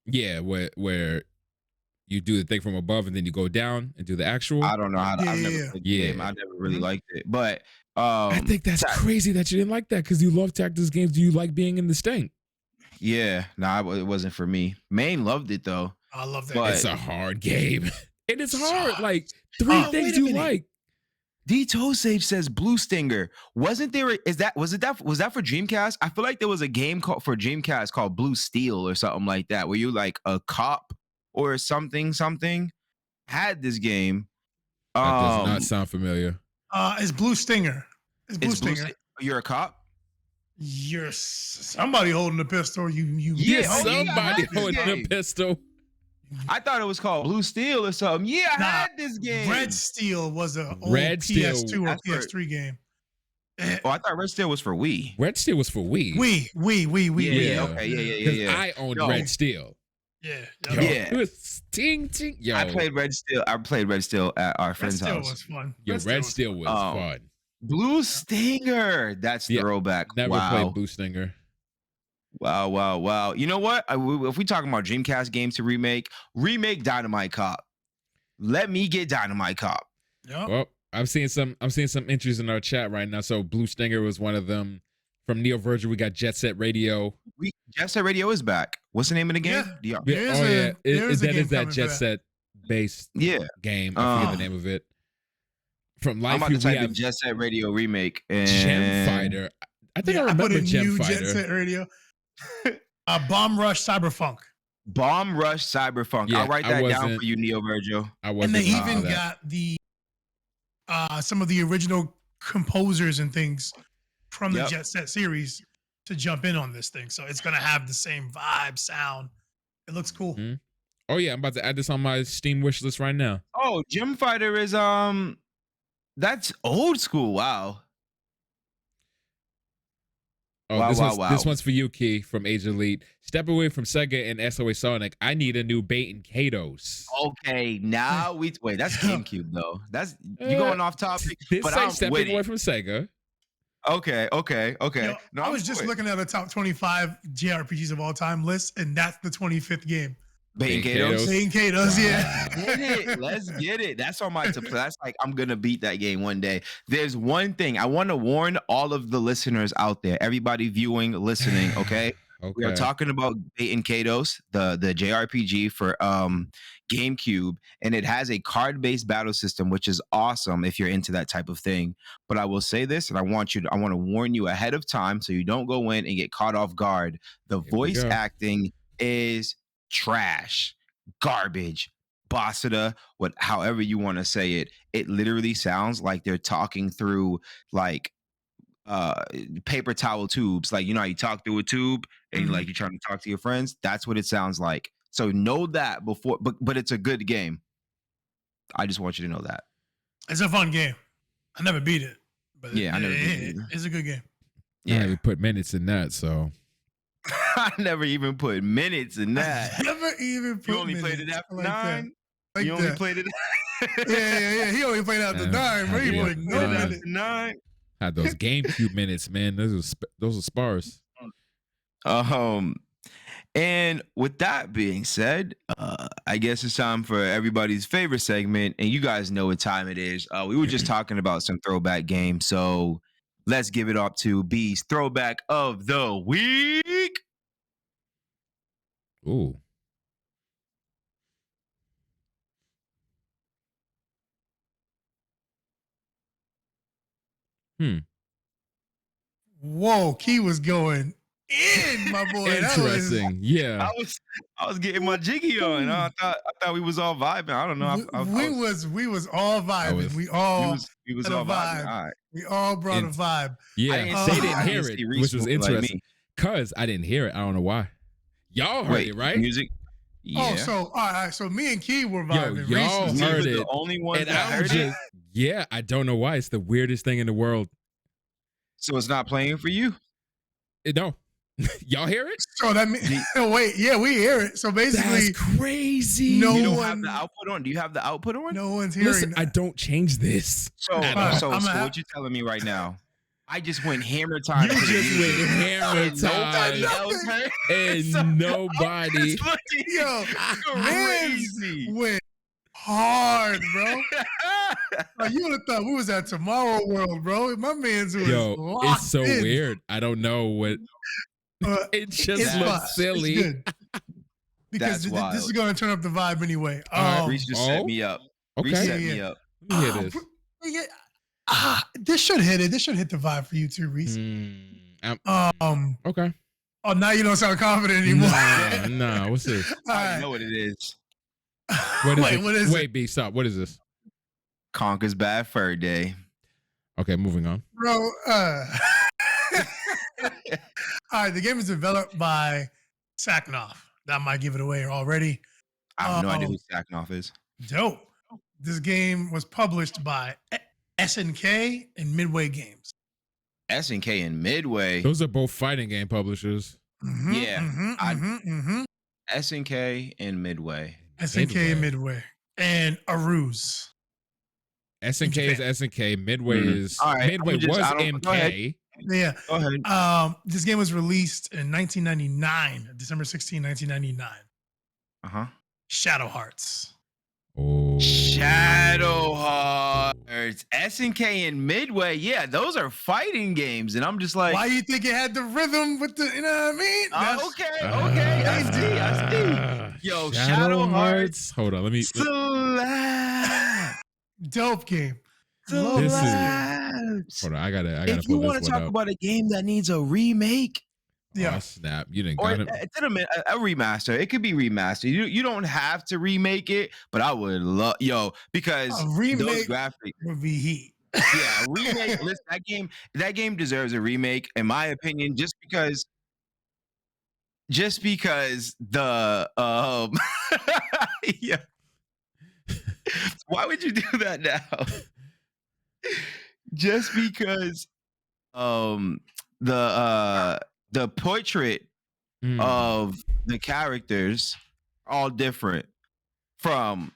Yeah, where you do the thing from above and then you go down and do the actual. I don't know how to, I've never Yeah. played the Yeah. game. I never really liked it. But I think that's crazy that you didn't like that, because you love tactics games. Do you like being in the stink? yeah, it wasn't for me. Maine loved it though. I love that. But- It's a hard game. And it's hard. Like, Oh, 3 wait things a you minute. like. D Tosage says Blue Stinger. Wasn't there? Was that for Dreamcast? I feel like there was a game called for Dreamcast called Blue Steel or something like that, where you like a cop or something had this game. That does not sound familiar. It's Blue Stinger. It's Blue It's Blue Stinger. You're a cop. You're somebody holding the pistol. You Yeah, Yeah, oh, yeah, I somebody had this holding a game. pistol. I thought it was called Blue Steel or something. Yeah, I Nah, had this game. Red Steel was a old Red Steel. PS2 or That's for- PS3 game. Oh, I thought Red Steel was for Wii. Red Steel was for Wii. We. Yeah. Yeah. Okay. Yeah. 'Cause I owned No. Red Steel. Yeah. Yo, Yeah. it was ting. Yo, I played Red Steel. I played Red Steel at our Red friend's Steel house. was fun. Red Steel was fun. Blue Stinger. That's Yeah, throwback. Never wow. played Blue Stinger. Wow. You know what? If we talking about Dreamcast games to remake Dynamite Cop. Let me get Dynamite Cop. Yep. Well, I'm seeing some entries in our chat right now. So Blue Stinger was one of them. From Neo Virgil, we got Jet Set Radio. Jet Set Radio is back. What's the name of the game? Yeah. Yeah, There's oh a- yeah, there's a that game is that coming for Jet that. Set based Yeah. game. I forget Oh. the name of it. From I'm Life about You to we type in have Jet Set Radio remake and Gem Fighter. I think I put remember in Gem new Fighter. Jet Set Radio. Bomb Rush Cyberpunk. Bomb Rush Cyberpunk. Yeah, I'll write I that down wasn't- for you, Neo Virgil. I And wasn't. they wrong for even that. got the some of the original composers and things from the Yep. Jet Set series to jump in on this thing. So it's gonna have the same vibe, sound. It looks cool. Mhm. Oh yeah, I'm about to add this on my Steam wish list right now. Oh, Gym Fighter is that's old school. Wow. Oh, Wow, this wow, one's wow. this one's for you, Key, from Age Elite. Step away from Sega and SOA Sonic. I need a new Bait and Kados. Okay, now we wait. That's GameCube though. That's you Uh, going off topic. This but ain't I'm stepping with away it. from Sega. Okay. Yo, No, I I'm was just with it. looking at the top 25 JRPGs of all time list, and that's the 25th game. Bait and Bait and Kados. Saying Kados, yeah. Get it. Let's get it. That's on my to play. That's like I'm gonna beat that game one day. There's one thing I want to warn all of the listeners out there, everybody viewing, listening. Okay, we are Okay. talking about Bait and Kados, the JRPG for GameCube, and it has a card-based battle system, which is awesome if you're into that type of thing. But I will say this, and I want to warn you ahead of time so you don't go in and get caught off guard. The Here we voice go. acting is trash, garbage, bossita, however you want to say it. It literally sounds like they're talking through like paper towel tubes. Like, you know how you talk through a tube and Mhm. like you're trying to talk to your friends. That's what it sounds like. So know that before, but it's a good game. I just want you to know that. It's a fun game. I never beat it, but Yeah, I never beat it either. it's a good game. I Yeah, even put minutes in that, so I never even put minutes in that. I never even put You only played it minutes. after I like that. 9. Like You only that. played it. Yeah. He only played after Yeah, 9, bro. He yeah. played no Yeah. minutes. After 9. had those GameCube minutes, man. Those are spars. And with that being said, I guess it's time for everybody's favorite segment, and you guys know what time it is. We were just talking about some throwback games, so let's give it up to B's throwback of the week. Ooh. Whoa, Key was going in, my boy. That was- Interesting. Yeah. I was getting my jiggy on. I thought we was all vibing. I don't know. we was all vibing. was- we all we was had a all vibing. vibe. All right. we all brought a And- vibe. Yeah. didn't see- They I didn't hear see it, Reese which was moving like me. interesting. Cause I didn't hear it. I don't know why. Y'all heard Wait, it, right? music. Yeah. Oh, so all right. So me and Key were Yo, vibing. y'all Reese was- We heard was it. the only ones And that I'm heard it. just, yeah, I don't know why. It's the weirdest thing in the world. So it's not playing for you. No. Y'all hear it? So that means wait, yeah, we hear it. So basically, That's crazy. no You don't one- have the output on. Do you have the output on? no one's hearing. Listen, I don't change this. So, At all. so, I'm so a- what you telling me right now? I just went hammer time. You to the just music. went hammer And nobody time. else heard. And So, nobody. Just looking Yo, crazy. went hard, bro. Like, you would have thought we was at Tomorrow World, bro. My man's was Yo, locked it's so in. weird. I don't know what. Uh, It just it's looks fun. It's silly. good. Because That's this wild. is going to turn up the vibe anyway. Reese just set Oh. me up. Reese Okay. set Yeah, me yeah. up. Let me hear this. This should hit it. This should hit the vibe for you too, Reese. Okay. Oh, now you don't sound confident anymore. Nah. What's this? All I right. know what it is. What is Wait, it? what is Wait, B, stop. What is this? Conker's Bad Fur Day. Okay, moving on. Bro, all right, the game is developed by Saknoff. That might give it away already. I have no idea who Saknoff is. Dope. This game was published by SNK and Midway Games. SNK and Midway. Those are both fighting game publishers. Yeah, I- SNK and Midway. SNK and Midway. And Aruz. SNK is SNK. Midway is All right, Midway I'm just- was I don't- go ahead. MK. Yeah. Go ahead. This game was released in 1999, December 16, 1999. Uh-huh. Shadow Hearts. Oh. Shadow Hearts. SNK and Midway. Yeah, those are fighting games. And I'm just like, Why you think it had the rhythm with the, you know what I mean? That's- okay. I see. Yo, Shadow Hearts. Hold on, let me. Slap. Dope game. Slaps. Hold on, I gotta If you pull want this to one talk up. about a game that needs a remake, Yeah. Oh, snap. You didn't Or got it. it's a remaster. It could be remastered. You don't have to remake it, but I would love because A those remake graphics. would be heat. Yeah, remake. Listen, that game deserves a remake, in my opinion, just because the yeah. Why would you do that now? Just because um the portrait Mm. of the characters are all different from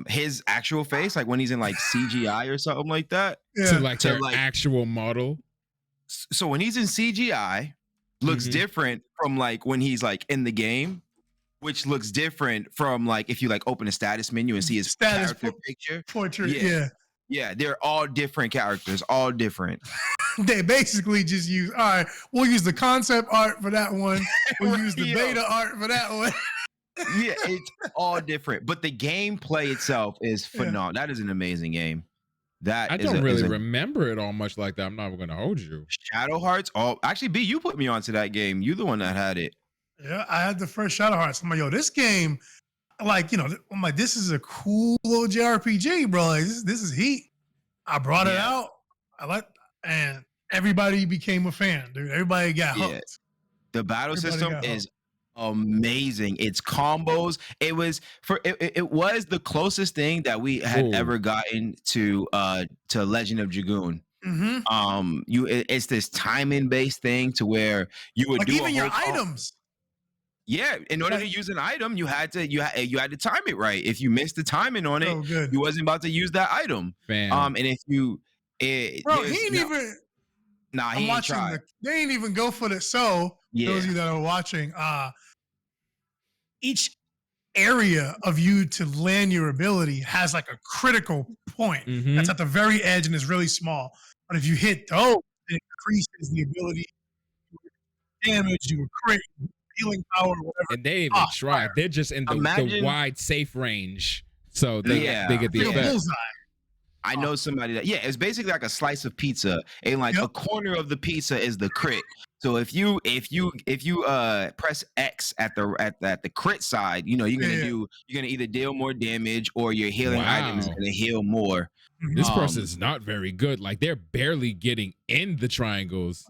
his actual face, like when he's in like CGI or something like that. To Yeah. like To their like actual model. so when he's in CGI, looks Mhm. different from like when he's like in the game, which looks different from like if you like open a status menu and see his Status character picture. portrait. Yeah. Yeah. Yeah, they're all different characters, all different. They basically just use, all right, we'll use the concept art for that one. We'll use the Yo. beta art for that one. Yeah, it's all different, but the gameplay itself is Yeah. phenomenal. That is an amazing game. That I is don't a, really is a remember it all much like that. I'm not going to hold you. Shadow Hearts. Oh, actually, B, you put me onto that game. You the one that had it. Yeah, I had the first Shadow Hearts. I'm like, yo, this game, like, I'm like, this is a cool little JRPG, bro. Like, this is heat. I brought it Yeah. out. And everybody became a fan, dude. Everybody got Yeah. hooked. The battle Everybody system got is amazing. It's combos. It was the closest thing that we had Ooh. ever gotten to Legend of Dragoon. Mm-hmm. It's this timing based thing to where you would Like do even a your whole items. Yeah, in order to Like- use an item, you had to time it right. If you missed the timing on it, So good. you wasn't about to use that item. Fam. And if you, Bro, he ain't even. Nah, he I'm ain't watching tried. they ain't even go for the those Yeah, of you that are watching, each area of you to land your ability has like a critical point Mhm. that's at the very edge and is really small. But if you hit those, it increases the ability to damage, you crit, healing power, whatever. And they didn't even try. They're just in the Imagine- wide, safe range. So they Yeah. get the Like a effect. bullseye. I know somebody that. Yeah, it's basically like a slice of pizza, and like Yep. a corner of the pizza is the crit. So if you press X at the crit side, you're gonna either deal more damage or your healing item is Wow. gonna heal more. This Um, person's not very good. Like they're barely getting in the triangles.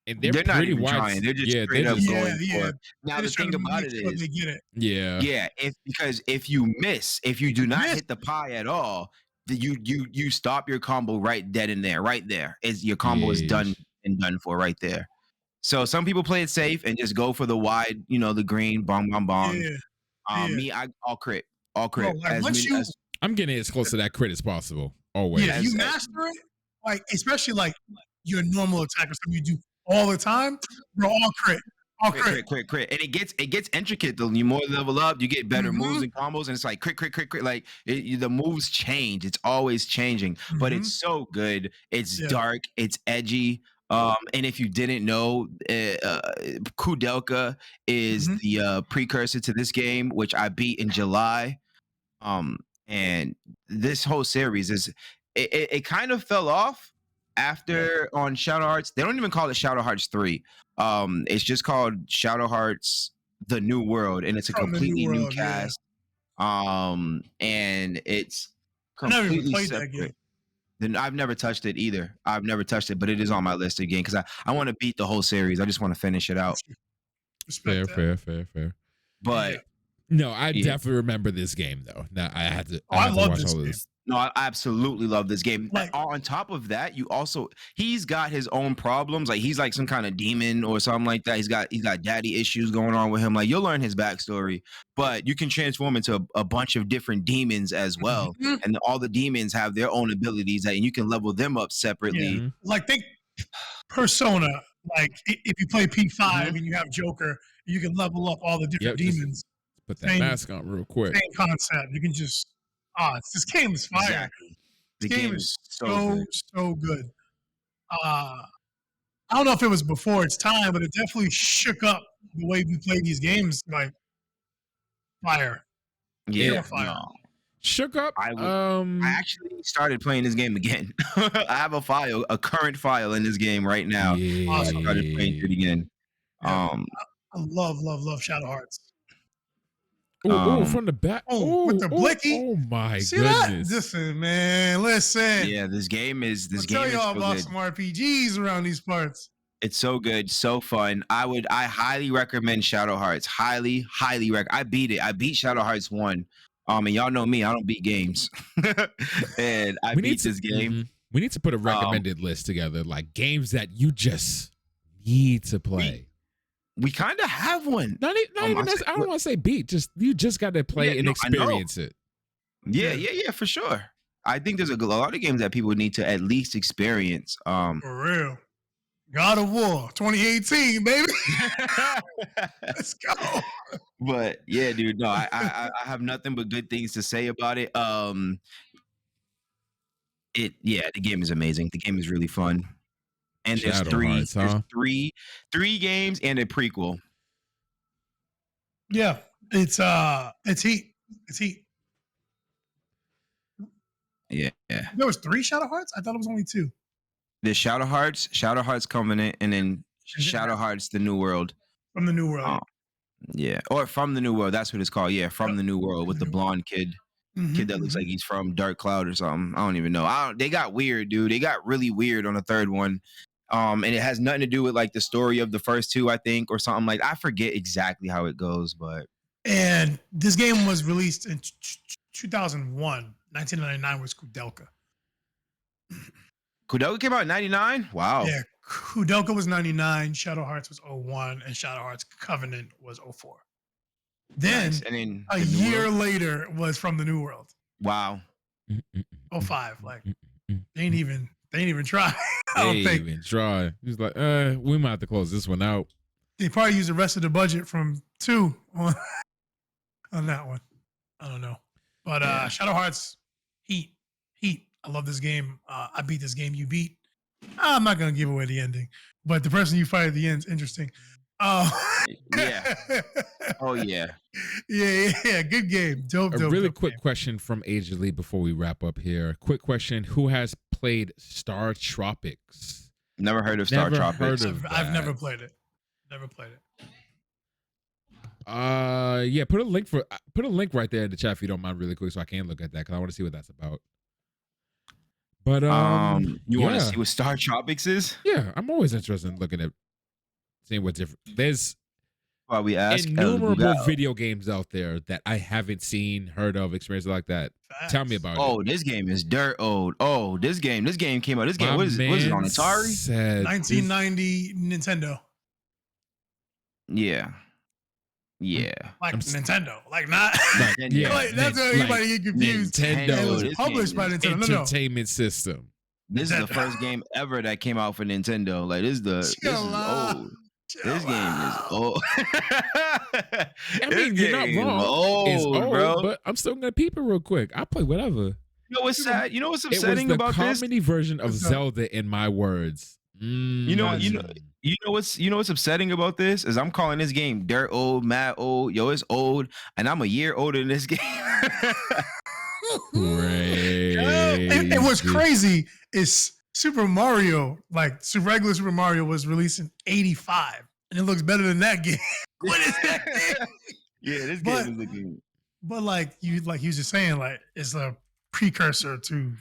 And they're, They're not pretty even wide. trying. They're just yeah, straight they're up just, going Yeah, for it. Now They're the just trying thing to about make it sure is, they get it. yeah. yeah, because if you miss, if you do not Miss. hit the pie at all, you stop your combo right dead in there, right there. Is your combo is done Yeesh. and done for right there. So some people play it safe and just go for the wide, the green, bong, bong, bong. Yeah. Me, I all crit. Bro, like once you I'm getting as close to that crit as possible. Always. Yeah, you master it, like especially like your normal attack or something you do all the time, bro. All crit. Crit. And it gets intricate though. You more level up, you get better moves and combos, and it's like crit. Like the moves change. It's always changing, but it's so good. It's dark. It's edgy. And if you didn't know, Kudelka is the precursor to this game, which I beat in July. And this whole series it kind of fell off after on Shadow Hearts. They don't even call it Shadow Hearts 3. It's just called Shadow Hearts The New World, and it's a completely new cast. And it's completely separate. Then I've never touched it either. I've never touched it, but it is on my list again because I want to beat the whole series. I just want to finish it out. Fair. But no, I definitely remember this game though. Now I had to. I love watch this all game. this. No, I absolutely love this game. Like- On top of that, he's got his own problems. Like he's like some kind of demon or something like that. He's got daddy issues going on with him. Like you'll learn his backstory, but you can transform into a bunch of different demons as well. And all the demons have their own abilities and you can level them up separately. Mhm. Like think Persona. Like if you play P5 and you have Joker, you can level up all the different demons. Put that mask on real quick. Same concept. You can just this game is fire. Exactly. This game is so good. I don't know if it was before its time, but it definitely shook up the way we play these games. Like fire. Yeah. Fire. No. Shook up. I actually started playing this game again. I have a current file in this game right now. I started playing it again. Yeah. Um, I love Shadow Hearts. Oh, um, from the back. Oh, with the blicky. Oh my See that? goodness. Listen, man. Listen. yeah, this game I'll is tell y'all so about good. some RPGs around these parts. It's so good, so fun. I highly recommend Shadow Hearts. Highly, highly recommend. I beat it. I beat Shadow Hearts 1. And y'all know me, I don't beat games. And I beat this game. We need to put a recommended list together, like games that you just need to play. We kind of have one. Not even I don't want to say beat. Just you just got to play and experience it. Yeah, for sure. I think there's a lot of games that people need to at least experience. For real. God of War 2018, baby. Let's go. But yeah, dude, no, I have nothing but good things to say about it. The game is amazing. The game is really fun. And there's Shadow three Hearts, huh? three games and a prequel. Yeah, it's Heat. It's Heat. Yeah. There was 3 Shadow Hearts? I thought it was only 2. There's Shadow Hearts Covenant, and then Shadow Hearts: The New World. From the New World. Yeah, or From the New World. That's what it's called. Yeah, From the New World with the blonde kid that looks like he's from Dark Cloud or something. I don't even know. They got weird, dude. They got really weird on the third one. And it has nothing to do with like the story of the first 2, I think, or something like. I forget exactly how it goes, but. And this game was released in 2001. 1999 was Kudelka. Kudelka came out in 99? Wow. Yeah, Kudelka was 99, Shadow Hearts was 01, and Shadow Hearts Covenant was 04. Then, nice. And then a year later was From the New World. Wow. 05. Like, they ain't even try. I don't think. Even try. He's like, we might have to close this one out. They probably used the rest of the budget from 2 on that one. I don't know. But Shadow Hearts, Heat. I love this game. I beat this game. You beat. I'm not gonna give away the ending, but the person you fight at the end is interesting. Yeah. Oh yeah. Yeah. Good game. Dope. A really quick game. question from Asia Lee before we wrap up here. Quick question: who has played Star Tropics? Never heard of Star Tropics. I've never played it. Yeah. Put a link right there in the chat if you don't mind, really quick, so I can look at that because I want to see what that's about. But you want to see what Star Tropics is? Yeah, I'm always interested in looking at seeing what's different. There's we ask innumerable video games out there that I haven't seen, heard of, experienced like that. Facts. Tell me about it. Oh, this game is dirt old. Oh, this game came out. This game, what is it on Atari? 1990 Nintendo. Yeah. Like Nintendo. Like not. Yeah. Like, that's why everybody get confused. Nintendo. It was published by Nintendo. Entertainment system. This is the first game ever that came out for Nintendo. Like this is old. This game is old. I mean, you're not wrong. It's old, bro. But I'm still gonna peep it real quick. I'll play whatever. You know what's sad? You know what's upsetting about this? It was the comedy version of Zelda, in my words. You know what's upsetting about this is I'm calling this game dirt old, mad old. Yo, it's old, and I'm a year older than this game. And what's crazy is Super Mario, like regular Super Mario, was released in '85, and it looks better than that game. What is that game? Yeah, this game is looking. But like you was just saying, like it's a precursor to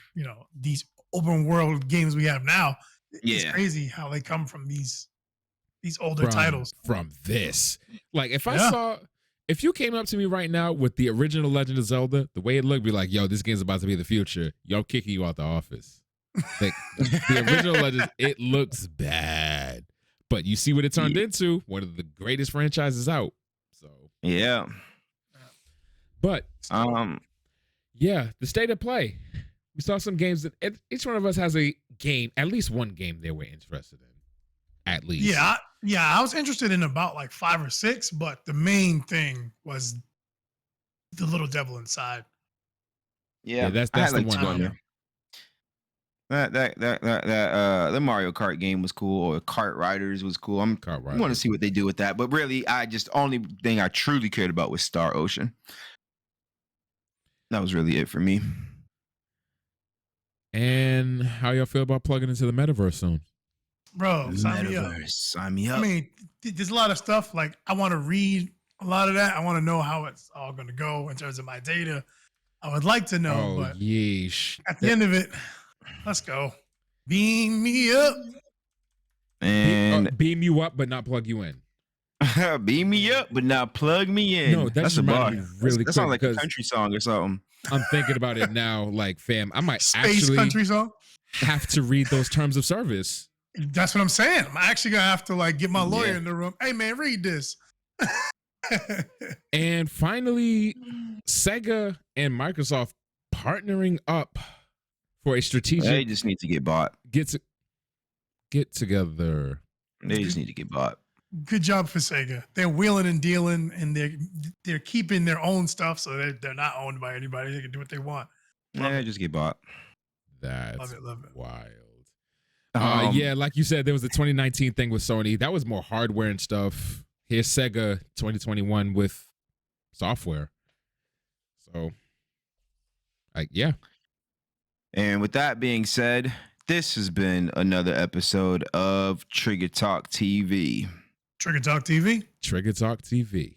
these open world games we have now. It's crazy how they come from these older titles. From this, like if you came up to me right now with the original Legend of Zelda, the way it looked, be like, yo, this game's about to be the future. Yo, I'm kicking you out the office. Like, the original Legend, it looks bad, but you see what it turned into, one of the greatest franchises out. So yeah, but the state of play. We saw some games that each one of us has a game, at least one game they were interested in. At least. Yeah, I was interested in about like 5 or 6, but the main thing was the little devil inside. Yeah, that's the one. The Mario Kart game was cool, or Kart Riders was cool. I want to see what they do with that, but really, only thing I truly cared about was Star Ocean. That was really it for me. And how y'all feel about plugging into the Metaverse soon? Bro, sign me up. Metaverse. Sign me up. I mean, there's a lot of stuff like I want to read a lot of that. I want to know how it's all going to go in terms of my data. I would like to know, Oh, but yeesh. at the end of it, let's go. Beam me up. And beam you up, but not plug you in. beam me up, but now plug me in. No, that's a bar. Really that sounds quick like a because country song or something. I'm thinking about it now. Like, fam, I might Space actually country song. have to read those terms of service. That's what I'm saying. I'm actually gonna have to like get my lawyer Yeah. in the room. Hey man, read this. And finally, Sega and Microsoft partnering up for a strategic They just need to get bought. get together. They just need to get bought. Good job for Sega. They're wheeling and dealing, and they're keeping their own stuff, so they're not owned by anybody. They can do what they want. Yeah, just get bought. That's Love it. wild. Um, Yeah, like you said, there was the 2019 thing with Sony. That was more hardware and stuff. Here's Sega 2021 with software. So, like, yeah. And with that being said, this has been another episode of Trigger Talk TV. Trigger Talk TV. Trigger Talk TV.